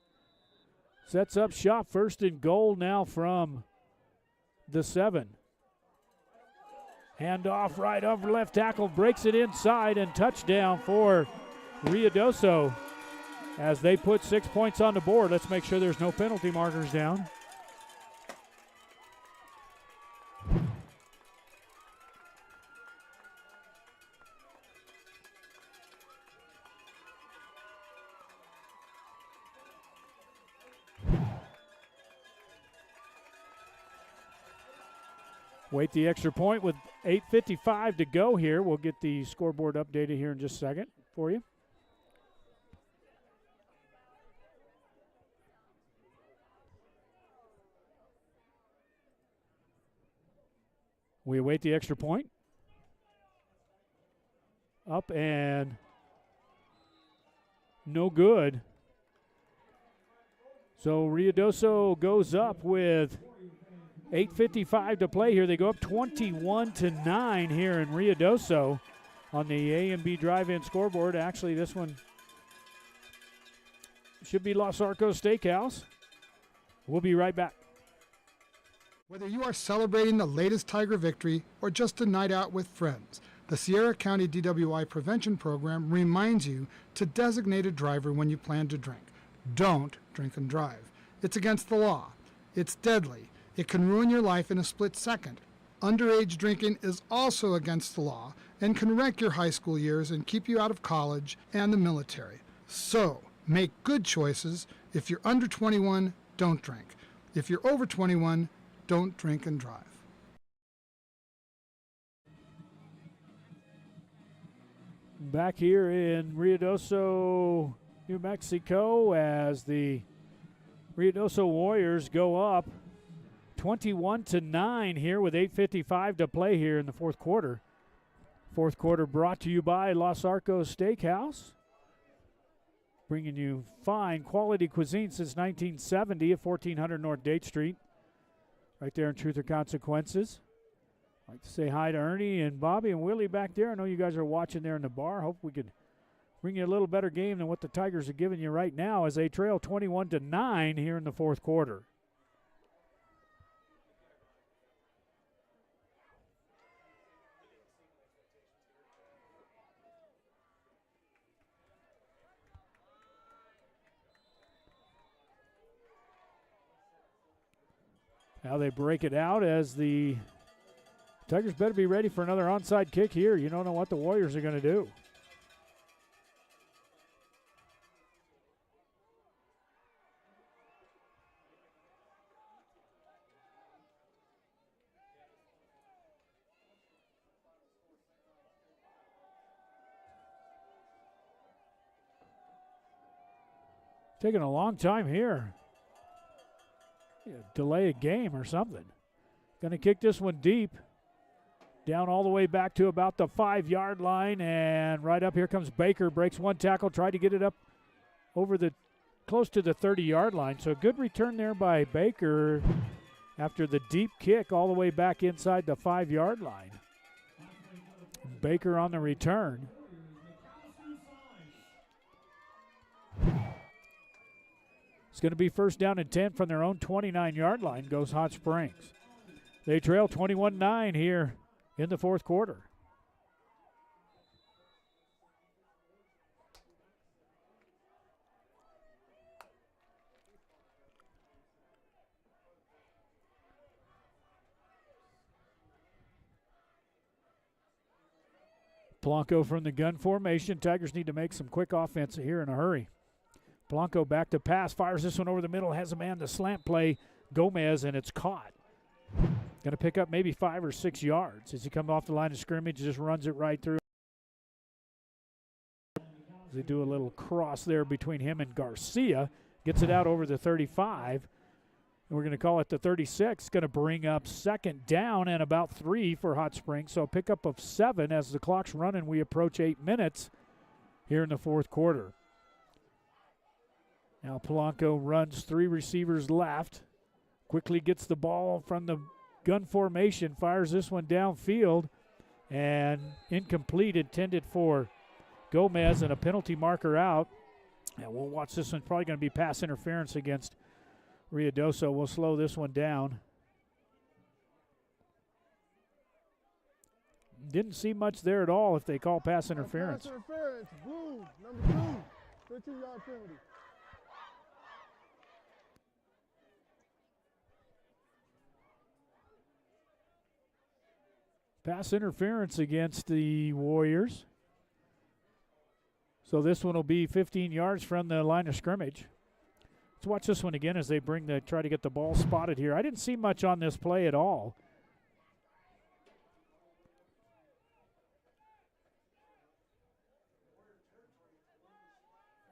Sets up shop, 1st and goal now from the 7. Handoff right over left tackle, breaks it inside, and touchdown for Ruidoso as they put 6 points on the board. Let's make sure there's no penalty markers down. Wait the extra point with 8:55 to go here. We'll get the scoreboard updated here in just a second for you. We await the extra point. Up and no good. So Ruidoso goes up with 8:55 to play here. They go up 21-9 here in Ruidoso on the A&B drive-in scoreboard. Actually, this one should be Los Arcos Steakhouse. We'll be right back.
Whether you are celebrating the latest Tiger victory or just a night out with friends, the Sierra County DWI Prevention Program reminds you to designate a driver when you plan to drink. Don't drink and drive. It's against the law. It's deadly. It can ruin your life in a split second. Underage drinking is also against the law and can wreck your high school years and keep you out of college and the military. So, make good choices. If you're under 21, don't drink. If you're over 21, don't drink and drive.
Back here in Ruidoso, New Mexico, as the Ruidoso Warriors go up 21-9 here with 8:55 to play here in the 4th quarter. 4th quarter brought to you by Los Arcos Steakhouse, bringing you fine quality cuisine since 1970 at 1400 North Date Street, right there in Truth or Consequences. I'd like to say hi to Ernie and Bobby and Willie back there. I know you guys are watching there in the bar. Hope we could bring you a little better game than what the Tigers are giving you right now as they trail 21-9 here in the 4th quarter. Now they break it out as the Tigers better be ready for another onside kick here. You don't know what the Warriors are going to do. Taking a long time here. Delay a game or something. Going to kick this one deep. Down all the way back to about the 5-yard line, and right up here comes Baker. Breaks one tackle, tried to get it up over the close to the 30-yard line. So a good return there by Baker after the deep kick all the way back inside the 5-yard line. Baker on the return. It's going to be first down and 10 from their own 29-yard line, goes Hot Springs. They trail 21-9 here in the fourth quarter. Polanco from the gun formation. Tigers need to make some quick offense here in a hurry. Polanco back to pass, fires this one over the middle, has a man to slant play, Gomez, and it's caught. Going to pick up maybe 5 or 6 yards as he comes off the line of scrimmage, just runs it right through. They do a little cross there between him and Garcia, gets it out over the 35. And we're going to call it the 36. Going to bring up second down and about 3 for Hot Springs. So a pickup of 7 as the clock's running. We approach 8 minutes here in the fourth quarter. Now Polanco runs 3 receivers left. Quickly gets the ball from the gun formation. Fires this one downfield. And incomplete, intended for Gomez, and a penalty marker out. And we'll watch this one. Probably going to be pass interference against Ruidoso. We'll slow this one down. Didn't see much there at all if they call pass interference.
Pass interference, blue, number 2, 15-yard penalty.
Pass interference against the Warriors. So this one will be 15 yards from the line of scrimmage. Let's watch this one again as they try to get the ball spotted here. I didn't see much on this play at all.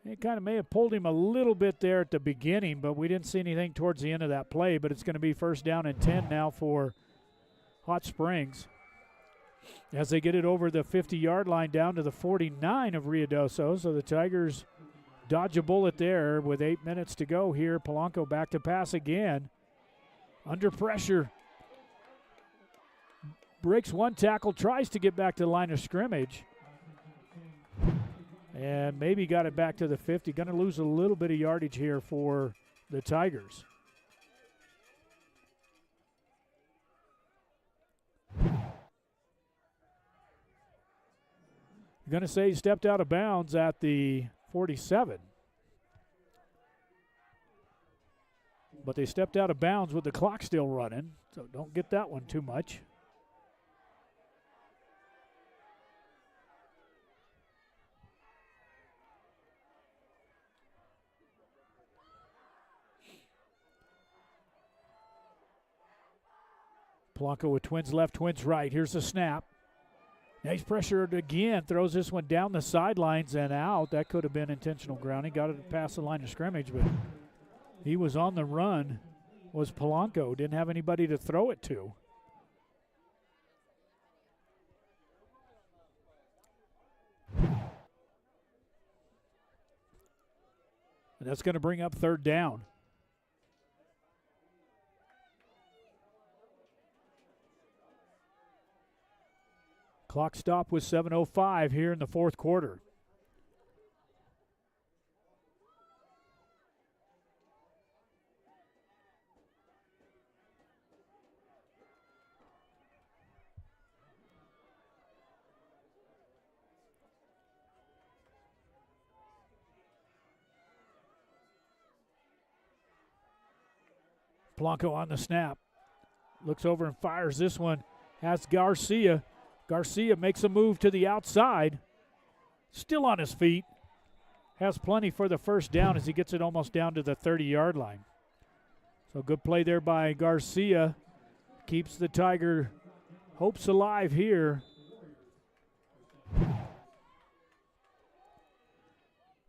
It kind of may have pulled him a little bit there at the beginning, but we didn't see anything towards the end of that play. But it's going to be first down and 10 now for Hot Springs, as they get it over the 50-yard line down to the 49 of Ruidoso. So the Tigers dodge a bullet there with 8 minutes to go here. Polanco back to pass again. Under pressure. Breaks one tackle, tries to get back to the line of scrimmage. And maybe got it back to the 50. Going to lose a little bit of yardage here for the Tigers. Going to say he stepped out of bounds at the 47. But they stepped out of bounds with the clock still running, so don't get that one too much. Polanco with twins left, twins right. Here's the snap. Now he's pressured again, throws this one down the sidelines and out. That could have been intentional grounding. Got it past the line of scrimmage, but he was on the run, was Polanco. Didn't have anybody to throw it to. And that's going to bring up third down. Clock stop with 7:05 here in the fourth quarter. Polanco on the snap. Looks over and fires this one. Has Garcia. Garcia makes a move to the outside. Still on his feet. Has plenty for the first down as he gets it almost down to the 30-yard line. So good play there by Garcia. Keeps the Tiger hopes alive here.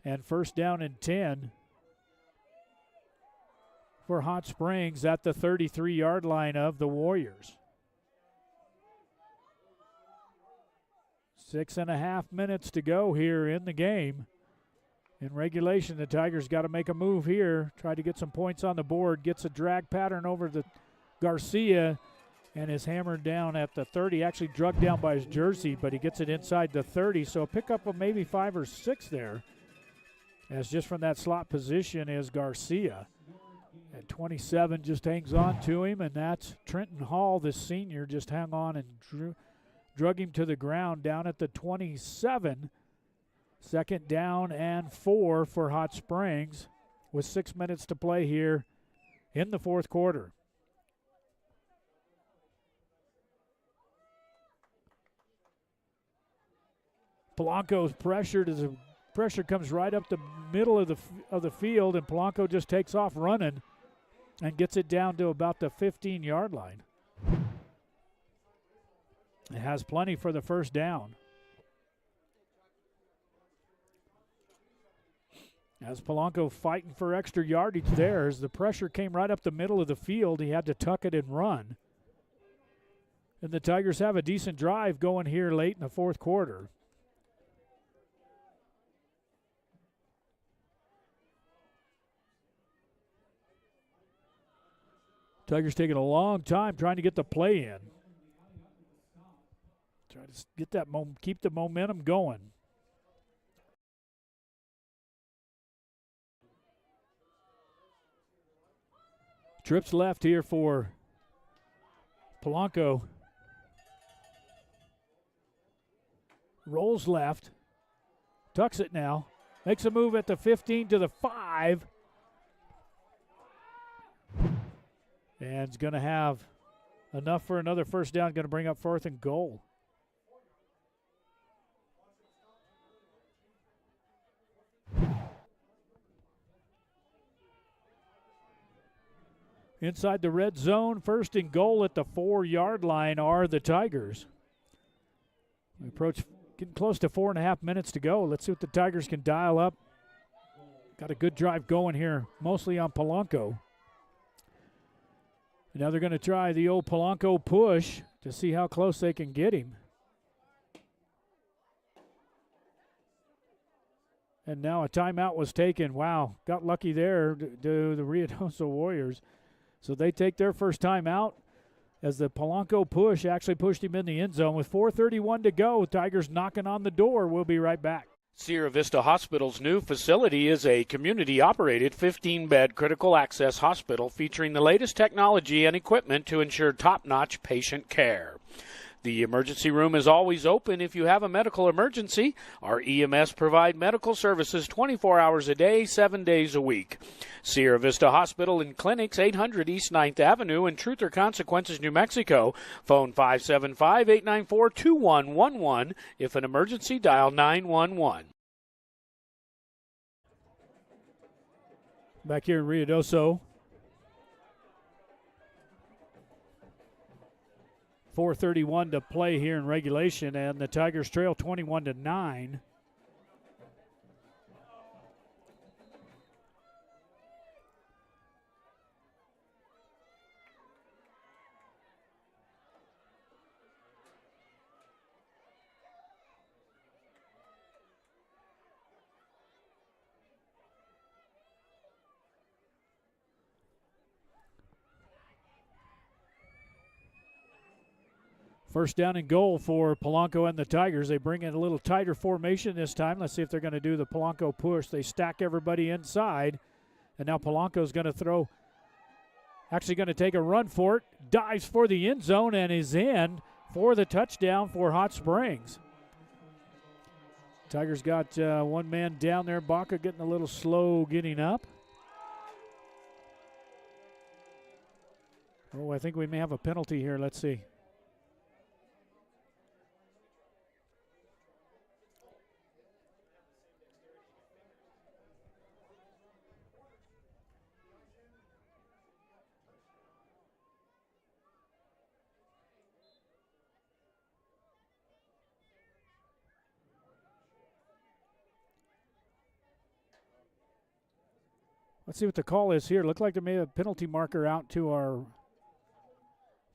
And first down and 10 for Hot Springs at the 33-yard line of the Warriors. 6.5 minutes to go here in the game. In regulation, the Tigers got to make a move here, try to get some points on the board, gets a drag pattern over to Garcia, and is hammered down at the 30, actually drugged down by his jersey, but he gets it inside the 30, so a pickup of maybe 5 or 6 there, as just from that slot position is Garcia. At 27, just hangs on to him, and that's Trenton Hall, this senior, just hung on and drug him to the ground down at the 27. Second down and 4 for Hot Springs with 6 minutes to play here in the fourth quarter. Polanco's pressured as the pressure comes right up the middle of the field, and Polanco just takes off running and gets it down to about the 15-yard line. It has plenty for the first down. As Polanco fighting for extra yardage there, as the pressure came right up the middle of the field, he had to tuck it and run. And the Tigers have a decent drive going here late in the fourth quarter. Tigers taking a long time trying to get the play in. Try to get that keep the momentum going. Trips left here for Polanco. Rolls left. Tucks it now. Makes a move at the 15 to the 5. And is going to have enough for another first down. Going to bring up 4th and goal. Inside the red zone, 1st and goal at the 4-yard line are the Tigers. We approach getting close to 4.5 minutes to go. Let's see what the Tigers can dial up. Got a good drive going here, mostly on Polanco. And now they're going to try the old Polanco push to see how close they can get him. And now a timeout was taken. Wow, got lucky there to the Ruidoso Warriors. So they take their first time out as the Polanco push actually pushed him in the end zone. With 4:31 to go, Tigers knocking on the door. We'll be right back.
Sierra Vista Hospital's new facility is a community-operated 15-bed critical access hospital featuring the latest technology and equipment to ensure top-notch patient care. The emergency room is always open if you have a medical emergency. Our EMS provide medical services 24 hours a day, 7 days a week. Sierra Vista Hospital and Clinics, 800 East 9th Avenue in Truth or Consequences, New Mexico. Phone 575-894-2111. If an emergency, dial 911.
Back here in Ruidoso. 4:31 to play here in regulation, and the Tigers trail 21-9. First down and goal for Polanco and the Tigers. They bring in a little tighter formation this time. Let's see if they're going to do the Polanco push. They stack everybody inside, and now Polanco's going to throw, actually going to take a run for it, dives for the end zone, and is in for the touchdown for Hot Springs. Tigers got one man down there. Baca getting a little slow getting up. Oh, I think we may have a penalty here. Let's see. Let's see what the call is here. Looked like there may have a penalty marker out to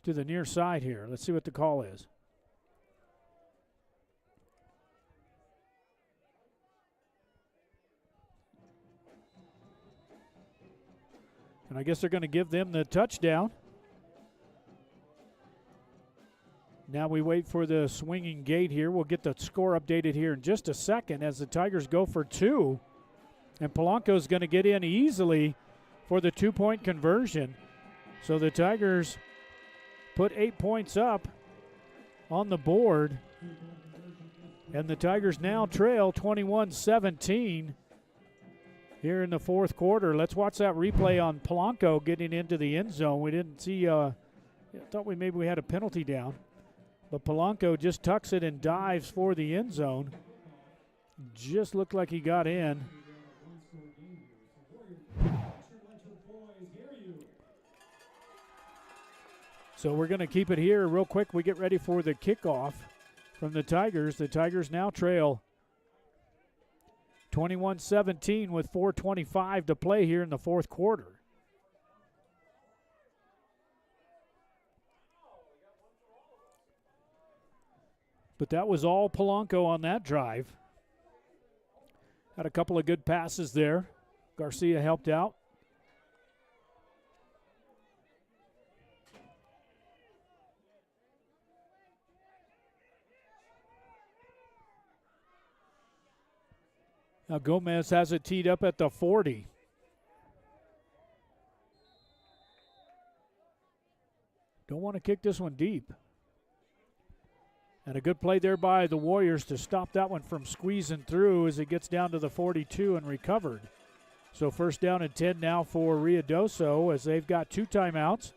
the near side here. Let's see what the call is. And I guess they're going to give them the touchdown. Now we wait for the swinging gate here. We'll get the score updated here in just a second as the Tigers go for two. And Polanco's going to get in easily for the 2-point conversion. So the Tigers put 8 points up on the board. And the Tigers now trail 21-17 here in the fourth quarter. Let's watch that replay on Polanco getting into the end zone. We didn't see, I thought maybe we had a penalty down. But Polanco just tucks it and dives for the end zone. Just looked like he got in. So we're going to keep it here real quick. We get ready for the kickoff from the Tigers. The Tigers now trail 21-17 with 4:25 to play here in the fourth quarter. But that was all Polanco on that drive. Had a couple of good passes there. Garcia helped out. Now Gomez has it teed up at the 40. Don't want to kick this one deep. And a good play there by the Warriors to stop that one from squeezing through as it gets down to the 42 and recovered. So first down and 10 now for Ruidoso as they've got 2 timeouts.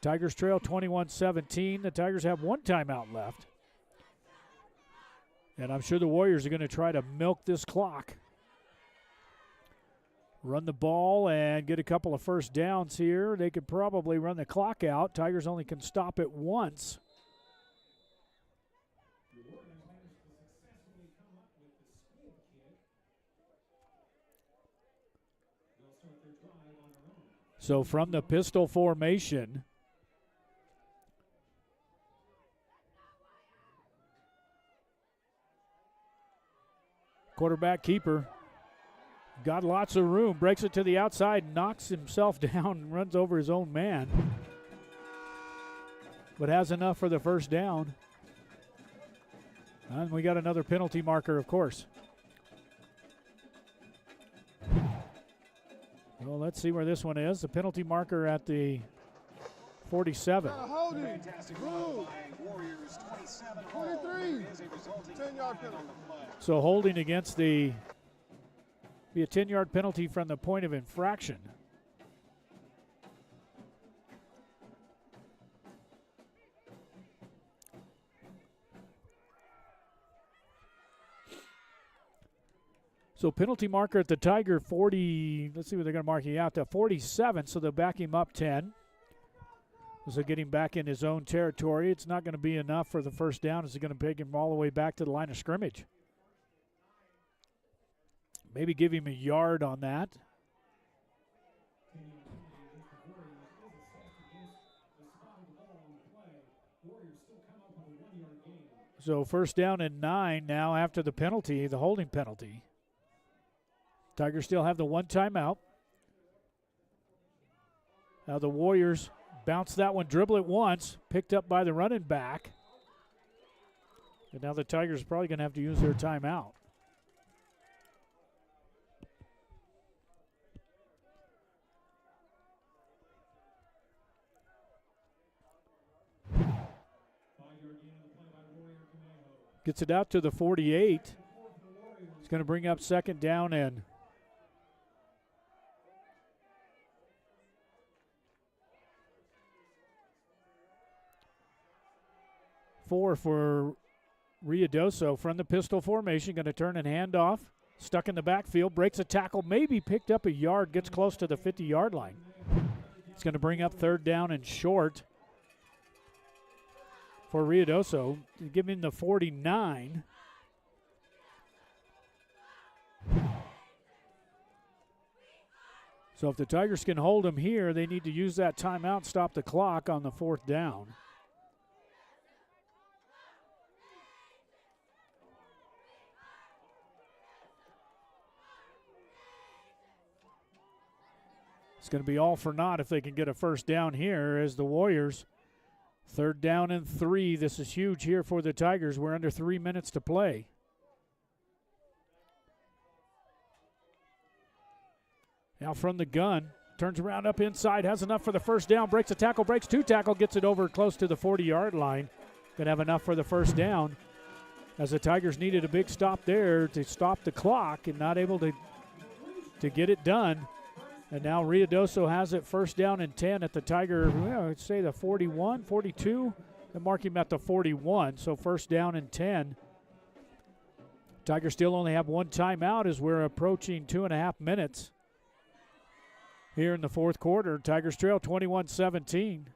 Tigers trail 21-17. The Tigers have 1 timeout left. And I'm sure the Warriors are going to try to milk this clock. Run the ball and get a couple of first downs here. They could probably run the clock out. Tigers only can stop it once. So from the pistol formation, quarterback keeper got lots of room, breaks it to the outside, knocks himself down, runs over his own man, but has enough for the first down. And we got another penalty marker, of course. Well, let's see where this one is. The penalty marker at the 47.
Fantastic run by Warriors, 27 23. 10-yard penalty.
So holding against be a 10-yard penalty from the point of infraction. So penalty marker at the Tiger 40, let's see what they're going to mark you out to 47, so they'll back him up 10. So getting back in his own territory. It's not going to be enough for the first down. It's going to take him all the way back to the line of scrimmage. Maybe give him a yard on that. So first down and 9 now after the penalty, the holding penalty. Tigers still have the 1 timeout. Now the Warriors bounce that one, dribble it once, picked up by the running back. And now the Tigers are probably going to have to use their timeout. Gets it out to the 48. It's going to bring up second down and 4 for Ruidoso from the pistol formation. Going to turn and hand off. Stuck in the backfield. Breaks a tackle. Maybe picked up a yard. Gets close to the 50-yard line. It's going to bring up third down and short for Ruidoso. Give him the 49. So if the Tigers can hold him here, they need to use that timeout, stop the clock on the fourth down. It's going to be all for naught if they can get a first down here as the Warriors. 3rd down and 3. This is huge here for the Tigers. We're under 3 minutes to play. Now from the gun, turns around up inside, has enough for the first down, breaks a tackle, breaks 2 tackle, gets it over close to the 40-yard line. Going to have enough for the first down as the Tigers needed a big stop there to stop the clock and not able to get it done. And now Ruidoso has it 1st down and 10 at the Tiger, I'd say the 41, 42. They mark him at the 41, so 1st down and 10. Tigers still only have 1 timeout as we're approaching 2.5 minutes. Here in the 4th quarter, Tigers trail 21-17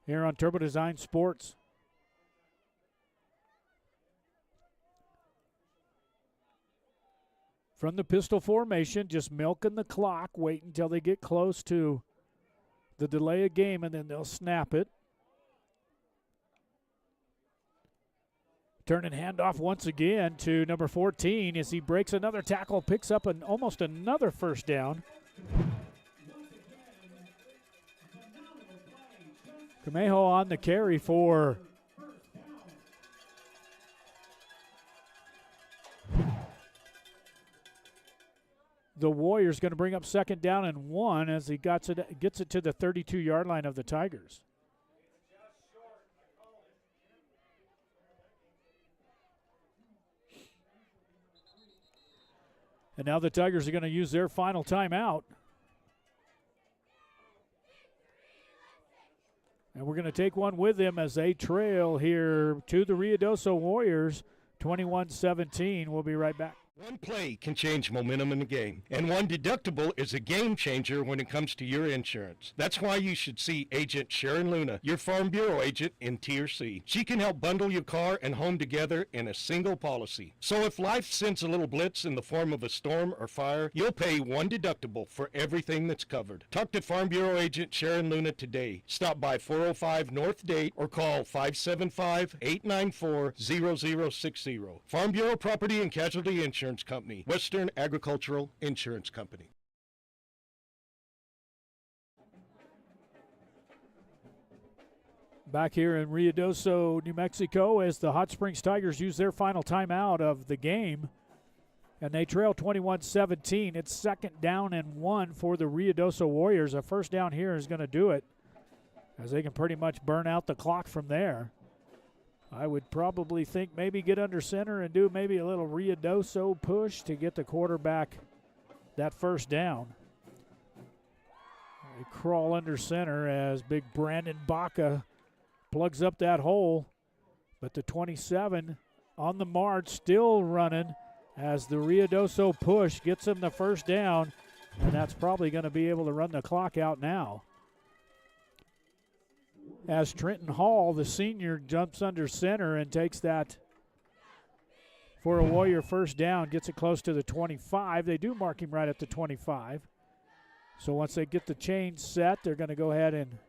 here on Turbo Design Sports. From the pistol formation, just milking the clock, wait until they get close to the delay of game, and then they'll snap it. Turn and handoff once again to number 14 as he breaks another tackle, picks up almost another first down. Camejo on the carry for the Warriors. Going to bring up 2nd down and 1 as he gets it to the 32-yard line of the Tigers. And now the Tigers are going to use their final timeout. And we're going to take one with them as they trail here to the Ruidoso Warriors, 21-17. We'll be right back.
One play can change momentum in the game, and one deductible is a game changer when it comes to your insurance. That's why you should see Agent Sharon Luna, your Farm Bureau agent in Tier C. She can help bundle your car and home together in a single policy. So if life sends a little blitz in the form of a storm or fire, you'll pay one deductible for everything that's covered. Talk to Farm Bureau agent Sharon Luna today. Stop by 405 North Date or call 575-894-0060. Farm Bureau Property and Casualty Insurance Company, Western Agricultural Insurance Company.
Back here in Ruidoso, New Mexico, as the Hot Springs Tigers use their final timeout of the game, and they trail 21-17. It's 2nd down and 1 for the Ruidoso Warriors. A first down here is going to do it, as they can pretty much burn out the clock from there. I would probably think maybe get under center and do maybe a little Ruidoso push to get the quarterback that first down. They crawl under center as big Brandon Baca plugs up that hole. But the 27 on the march, still running as the Ruidoso push gets him the first down. And that's probably going to be able to run the clock out now. As Trenton Hall, the senior, jumps under center and takes that for a Warrior first down, gets it close to the 25. They do mark him right at the 25. So once they get the chain set, they're going to go ahead and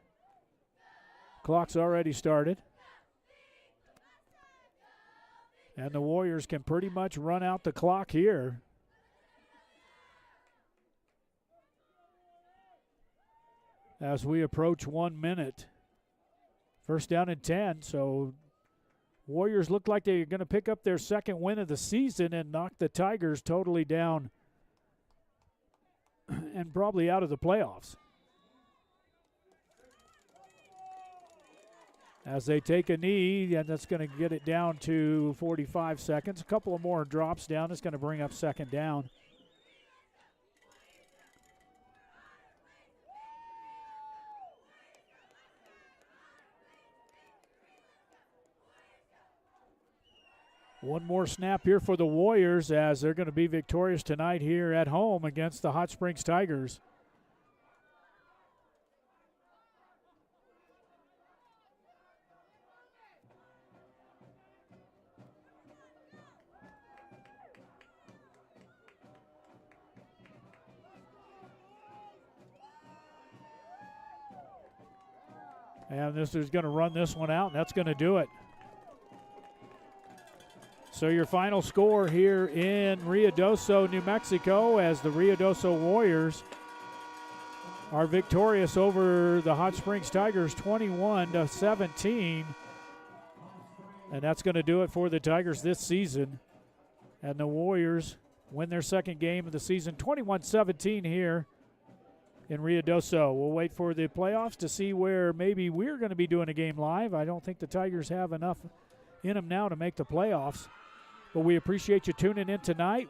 clock's already started. And the Warriors can pretty much run out the clock here. As we approach 1 minute. First down and 10, so Warriors look like they're going to pick up their 2nd win of the season and knock the Tigers totally down and probably out of the playoffs. As they take a knee, and that's going to get it down to 45 seconds. A couple of more drops down. It's going to bring up 2nd down. One more snap here for the Warriors as they're going to be victorious tonight here at home against the Hot Springs Tigers. And this is going to run this one out, and that's going to do it. So your final score here in Ruidoso, New Mexico, as the Ruidoso Warriors are victorious over the Hot Springs Tigers 21-17. And that's going to do it for the Tigers this season. And the Warriors win their second game of the season 21-17 here in Ruidoso. We'll wait for the playoffs to see where maybe we're going to be doing a game live. I don't think the Tigers have enough in them now to make the playoffs. But we appreciate you tuning in tonight.